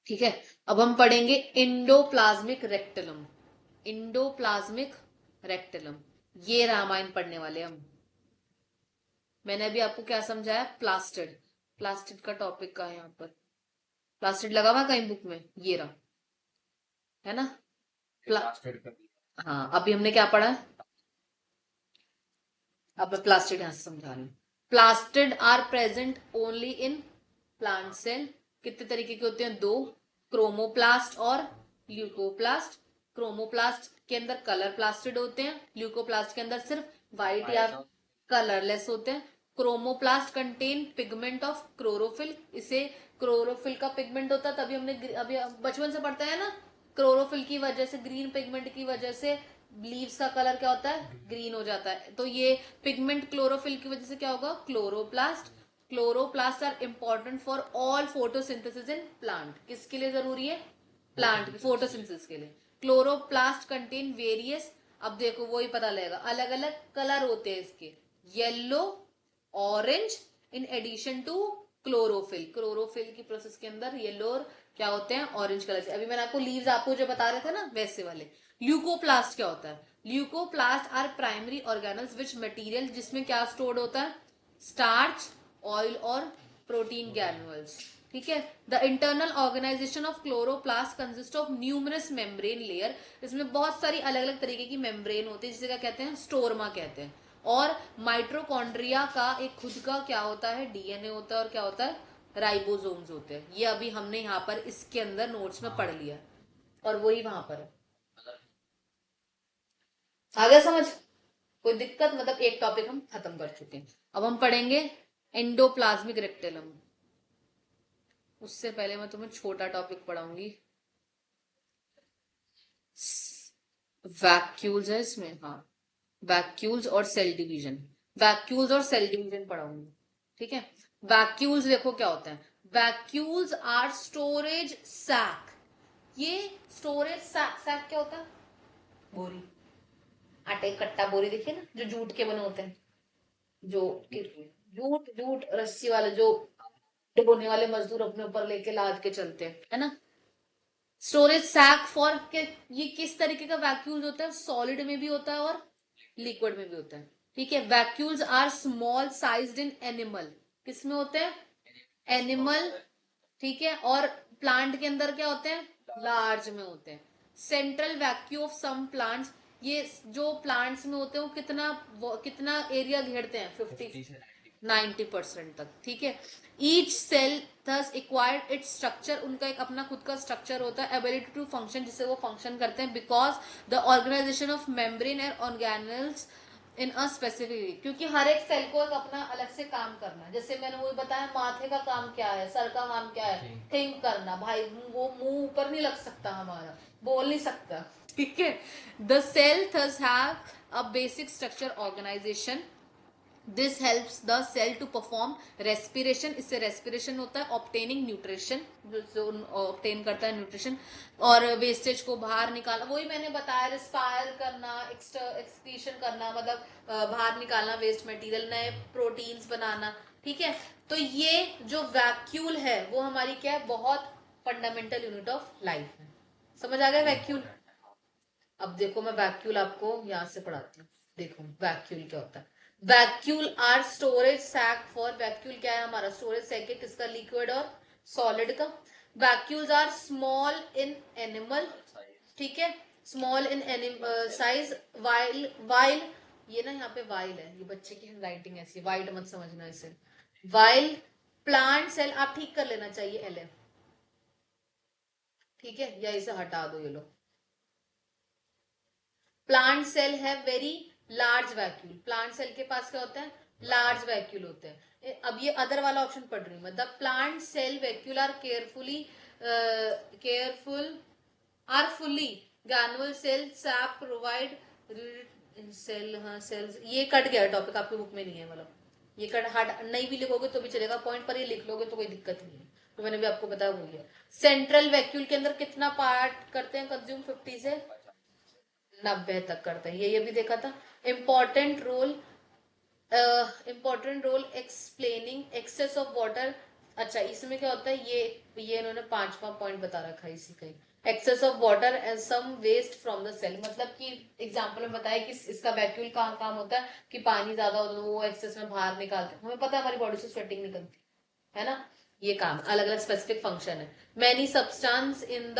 ठीक है। अब हम पढ़ेंगे इंडोप्लाज्मिक रेक्टेलम। इंडोप्लाज्मिक रेक्टेलम, ये रामायण पढ़ने वाले हम। मैंने अभी आपको क्या समझाया? प्लास्टिड। प्लास्टिड का टॉपिक का है यहाँ पर। प्लास्टिड लगा हुआ कहीं बुक में? ये रहा, है ना? हाँ, अभी हमने क्या पढ़ा? अब मैं प्लास्टिड यहां से समझा रही हूँ। Plastid are present only in plant cell. कितने तरीके के होते हैं? दो। क्रोमोप्लास्ट और ल्यूकोप्लास्ट। क्रोमोप्लास्ट के अंदर कलर प्लास्टिड होते हैं, ल्यूकोप्लास्ट के अंदर सिर्फ व्हाइट या कलरलेस होते हैं। Chromoplast contain pigment of chlorophyll. इसे क्लोरोफिल का पिगमेंट होता है, तभी हमने अभी बचपन से पढ़ते हैं ना, क्लोरोफिल की वजह से, ग्रीन पिगमेंट की वजह से लीव्स का कलर क्या होता है? ग्रीन हो जाता है। तो ये पिगमेंट क्लोरोफिल की वजह से क्या होगा? Chloroplast. Chloroplast are important for all photosynthesis in plant. किसके लिए जरूरी है? प्लांट की फोटोसिंथेसिस के लिए। क्लोरोप्लास्ट कंटेन वेरियस, अब देखो वही पता लगेगा, अलग अलग कलर होते हैं इसके। Yellow, orange, in addition to chlorophyll. Chlorophyll की प्रोसेस के अंदर येलो और क्या होते हैं? ऑरेंज कलर से। अभी मैंने आपको लीव्स आपको जो बता रहे थे ना, वैसे वाले। ल्यूकोप्लास्ट क्या होता है? Leucoplast are primary organelles which material, जिसमें क्या स्टोर्ड होता है? स्टार्च, ऑयल और प्रोटीन ग्रैन्युल्स। ठीक है। The internal organisation of chloroplast consist of numerous membrane layer. इसमें बहुत सारी अलग अलग तरीके की मेम्ब्रेन होती है, जिसे क्या कहते हैं? स्टोरमा कहते हैं। और माइट्रोकॉन्ड्रिया का एक खुद का क्या होता है? डीएनए होता है। और क्या होता है? राइबोसोम्स होते हैं। ये अभी हमने यहाँ पर इसके अंदर नोट्स में पढ़ लिया, और वही वहां पर है। आ गया समझ? कोई दिक्कत? मतलब एक टॉपिक हम खत्म कर चुके हैं। अब हम पढ़ेंगे एंडोप्लाज्मिक रेक्टेलम। उससे पहले मैं तुम्हें छोटा टॉपिक पढ़ाऊंगी। वैक्यूल्स है इसमें, हाँ, वैक्यूल्स और सेल डिवीजन। वैक्यूल्स और सेल डिवीजन पढ़ाऊंगी, ठीक है। वैक्यूल्स देखो क्या होता है, वैक्यूल्स आर स्टोरेज सैक। ये स्टोरेज सैक, सैक क्या होता है, बोरी, आटे की कट्टा बोरी देखिए ना, जो जूट के बने होते हैं, जो जूट जूट रस्सी वाले, जो ढोने वाले मजदूर अपने ऊपर लेके लाद के चलते हैं, है ना। स्टोरेज सैक फॉर के, ये किस तरीके का वैक्यूल्स होता है, सॉलिड में भी होता है और लिक्विड में भी होता है, ठीक है। Vacuoles are small sized in animal, किस में होते हैं, एनिमल, ठीक है। और प्लांट के अंदर क्या होते हैं, लार्ज में होते हैं। Central vacuum of some plants, ये जो प्लांट्स में होते हैं वो कितना एरिया घेरते हैं, 50 से 90% तक, ठीक है। Each cell thus acquired its structure, उनका एक अपना खुद का स्ट्रक्चर होता है, एबिलिटी टू फंक्शन, जिससे वो फंक्शन करते हैं, because the organisation of membrane and organelles in a specific, क्योंकि हर एक सेल को एक अपना अलग से काम करना है। जैसे मैंने वही बताया, माथे का काम क्या है, सर का काम क्या है, थिंक करना, भाई वो मुंह ऊपर नहीं लग सकता, हमारा बोल नहीं सकता, ठीक है। The cell thus have a basic structure organisation, this helps the cell to perform respiration, इससे रेस्पिरेशन होता है, ऑप्टेनिंग न्यूट्रिशन, जो ऑप्टेन करता है न्यूट्रिशन, और वेस्टेज को बाहर निकालना, वही मैंने बताया, रिस्पायर करना, एक्सक्रीशन करना, मतलब बाहर निकालना वेस्ट मटेरियल, नए प्रोटीन्स बनाना, ठीक है। तो ये जो वैक्यूल है वो हमारी क्या है, बहुत फंडामेंटल यूनिट ऑफ लाइफ है। समझ आ गया वैक्यूल। अब देखो मैं वैक्यूल आपको यहां से पढ़ाती हूँ, देखो वैक्यूल क्या होता है। Vacuole are storage sac for, vacuole क्या है हमारा, स्टोरेज सैक है, किसका, लिक्विड और सॉलिड का। Vacuoles are small in animal, ठीक है, small in animal size, while while, ये ना यहाँ पे वाइल है, ये बच्चे की राइटिंग ऐसी, वाइट मत समझना इसे, वाइल प्लांट सेल, आप ठीक कर लेना चाहिए एल, ठीक है, या इसे हटा दो ये लो। प्लांट सेल है very large vacuole, plant cell के पास क्या होता है, लार्ज वैक्यूल होते हैं। अब ये अदर वाला ऑप्शन पढ़ रही हूँ मैं, the plant cell vacuole are careful are fully granular cell sap provide cell, हाँ सेल्स, ये कट गया टॉपिक, आपकी बुक में नहीं है, मतलब ये कट हट नहीं भी लिखोगे तो भी चलेगा, पॉइंट पर ये लिख लोगे तो कोई दिक्कत नहीं है, तो मैंने भी आपको बताया वही है। सेंट्रल वैक्यूल के अंदर कितना पार्ट करते हैं कंज्यूम, 50 से 90 तक करते हैं, ये भी देखा था। Important role explaining excess of water, अच्छा इसमें क्या होता है, ये इन्होंने 5वां पॉइंट बता रखा है इसी का ही, excess of water and some waste from the cell, मतलब कि एग्जांपल में बताया कि इसका वैक्यूल कहाँ काम होता है, कि पानी ज्यादा हो तो वो एक्सेस में बाहर निकालते हैं, हमें पता है हमारी बॉडी से स्वेटिंग निकलती है ना, ये काम अलग अलग स्पेसिफिक फंक्शन है। मैनी सब्सटेंस इन द,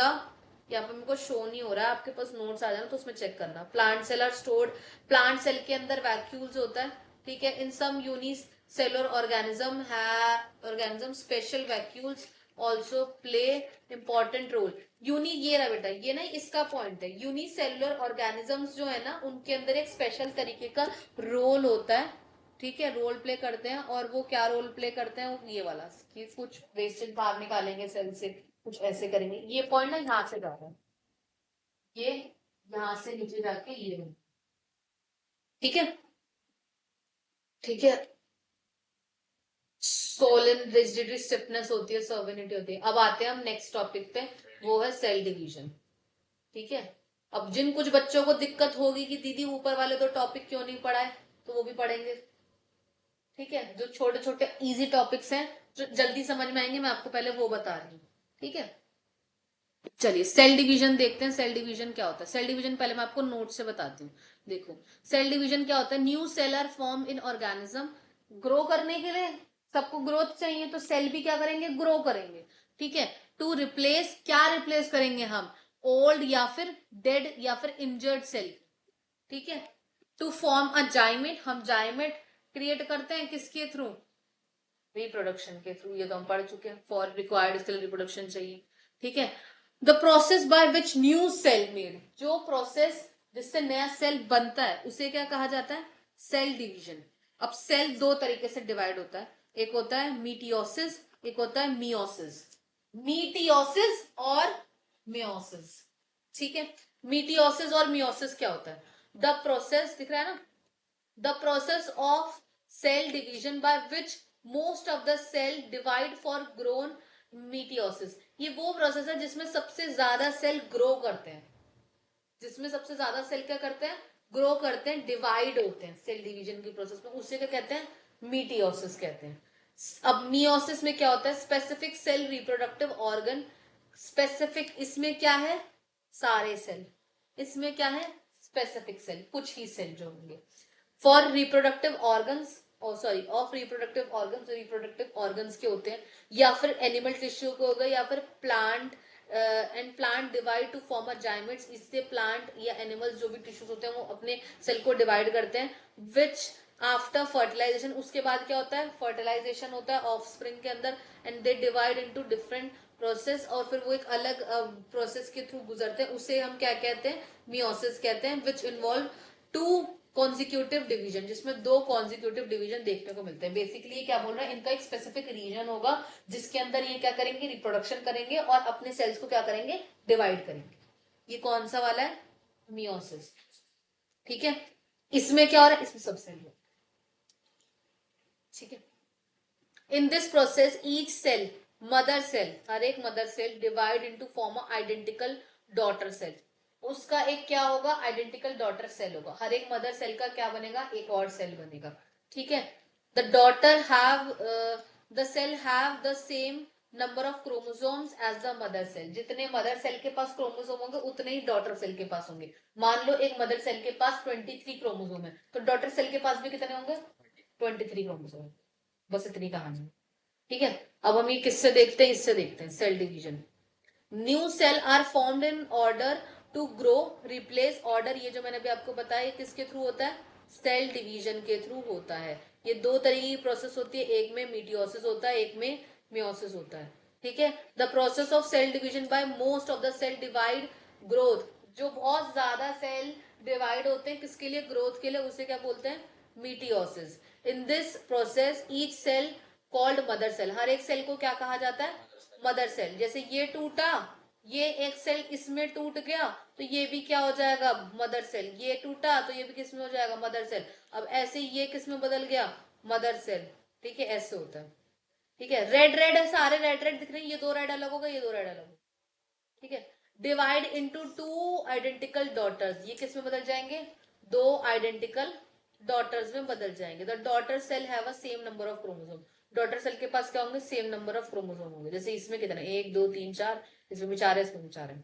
यहाँ पे मेरे को शो नहीं हो रहा है, आपके पास नोट्स आ जाना तो उसमें चेक करना। Plant cell are stored, plant cell के अंदर वैक्यूल्स होता है, ठीक है। In some unicellular organism special vacuoles also play important role. Uni, ये रहा बेटा, ये ना इसका पॉइंट है, यूनिसेलुलर ऑर्गेनिजम्स जो है ना, उनके अंदर एक स्पेशल तरीके का रोल होता है, ठीक है, रोल प्ले करते हैं, और वो क्या रोल प्ले करते हैं, वो ये वाला कि कुछ वेस्टेज बाहर निकालेंगे सेल से, कुछ ऐसे करेंगे, ये पॉइंट ना यहाँ से जा रहा है, ये यहाँ से नीचे जाके ये बन, ठीक है, ठीक है। सोलन रिजिडिटी स्टिफनेस होती है, सर्विनिटी होती है। अब आते हैं हम नेक्स्ट टॉपिक पे, वो है सेल डिवीजन, ठीक है। अब जिन कुछ बच्चों को दिक्कत होगी कि दीदी ऊपर वाले दो टॉपिक क्यों नहीं पढ़ाए, तो वो भी पढ़ेंगे, ठीक है। जो छोटे छोटे इजी टॉपिक्स हैं, जो जल्दी समझ में आएंगे, मैं आपको पहले वो बता रही हूँ, ठीक है। चलिए सेल डिवीजन देखते हैं, सेल डिवीजन क्या होता है। सेल डिवीजन पहले मैं आपको नोट से बताती हूँ, देखो सेल डिवीजन क्या होता है, new cell are form in organism, grow करने के लिए सबको ग्रोथ चाहिए, तो सेल भी क्या करेंगे, ग्रो करेंगे, ठीक है। टू रिप्लेस, क्या रिप्लेस करेंगे हम, ओल्ड या फिर डेड या फिर इंजर्ड सेल, ठीक है। टू फॉर्म अ जाइमेट, हम जाइमेट क्रिएट करते हैं किसके थ्रू, रिप्रोडक्शन के थ्रू, ये तो हम पढ़ चुके हैं, फॉर रिक्वायर्ड स्टिल रिप्रोडक्शन चाहिए, ठीक है। The process by which new cell made, जो प्रोसेस जिससे नया सेल बनता है उसे क्या कहा जाता है, सेल डिवीजन। अब सेल दो तरीके से डिवाइड होता है, एक होता है मीटियोसिस, एक होता है मियोसिस, मीटियोसिस और मियोसिस, ठीक है। मीटियोसिस और मियोसिस क्या होता है, द प्रोसेस, दिख रहा है ना, the process of cell division by which most of the cell divide for grown mitosis. ये वो प्रोसेस है जिसमें सबसे ज्यादा सेल ग्रो करते हैं, जिसमें सबसे ज्यादा सेल क्या करते हैं, ग्रो करते हैं, डिवाइड होते हैं सेल डिवीजन की प्रोसेस में, उसे क्या कहते हैं, मीटियोसिस कहते हैं। अब मियोसिस में क्या होता है, specific cell reproductive organ. Specific इसमें क्या है, सारे सेल, इसमें क्या है, स्पेसिफिक सेल, कुछ ही सेल जो होंगे। For reproductive organs, sorry of reproductive organs, reproductive organs के होते हैं, या फिर एनिमल टिश्यू के हो गए, या फिर plant and plant divide to form a gametes. इससे प्लांट या एनिमल्स जो भी टिश्यूज होते हैं वो अपने सेल को डिवाइड करते हैं। विच आफ्टर फर्टिलाइजेशन, उसके बाद क्या होता है, फर्टिलाइजेशन होता है ऑफस्प्रिंग के अंदर, and they divide into different process, और फिर वो एक अलग प्रोसेस के थ्रू गुजरते हैं, उसे हम क्या कहते हैं, मियोसिस कहते हैं। Which involve two consecutive division, जिसमें दो कॉन्जिक्यूटिव डिवीजन देखने को मिलते हैं। बेसिकली ये क्या बोल रहा है, इनका एक स्पेसिफिक रीजन होगा जिसके अंदर ये क्या करेंगे, रिप्रोडक्शन करेंगे और अपने सेल्स को क्या करेंगे, डिवाइड करेंगे। ये कौन सा वाला है, मियोसिस। ठीक है, इसमें क्या हो रहा है, इसमें सब सेल, ठीक है। In this process each cell, mother cell, हर एक mother cell divide into form identical daughter cell. उसका एक क्या होगा, आइडेंटिकल डॉटर सेल होगा। हर एक मदर सेल का क्या बनेगा, एक और सेल बनेगा। ठीक है, the daughter have, the cell have the same number of chromosomes as the mother cell. जितने मदर सेल के पास क्रोमोसोम होंगे उतने ही डॉटर सेल के पास होंगे। मान लो एक मदर सेल के पास 23 क्रोमोसोम है, तो डॉटर सेल के पास भी कितने होंगे, 23 क्रोमोसोम। बस इतनी कहानी। ठीक है, अब हम ये किससे देखते हैं, इससे देखते हैं, cell division. New cell are formed in order to grow replace order. ये जो मैंने अभी आपको बताया किसके थ्रू होता है, सेल डिवीजन के थ्रू होता है। ये दो तरीके की प्रोसेस होती है, एक में मीटियोसिस होता है, एक में मियोसिस होता है। ठीक है, the process of cell division by most of the cell divide growth. जो बहुत ज्यादा सेल डिवाइड होते हैं किसके लिए, ग्रोथ के लिए, उसे क्या बोलते हैं, mitosis. In this process each cell called mother cell, हर एक सेल को क्या कहा जाता है, मदर सेल। जैसे ये टूटा, ये एक सेल इसमें टूट गया, तो ये भी क्या हो जाएगा, मदर सेल। ये टूटा तो ये भी किसमें हो जाएगा, मदर सेल। अब ऐसे ये किसमें बदल गया, मदर सेल। ठीक है, ऐसे होता है। ठीक है, रेड रेड है, सारे रेड रेड दिख रहे हैं, ये दो रेड अलग होगा, ये दो रेड अलग होगा। ठीक है, divide into two identical daughters, ये किस में बदल जाएंगे, दो आइडेंटिकल डॉटर्स में बदल जाएंगे। The daughter cell have a same number of chromosome. Daughter cell के पास क्या होंगे, सेम नंबर ऑफ क्रोमोसोम होंगे। जैसे इसमें कितने, एक दो तीन चार, इसमें भी चार है, इसमें भी चार है।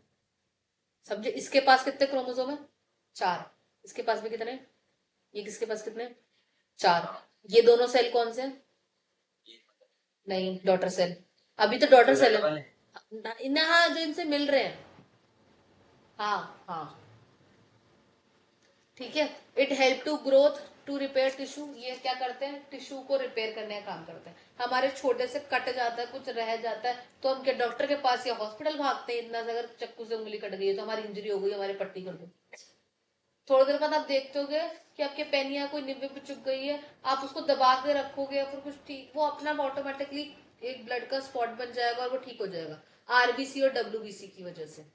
समझे, इसके पास कितने क्रोमोसोम है, चार। इसके पास भी कितने, ये किसके पास कितने, चार। ये दोनों सेल कौन से हैं, नहीं डॉटर सेल, अभी तो डॉटर सेल है ना, हाँ जो इनसे मिल रहे हैं, हाँ हाँ। ठीक है, it help to growth to repair tissue. ये क्या करते हैं, टिश्यू को रिपेयर करने का काम करते हैं। हमारे छोटे से कट जाता है, कुछ रह जाता है, तो हम क्या डॉक्टर के पास या हॉस्पिटल भागते हैं। इतना से अगर चक्कू से उंगली कट गई है तो हमारी इंजरी हो गई, हमारी पट्टी कर दो। थोड़ी देर बाद आप देखते होगे कि आपके पेन या कोई निब्बे पे चुप गई है, आप उसको दबा के रखोगे या फिर कुछ, ठीक वो अपना ऑटोमेटिकली एक ब्लड का स्पॉट बन जाएगा और वो ठीक हो जाएगा, आरबीसी और डब्ल्यूबीसी की वजह से,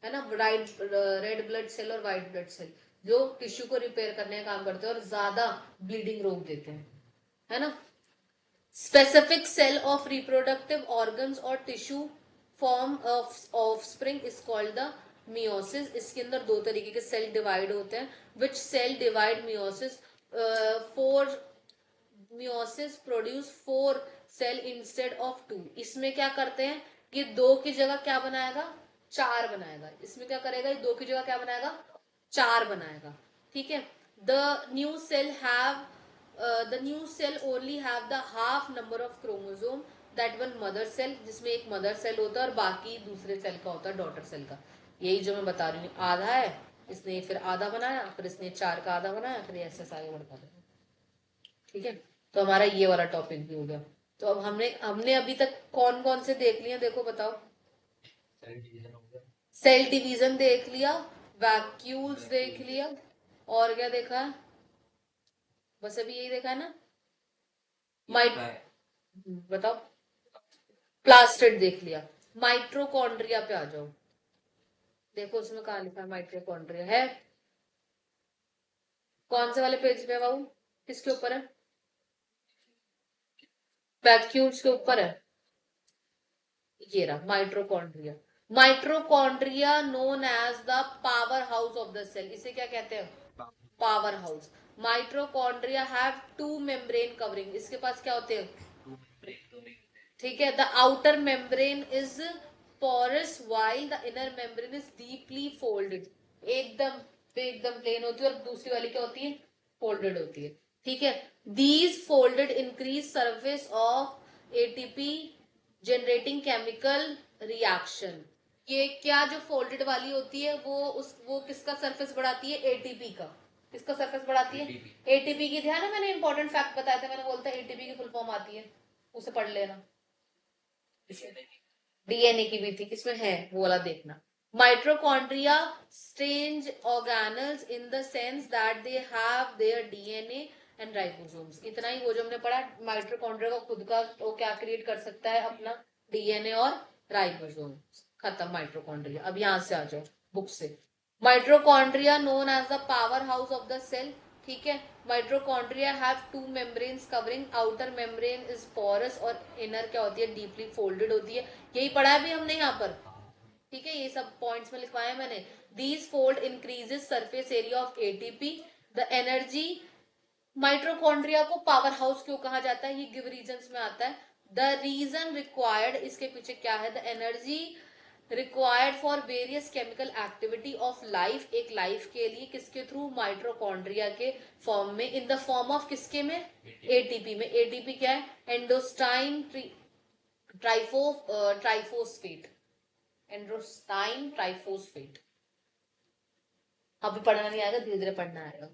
है ना। रेड ब्लड सेल और व्हाइट ब्लड सेल जो टिश्यू को रिपेयर करने का काम करते हैं और ज्यादा ब्लीडिंग रोक देते हैं, है ना। Specific cell of reproductive organs और tissue form of offspring is called the meiosis. इसके अंदर दो तरीके के सेल डिवाइड होते हैं, which cell divide meiosis, four meiosis produce four cell instead of two. इसमें क्या करते हैं, ये दो की जगह क्या बनाएगा, चार बनाएगा। इसमें क्या करेगा, ये दो की जगह क्या बनाएगा, चार बनाएगा। ठीक है, the new cell have, the new cell only have the half number of chromosome that one mother cell, जिसमें एक मदर सेल होता है और बाकी दूसरे सेल का होता है, डॉटर सेल का। यही जो मैं बता रही हूँ, आधा है, इसने फिर आधा बनाया, फिर इसने चार का आधा बनाया, फिर ऐसे आगे बढ़ता है। ठीक है, तो हमारा ये वाला टॉपिक भी हो गया। तो अब हमने हमने अभी तक कौन कौन से देख लिए, देखो बताओ। सेल डिवीजन हो गया, सेल डिवीजन देख लिया, वैक्यूल्स देख लिया, और क्या देखा है, बस अभी यही देखा है ना, माइट, बताओ, प्लास्टिड देख लिया। माइट्रोकॉन्ड्रिया पे आ जाओ, देखो उसमें कहा लिखा है, माइट्रोकॉन्ड्रिया है, कौन से वाले पेज पे बाबू, किसके ऊपर है? वैक्यूल्स के ऊपर है। ये रहा mitochondria. Mitochondria known as the power house of the cell, इसे क्या कहते हैं? Power house. Mitochondria have two membrane covering, इसके पास क्या होते हैं? ठीक है, the outer membrane is porous while the inner membrane is deeply folded। एकदम एकदम प्लेन होती है और दूसरी वाली क्या होती है? फोल्डेड होती है। ठीक है, these folded increase surface of ATP generating chemical reaction। ये क्या जो फोल्डेड वाली होती है वो किसका सरफेस बढ़ाती है? एटीपी का। किसका सरफेस बढ़ाती है? एटीपी की। ध्यान है, मैंने इंपॉर्टेंट फैक्ट बताया था, मैंने बोलता एटीपी की फुल फॉर्म आती है, उसे पढ़ लेना। डीएनए की भी थी, किसमें है वो वाला देखना। Mitochondria strange organelles in the sense that they have their DNA and ribosomes. इतना ही वो जो हमने पढ़ा, माइट्रोकॉन्ड्रिया को खुद का वो क्या क्रिएट कर सकता है? अपना डीएनए और राइबोसोम्स। खत्म माइट्रोकॉन्ड्रिया। अब यहां से आ जाओ बुक से। Mitochondria known as the power house of the cell. ठीक है, mitochondria have two membranes covering, outer membrane is porous और इनर क्या होती है? डीपली फोल्डेड होती है। यही पढ़ा है भी हमने यहाँ पर। ठीक है, ये सब पॉइंट्स में लिखवाया है मैंने। These fold increases surface area of ATP, the energy. Mitochondria को पावर हाउस क्यों कहा जाता है? ये गिव रीजंस में आता है। द रीजन रिक्वायर्ड, इसके पीछे क्या है? The energy required for various chemical activity of life, एक लाइफ के लिए, किसके थ्रू? माइट्रोकॉन्ड्रिया के फॉर्म में, इन द फॉर्म ऑफ किसके में? एटीपी में। एटीपी क्या है? एंडोस्टाइन ट्राइफोस्फेट। एंडोस्टाइन ट्राइफोस्फेट। अभी पढ़ना नहीं आएगा, धीरे धीरे पढ़ना आएगा।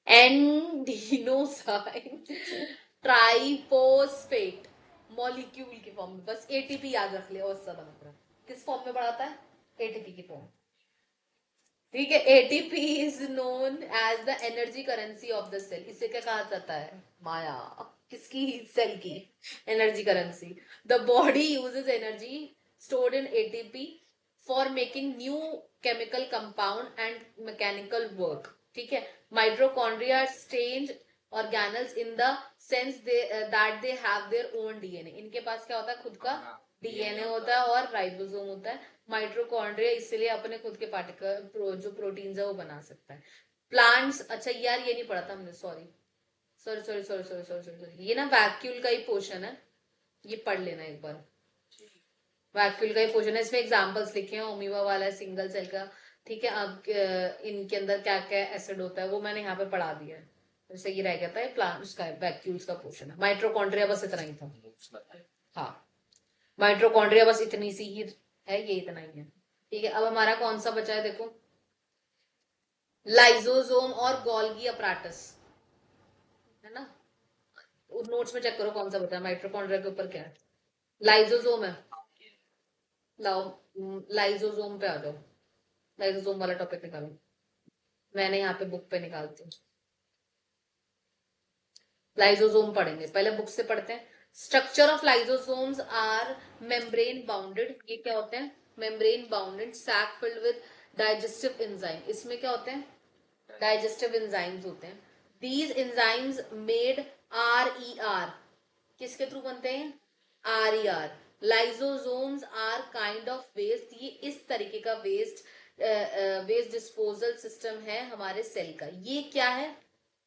एंडीनोसाइन ट्राइफोस्फेट मॉलिक्यूल की फॉर्म में, बस एटीपी याद रख ले और सब बना। किस फॉर्म में बढ़ाता है? एटीपी की फॉर्म। ठीक है, ATP is known as the energy currency of the cell. इसे क्या कहा जाता है? माया। किसकी? सेल की energy currency. The body uses energy stored in ATP for making new chemical compound and mechanical work। ठीक है, mitochondria are strange organelles in the sense that they have their own DNA। इनके पास क्या होता है? खुद का डीएनए होता है और राइबोसोम होता है। माइट्रोकॉन्ड्रिया इसलिए अपने खुद के पार्टिकल जो प्रोटीन्स है वो बना सकता है। प्लांट्स, अच्छा यार ये नहीं पढ़ा था हमने, sorry sorry sorry sorry sorry sorry sorry, ये ना वैक्यूल का ही पोर्शन है, ये पढ़ लेना एक बार। वैक्यूल का ही पोर्शन है, इसमें एग्जांपल्स लिखे हैं, ओमीवा वाला है, सिंगल सेल का। ठीक है, अब इनके अंदर क्या क्या एसिड होता है वो मैंने यहाँ पे पढ़ा दिया है, जैसे ये रह गया था प्लांट्स का वैक्यूल्स का पोर्शन है। माइट्रोकॉन्ड्रिया बस इतना ही था। हाँ, माइट्रोकॉन्ड्रिया बस इतनी सी ही है, ये इतना ही है। ठीक है, अब हमारा कौन सा बचा है देखो, लाइजोसोम और गोल्गी अपराटस, है ना? नोट्स में चेक करो कौन सा बचा है। माइट्रोकॉन्ड्रिया के ऊपर क्या है? लाइजोसोम है। लाओ, लाइजोसोम पे आ जाओ, लाइजोसोम वाला टॉपिक निकालो, मैंने यहाँ पे बुक पे निकालती हूँ। लाइजोसोम पढ़ेंगे, पहले बुक से पढ़ते हैं। Structure of lysosomes are membrane bounded. ये क्या होते हैं? Membrane bounded sac filled with digestive enzyme. इसमें क्या होते हैं? डाइजेस्टिव एंजाइम्स होते हैं। दीज एंजाइम्स मेड RER, किसके थ्रू बनते हैं? RER। Lysosomes are kind of waste, ये इस तरीके का वेस्ट डिस्पोजल सिस्टम है हमारे सेल का। ये क्या है?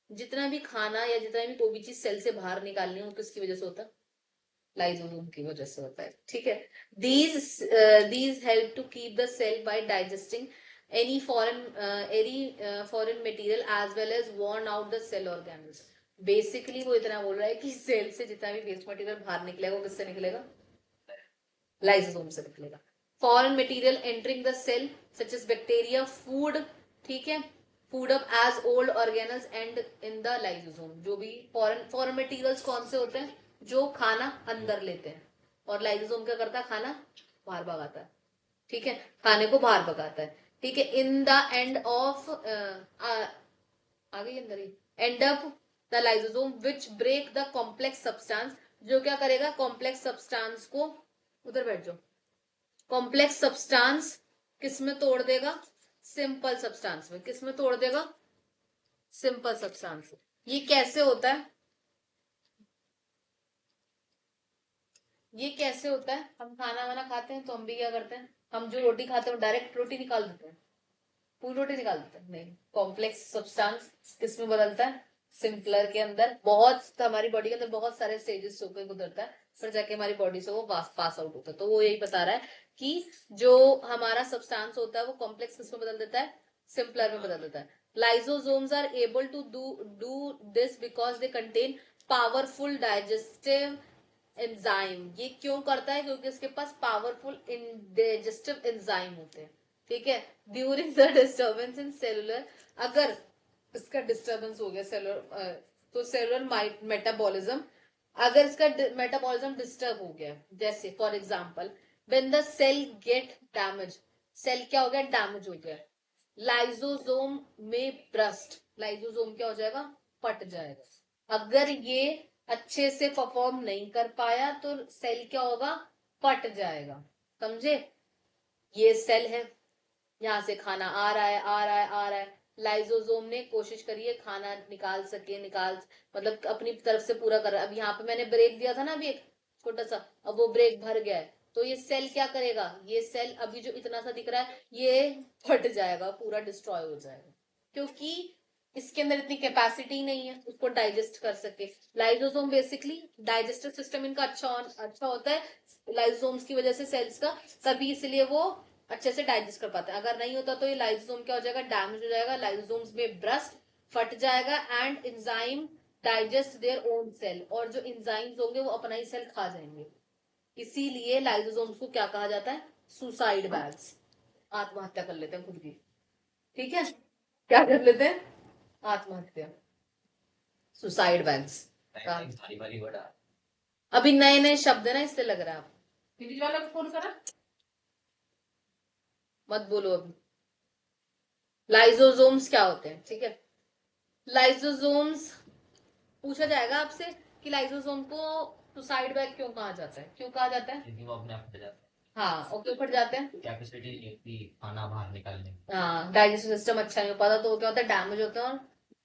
जितना भी खाना या जितना भी कोई भी चीज सेल से बाहर निकालनी हो, किसकी वजह से होता है? लाइजोसोम की वजह से होता है। ठीक है, these help to keep the cell by digesting any foreign material as well as worn out the cell organelles। Basically वो इतना बोल रहा है कि सेल से जितना भी वेस्ट मटेरियल बाहर निकलेगा वो किससे निकलेगा? लाइसोसोम से निकलेगा। Foreign material entering the cell such as bacteria, food. ठीक है, food up as old organelles and in the lysosome. जो भी फॉरेन मटेरियल्स कौन से होते हैं? जो खाना अंदर लेते हैं, और लाइसोसोम क्या करता है? खाना बाहर भगाता है। ठीक है, खाने को बाहर भगाता है। ठीक है, इन द एंड ऑफ आगे अंदर ही end up the lysosome which break the complex substance. जो क्या करेगा? कॉम्प्लेक्स सब्सटेंस को, उधर बैठ जाओ, कॉम्प्लेक्स सब्सटेंस किस में तोड़ देगा? सिंपल सब्सटेंस में। किस में तोड़ देगा? Simple substance. ये कैसे होता है, ये कैसे होता है? हम खाना वाना खाते हैं तो हम भी क्या करते हैं, हम जो रोटी खाते हैं डायरेक्ट रोटी निकाल देते हैं, पूरी रोटी निकाल देते हैं? नहीं, कॉम्प्लेक्स सब्सटेंस किसमें बदलता है? सिंपलर के अंदर। बहुत हमारी बॉडी के अंदर बहुत सारे स्टेजेस होकर गुजरता है, फिर जाके हमारी बॉडी से वो पास आउट होता है। तो वो यही बता रहा है कि जो हमारा सब्सटेंस होता है वो कॉम्प्लेक्स किसमें बदल देता है? सिंपलर में बदल देता है। Lysosomes are able to do this because they contain powerful digestive enzyme. ये क्यों करता है? क्योंकि इसके पास पावरफुल डाइजेस्टिव एंजाइम होते हैं। ठीक है, during the disturbance in cellular, अगर इसका डिस्टर्बेंस हो गया सेलुलर, तो सेलुलर मेटाबॉलिज्म, अगर इसका मेटाबॉलिज्म डिस्टर्ब हो गया, जैसे for example when the cell get damage, cell क्या हो गया? डैमेज हो गया, लाइसोसोम में ब्रस्ट, लाइसोसोम क्या हो जाएगा? फट जाएगा। अगर ये अच्छे से परफॉर्म नहीं कर पाया तो सेल क्या होगा? फट जाएगा। समझे? ये सेल है, यहाँ से खाना आ रहा है आ रहा है आ रहा है, लाइसोसोम ने कोशिश करी है खाना निकाल सके, निकाल मतलब अपनी तरफ से पूरा कर रहा है। अब यहाँ पे मैंने ब्रेक दिया था ना अभी एक छोटा सा, अब वो ब्रेक भर गया है, तो ये सेल क्या करेगा? ये सेल अभी जो इतना सा दिख रहा है ये फट जाएगा, पूरा डिस्ट्रॉय हो जाएगा, क्योंकि इसके अंदर इतनी कैपेसिटी नहीं है उसको डाइजेस्ट कर सके। लाइसोसोम बेसिकली डाइजेस्टिव सिस्टम इनका अच्छा होता है लाइसोसोम्स की वजह से सेल्स का, तभी इसलिए वो अच्छे से डाइजेस्ट कर पाते हैं। अगर नहीं होता तो ये लाइसोसोम क्या हो जाएगा? डैमेज हो जाएगा, लाइसोसोम्स में ब्रस्ट फट जाएगा and enzyme digest their own cell, और जो एंजाइम्स होंगे वो अपना ही सेल खा जाएंगे। इसीलिए लाइसोसोम्स को क्या कहा जाता है? Suicide bags. आत्महत्या कर लेते हैं खुद की। ठीक है, क्या कर लेते हैं? आत्महत्या, सुसाइड बैग्स। भारी भारी बड़ा। अभी नए नए शब्द है ना इसलिए लग रहा है। आप दीदी वाला को फोन करा, मत बोलो अभी। लाइसोसोम्स क्या होते हैं? ठीक है, लाइसोसोम्स पूछा जाएगा आपसे कि लाइसोसोम को सुसाइड बैग क्यों कहा जाता है? क्यों कहा जाता है? क्योंकि वो अपने आप फट जाता है, हाँ, और क्यों फट जाते हैं? कैपेसिटी नहीं होती खाना बाहर निकालने की, हाँ, डाइजेस्टिव सिस्टम अच्छा नहीं हो पाता तो वो क्या होता है? डैमेज होते हैं और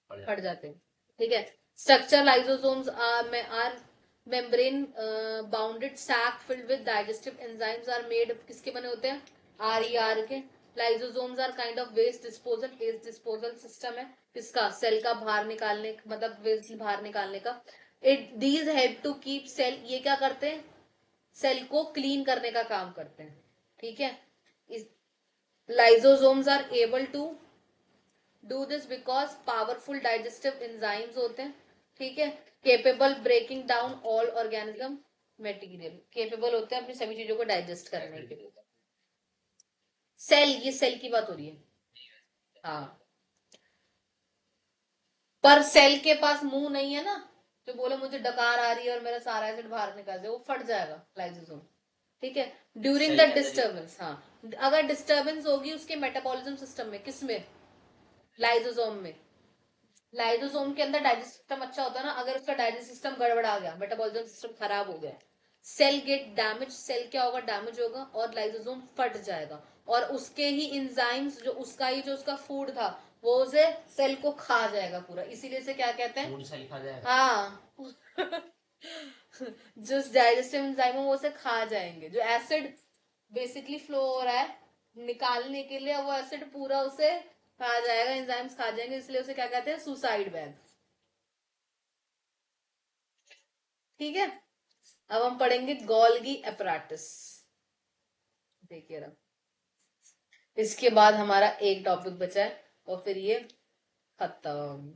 फट जाता फट जाते हैं। ठीक है, structure lysosomes are membrane bounded sac filled with digestive enzymes are made, किसके बने होते हैं? आर के। Lysosomes are kind of waste disposal system है इसका, सेल का बाहर निकालने, मतलब वेस्ट बाहर निकालने का। It these help to keep cell, ये क्या करते हैं? सेल को क्लीन करने का काम करते हैं। ठीक है, lysosomes are able to do this because powerful digestive enzymes होते हैं। ठीक है, capable breaking down all organism material, capable होते हैं अपनी सभी चीजों को डाइजेस्ट करने के लिए। सेल, ये सेल की बात हो रही है। हाँ, पर सेल के पास मुंह नहीं है ना, जो बोले मुझे डकार आ रही है और मेरा सारा एसिड बाहर निकाल दे, वो फट जाएगा लाइसोसोम। ठीक है, ड्यूरिंग द डिस्टर्बेंस, हाँ, अगर डिस्टर्बेंस होगी उसके मेटाबॉलिज्म सिस्टम में, किसमें? लाइसोसोम में। लाइसोसोम के अंदर डाइजेस्ट सिस्टम अच्छा होता है ना, अगर उसका डाइजेस्ट सिस्टम गड़बड़ा गया, मेटाबॉलिज्म सिस्टम खराब हो गया, सेल गेट डैमेज, सेल क्या होगा? डैमेज होगा और लाइसोसोम फट जाएगा, और उसके ही इंजाइम्स, जो उसका ही जो उसका फूड था वो उसे सेल को खा जाएगा पूरा, इसीलिए से क्या कहते हैं? फूड सेल खा जाएगा। हाँ जो डाइजेस्टिव एंजाइम है वो उसे खा जाएंगे, जो एसिड बेसिकली फ्लो हो रहा है निकालने के लिए, वो एसिड पूरा उसे खा जाएगा, एंजाइम्स खा जाएंगे, इसलिए उसे क्या कहते हैं? Suicide bag. ठीक है, अब हम पढ़ेंगे गोल्गी एपराटस। देखिए रहा, इसके बाद हमारा एक टॉपिक बचा है और फिर ये खत्म।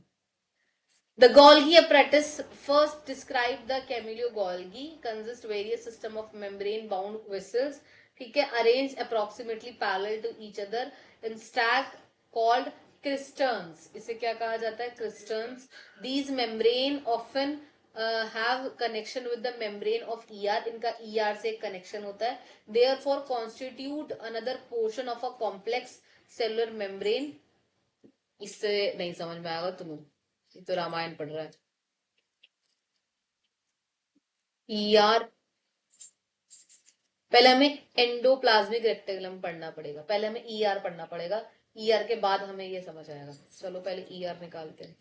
The Golgi apparatus first described the Camillo Golgi consists various system of membrane bound vessels, ठीक है, arranged approximately parallel to each other in stack called cisterns. इसे क्या कहा जाता है? Cisterns. These membrane often have connection with the membrane of ER. इनका ER से connection होता है. Therefore constitute another portion of a complex cellular membrane. इससे नहीं समझ में आएगा तुम्हें, ये तो रामायण पढ़ रहा है। ईआर, पहले हमें एंडोप्लाज्मिक रेक्टेगुलम पढ़ना पड़ेगा, पहले हमें ईआर पढ़ना पड़ेगा, ईआर के बाद हमें ये समझ आएगा। चलो पहले ईआर निकालते हैं।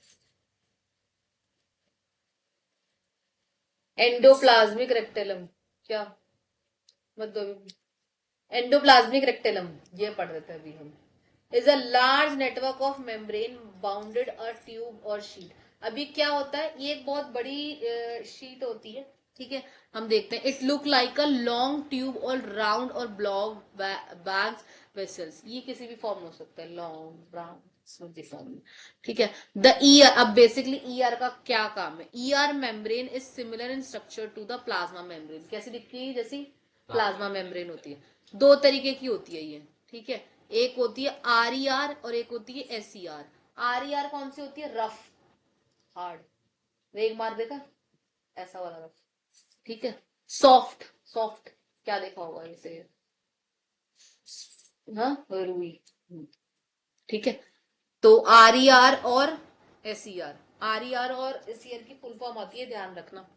एंडोप्लाज्मिक रेक्टेलम, क्या मत दो, एंडोप्लाज्मिक रेक्टेलम ये पढ़ रहे थे अभी हम, is a large network of membrane bounded a tube और शीट। अभी क्या होता है, ये एक बहुत बड़ी शीट होती है, ठीक है। हम देखते हैं, it look like a long tube और राउंड और ब्लॉक बैग्स वेसल्स, ये किसी भी फॉर्म में हो सकता है, लॉन्ग राउंड फॉर्म में, ठीक है। द ईआर, अब बेसिकली ईआर का क्या काम है, ER membrane is similar in structure to the plasma membrane, कैसी दिखती है, जैसी प्लाज्मा मेम्ब्रेन होती है। दो तरीके की होती है ये, ठीक है। एक होती है आर ई आर और एक होती है S E R. R E are कौन सी होती है, रफ, हार्ड, रेग मार देगा ऐसा वाला रफ, ठीक है। सॉफ्ट, सॉफ्ट क्या देखा होगा इसे, हाँ रुई, ठीक है। तो आर ई आर और S E R, R E R और एस ई आर की फुल फॉर्म आती है, ध्यान रखना,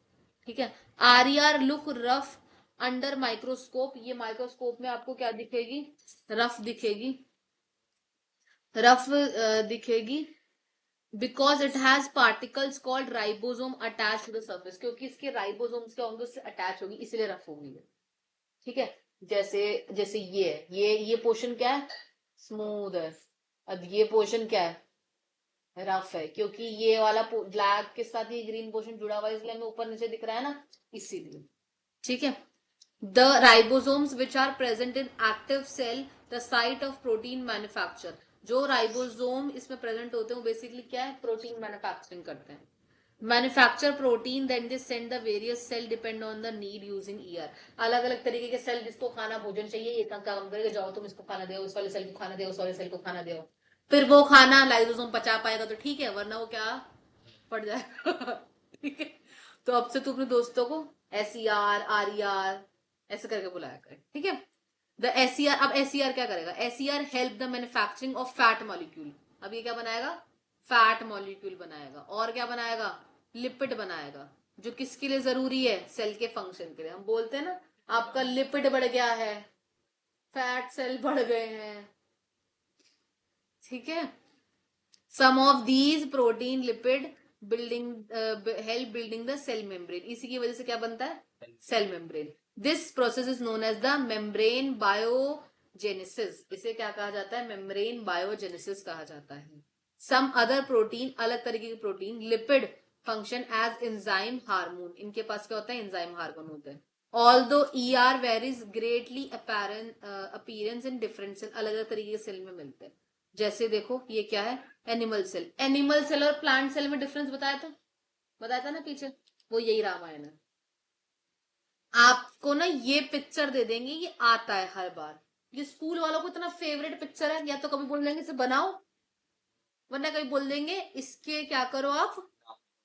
ठीक है। R E R look rough under microscope, ये माइक्रोस्कोप में आपको क्या दिखेगी, रफ दिखेगी, रफ दिखेगी, because it has particles called ribosome attach to the surface, क्योंकि इसके राइबोसोम्स क्या होंगे, उससे अटैच होगी, इसलिए रफ होगी, ठीक है। जैसे जैसे ये है, ये पोर्शन क्या है, स्मूथ है। अब ये पोर्शन क्या है, रफ है, क्योंकि ये वाला ब्लैक के साथ ये ग्रीन पोर्शन जुड़ा हुआ है, इसलिए हमें ऊपर नीचे दिख रहा है ना, इसीलिए, ठीक है। द ribosomes which are present in active cell the site of protein manufacture, जो राइबोसोम इसमें प्रेजेंट होते हैं वो बेसिकली क्या है, प्रोटीन मैन्युफैक्चरिंग करते हैं, manufacture protein, then they send the various cell depend on the need using ER, अलग अलग तरीके के सेल जिसको खाना भोजन चाहिए, ये काम करेगा, जाओ तुम इसको खाना दो, इस वाले सेल को खाना दो, उस वाले सेल को खाना दो, फिर वो खाना लाइसोसोम पचा पाएगा तो ठीक है, वरना वो क्या पड़ जाएगा ठीक है। तो अब से तू अपने दोस्तों को S E are E are ऐसे करके बुलाया करे, ठीक है। द एस ई आर, अब एस ई आर क्या करेगा, S E are help the manufacturing of fat molecule, अब ये क्या बनाएगा, फैट मॉलिक्यूल बनाएगा, और क्या बनाएगा, लिपिड बनाएगा, जो किसके लिए जरूरी है, सेल के फंक्शन के लिए। हम बोलते हैं ना, आपका लिपिड बढ़ गया है, फैट सेल बढ़ गए हैं, ठीक है। Some of these protein lipid building help building the cell membrane, इसी की वजह से क्या बनता है, cell membrane. This process is known as the membrane biogenesis, इसे क्या कहा जाता है, मेम्ब्रेन बायोजेनेसिस कहा जाता है। सम अदर प्रोटीन, अलग तरीके के protein, lipid function as enzyme hormone, इनके पास क्या होता है, एंजाइम हार्मोन होता है। Although E R varies greatly appearance in different cell, अलग अलग तरीके के सेल में मिलते हैं। जैसे देखो ये क्या है, एनिमल सेल, एनिमल सेल और प्लांट सेल में डिफरेंस बताया था ना पीछे, वो यही रामायण है। आपको ना ये पिक्चर दे देंगे, ये आता है हर बार, ये स्कूल वालों को इतना फेवरेट पिक्चर है, या तो कभी बोल देंगे इसे बनाओ, वरना कभी बोल देंगे इसके क्या करो आप,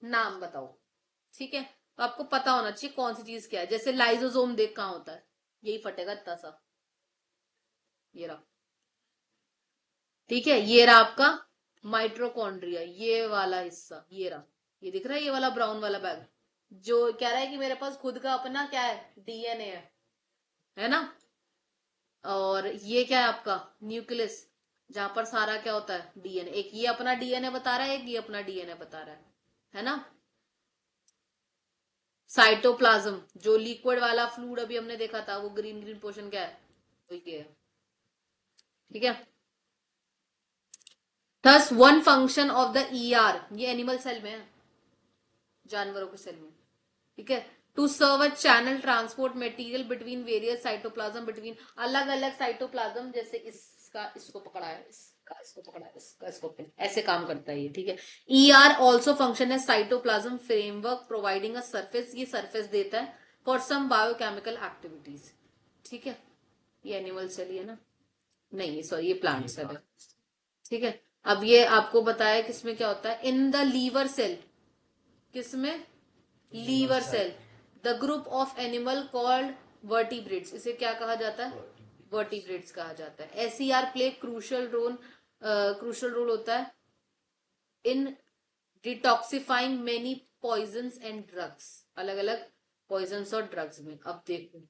नाम बताओ, ठीक है। तो आपको पता होना चाहिए कौन सी चीज क्या है, जैसे लाइजोसोम देख कहाँ होता है, यही फटेगा इतना सा, ये रहा, ठीक है। ये रहा आपका माइट्रोकॉन्ड्रिया, ये वाला हिस्सा, ये रहा, ये दिख रहा है, ये वाला ब्राउन वाला बैग, जो कह रहा है कि मेरे पास खुद का अपना क्या है, डीएनए है ना। और ये क्या है आपका न्यूक्लियस, जहां पर सारा क्या होता है, डीएनए, एक ये अपना डीएनए बता रहा है, एक ये अपना डीएनए बता रहा है ना। साइटोप्लाज्म, जो लिक्विड वाला फ्लूइड अभी हमने देखा था, वो ग्रीन ग्रीन पोर्शन क्या है, तो ये है, ठीक है। Thus one function of the ER, ये एनिमल सेल में है, जानवरों के सेल में, ठीक है। To serve a channel transport material between various cytoplasm, between अलग अलग साइटोप्लाज्म, जैसे इसका इसको पकड़ा है, इसका इसको पकड़ा है, इसका इसको ऐसे काम करता है ये, ठीक है। ई आर ऑल्सो फंक्शन है cytoplasm framework providing a surface, ये सरफेस देता है फॉर सम बायोकेमिकल एक्टिविटीज, ठीक है। ये एनिमल सेल है ना, नहीं सॉरी ये प्लांट सेल है, ठीक है। अब ये आपको बताया किसमें क्या होता है, इन द लीवर सेल, किसमें, liver cell, the group of animal called vertebrates, इसे क्या कहा जाता है, वर्टिब्रेट्स कहा जाता है। एसईआर प्ले क्रूशल रोल होता है in detoxifying many poisons and drugs, अलग अलग पॉइजन्स और ड्रग्स में। अब देखो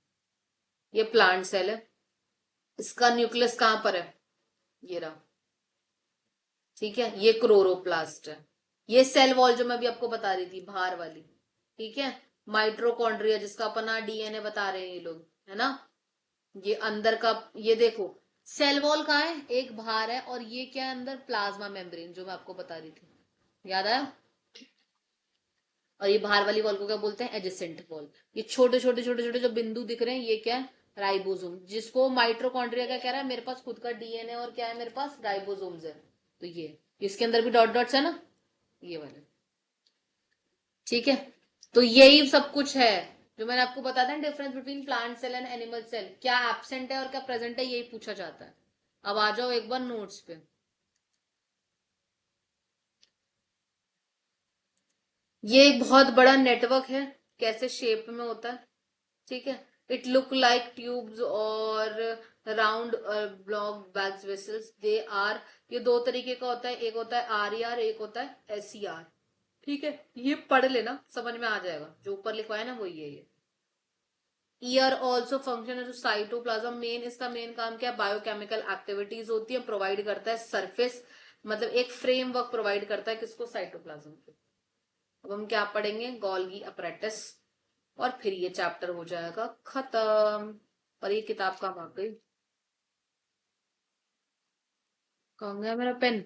ये प्लांट सेल है, इसका न्यूक्लियस कहां पर है, ये रहा, ठीक है, ये क्लोरोप्लास्ट है। ये सेल वॉल जो मैं अभी आपको बता रही थी बाहर वाली, ठीक है। माइट्रोकॉन्ड्रिया जिसका अपना डीएनए बता रहे हैं ये लोग, है ना। ये अंदर का, ये देखो सेल वॉल कहाँ है, एक बाहर है, और ये क्या है अंदर, प्लाज्मा मेम्ब्रेन जो मैं आपको बता रही थी, याद आया। और ये बाहर वाली वॉल को क्या बोलते हैं, एडजेसेंट वॉल। ये छोटे छोटे छोटे छोटे जो बिंदु दिख रहे हैं ये क्या है, राइबोसोम, जिसको माइट्रोकॉन्ड्रिया का कह रहा है मेरे पास खुद का डीएनए और क्या है मेरे पास, राइबोसोम्स है। तो ये इसके अंदर भी डॉट डॉट्स है ना, ये वाले, ठीक है। तो यही सब कुछ है जो मैंने आपको बताया था, difference between plant cell and animal cell, क्या एब्सेंट है और क्या प्रेजेंट है, यही पूछा जाता है। अब आ जाओ एक बार नोट्स पे। ये एक बहुत बड़ा नेटवर्क है, कैसे शेप में होता है, ठीक है। इट लुक लाइक ट्यूब्स और round block bags vessels, they are, ये दो तरीके का होता है, एक होता है आर ई आर, एक होता है एस ई आर, ठीक है। ये पढ़ लेना, समझ में आ जाएगा, जो ऊपर लिखवा है ना वही है ये। ईयर ऑल्सो फंक्शन है जो साइटोप्लाज्म, मेन इसका मेन काम क्या है, बायोकेमिकल एक्टिविटीज होती है, प्रोवाइड करता है सरफेस, मतलब एक फ्रेमवर्क प्रोवाइड करता है किसको, साइटोप्लाज्म को। अब हम क्या पढ़ेंगे, गोल्गी अपरेटिस, और फिर ये चैप्टर हो जाएगा खत्म। पर ये किताब कहाँ भाग गई, कहाँ गया मेरा पेन,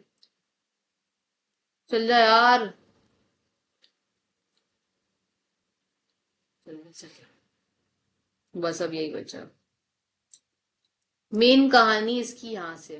चल जा यार, चल जा चल जा। बस अब यही बचा, मेन कहानी इसकी यहाँ से।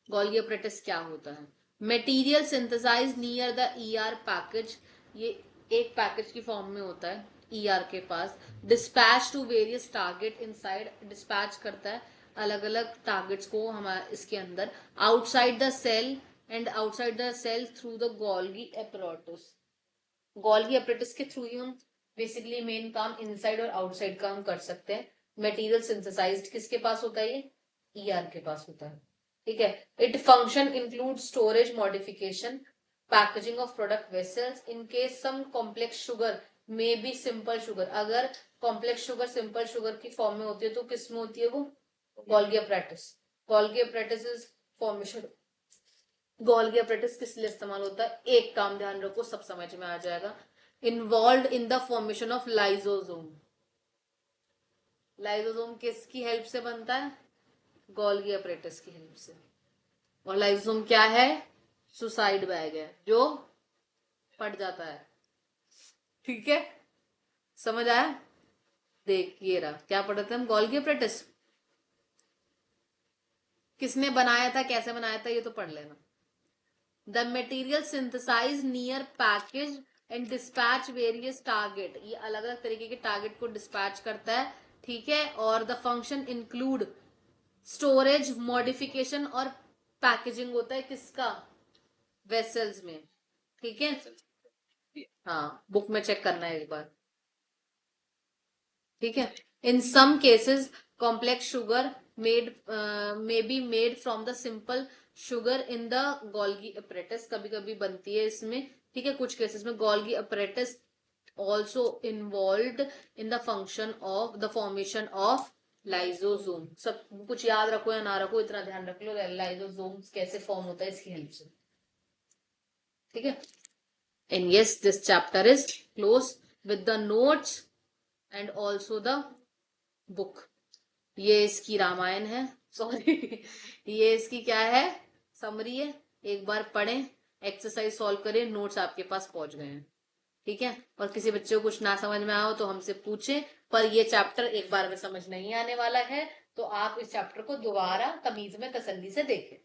गोल्गी अपरेटिस क्या होता है, material synthesise near the ER package, ये एक पैकेज की फॉर्म में होता है ईआर के पास। Dispatch to various target inside, dispatch करता है अलग अलग टारगेट्स को हमारे इसके अंदर, outside the cell and outside the cell through the Golgi apparatus. Golgi apparatus के थ्रू ही हम बेसिकली मेन काम इनसाइड और आउटसाइड का हम कर सकते हैं। मटेरियल सिंथेसाइज्ड किसके पास होता है, ये ईआर के पास होता है, ठीक है। It function include storage, modification, packaging of product vessels, in case some complex sugar may be simple sugar, अगर कॉम्प्लेक्स शुगर सिंपल शुगर की फॉर्म में होती है तो किस में होती है वो, Golgi apparatus. Golgi apparatus is formation, Golgi apparatus किस लिए इस्तेमाल होता है, एक काम ध्यान रखो सब समझ में आ जाएगा, involve in the formation of lysosome. Lysosome किसकी हेल्प से बनता है, गोल्गी अपरेटिस की हेल्प से। और लाइजोसोम क्या है, सुसाइड बैग है जो फट जाता है, ठीक है, समझ आया। देख ये रहा, क्या पढ़ते थे हम, गोल्गी अपरेटिस किसने बनाया था, कैसे बनाया था, ये तो पढ़ लेना। The material synthesise near package and dispatch various target, ये अलग अलग तरीके के टारगेट को डिस्पैच करता है, ठीक है। और the function include storage, modification और पैकेजिंग होता है किसका, वेसल्स में, ठीक है। हाँ बुक में चेक करना है एक बार, ठीक है। In some cases complex sugar made may be made from the simple sugar in the Golgi apparatus, कभी कभी बनती है इसमें, ठीक है। कुछ केसेस में Golgi apparatus also involve in the function of the formation of lysosome. सब कुछ याद रखो या ना रखो, इतना ध्यान रख लो लाइजोसोम कैसे फॉर्म होता है इसकी हेल्प से, ठीक है। And yes this chapter is close with the notes and also the book. ये इसकी रामायण है, सॉरी ये इसकी क्या है, समरी है। एक बार पढ़ें, एक्सरसाइज सॉल्व करें, नोट्स आपके पास पहुंच गए हैं, ठीक है। और किसी बच्चे को कुछ ना समझ में आओ तो हमसे पूछे, पर ये चैप्टर एक बार में समझ नहीं आने वाला है, तो आप इस चैप्टर को दोबारा तमीज में तसल्ली से देखें।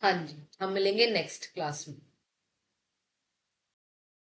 हाँ जी, हम मिलेंगे नेक्स्ट क्लास में।